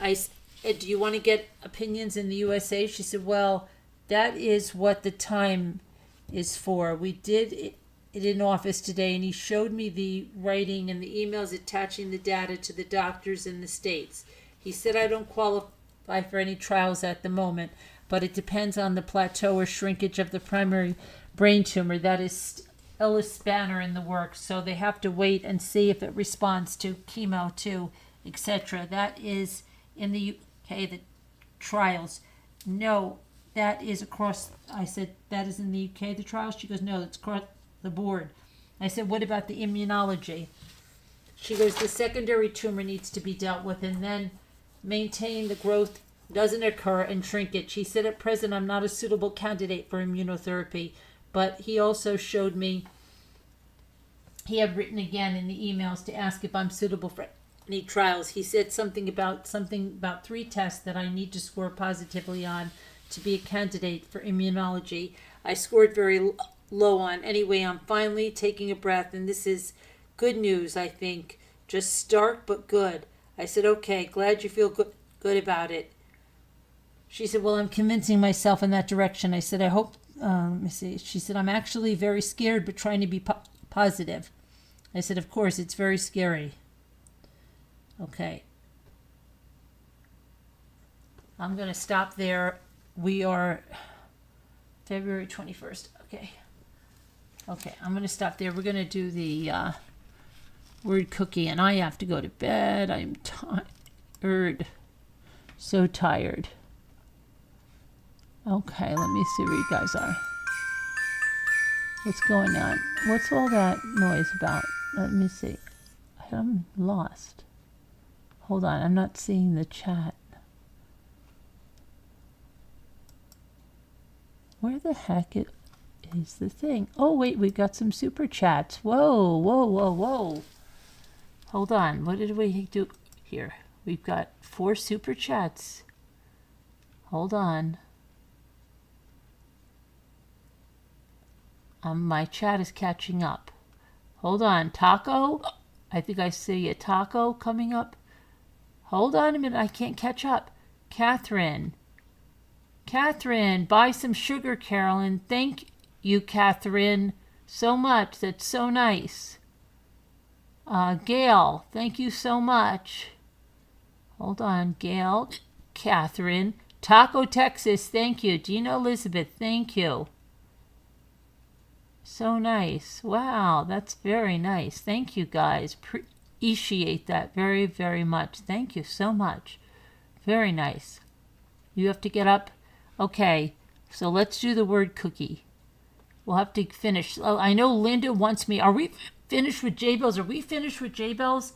Speaker 1: I said, do you want to get opinions in the USA? She said, well, that is what the time is for. We did it in office today, and he showed me the writing and the emails attaching the data to the doctors in the states. He said I don't qualify for any trials at the moment, but it depends on the plateau or shrinkage of the primary brain tumor. That is still a spanner in the works, so they have to wait and see if it responds to chemo too, etc. That is in the UK, the trials. No, that is across. I said, that is in the UK, the trials? She goes, no, it's across the board. I said, what about the immunology? She goes, the secondary tumor needs to be dealt with, and then maintain the growth doesn't occur and shrink it. She said, at present, I'm not a suitable candidate for immunotherapy, but he also showed me, he had written again in the emails to ask if I'm suitable for any trials. He said something about 3 tests that I need to score positively on to be a candidate for immunology. I scored very low on. Anyway, I'm finally taking a breath, and this is good news, I think. Just stark but good. I said, okay, glad you feel good about it. She said, well, I'm convincing myself in that direction. I said, I hope, let me see. She said, I'm actually very scared but trying to be positive. I said, of course, it's very scary. Okay. I'm going to stop there. We are February 21st. Okay, I'm going to stop there. We're going to do the word cookie, and I have to go to bed. I'm tired. So tired. Okay, let me see where you guys are. What's going on? What's all that noise about? Let me see. I'm lost. Hold on, I'm not seeing the chat. Where the heck is the thing? Oh, wait, we've got some super chats. Whoa. Hold on, what did we do here? We've got 4 super chats. Hold on. My chat is catching up. Hold on, Taco? I think I see a Taco coming up. Hold on a minute, I can't catch up. Catherine, buy some sugar, Carolyn. Thank you, Catherine, so much. That's so nice. Gail, thank you so much. Hold on, Gail, Catherine, Taco, Texas, thank you. Gina Elizabeth, thank you. So nice. Wow, that's very nice. Thank you, guys. Appreciate that very, very much. Thank you so much. Very nice. You have to get up. Okay, so let's do the word cookie. We'll have to finish. Oh, I know Linda wants me. Are we finished with Jaybells? Are we finished with Jaybells?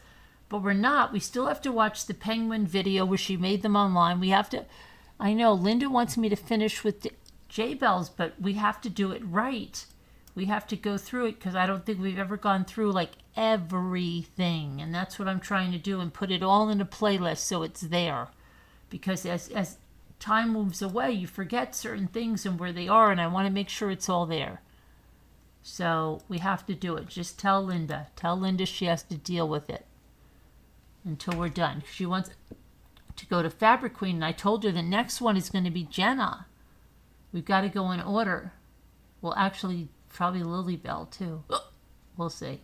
Speaker 1: But we're not. We still have to watch the penguin video where she made them online. We have to. I know Linda wants me to finish with Jaybells, but we have to do it right. We have to go through it because I don't think we've ever gone through like everything. And that's what I'm trying to do and put it all in a playlist so it's there. Because as time moves away, you forget certain things and where they are, and I want to make sure it's all there. So we have to do it. Just tell Linda. Tell Linda she has to deal with it until we're done. She wants to go to Fabric Queen, and I told her the next one is going to be Jenna. We've got to go in order. Well, actually, probably Lily Bell, too. We'll see.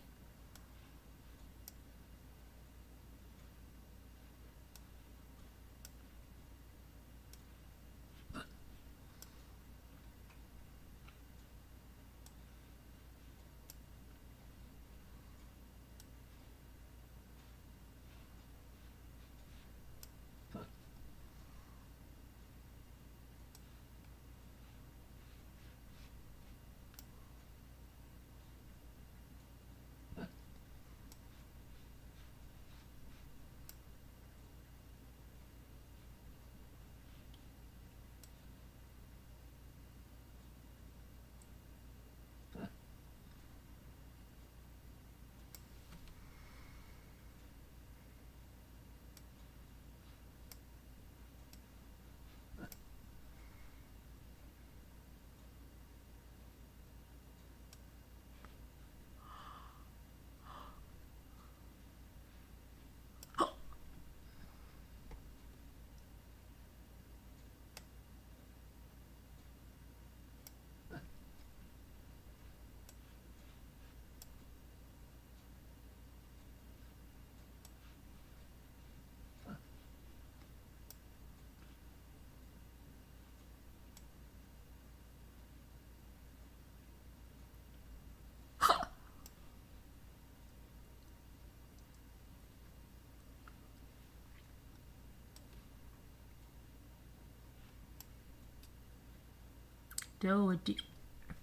Speaker 1: Doe, a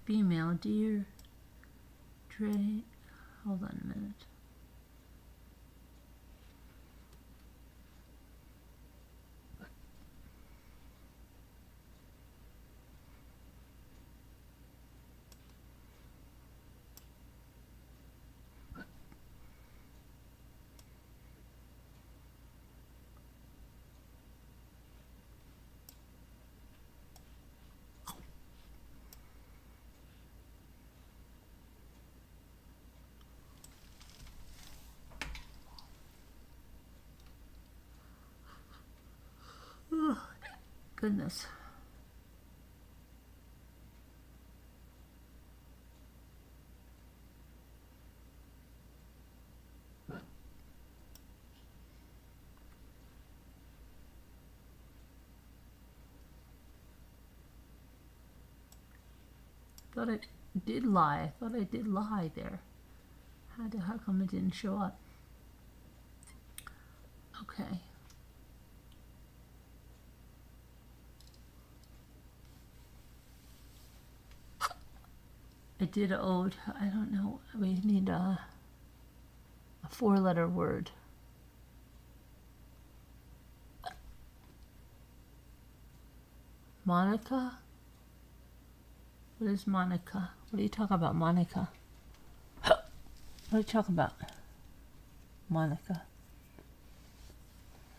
Speaker 1: female deer, Trey. Hold on a minute. Oh, goodness. Thought I did lie. I thought I did lie there. How come it didn't show up? Okay. I did ode. I don't know. We need a 4-letter word. Monica? What is Monica? What are you talking about, Monica? What are you talking about? Monica.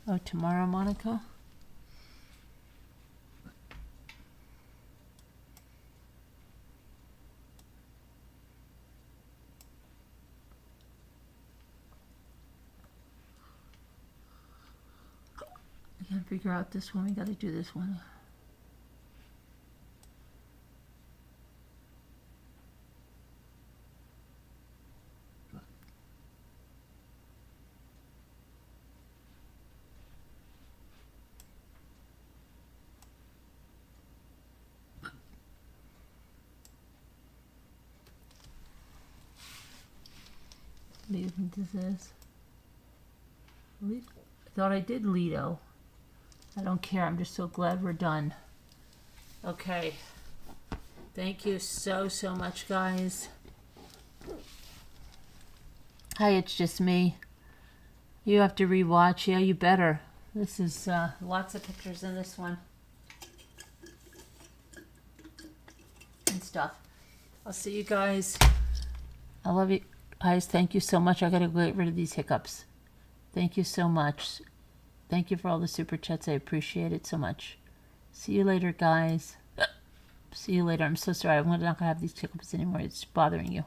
Speaker 1: Oh, tomorrow, Monica? I can't figure out this one. We gotta do this one. What do you think this is? I thought I did Lido. I don't care. I'm just so glad we're done. Okay. Thank you so much, guys. Hi, it's just me. You have to rewatch. Yeah, you better. This is lots of pictures in this one. And stuff. I'll see you guys. I love you guys. Thank you so much. I gotta get rid of these hiccups. Thank you so much. Thank you for all the super chats. I appreciate it so much. See you later, guys. See you later. I'm so sorry. I'm not gonna have these hiccups anymore. It's bothering you.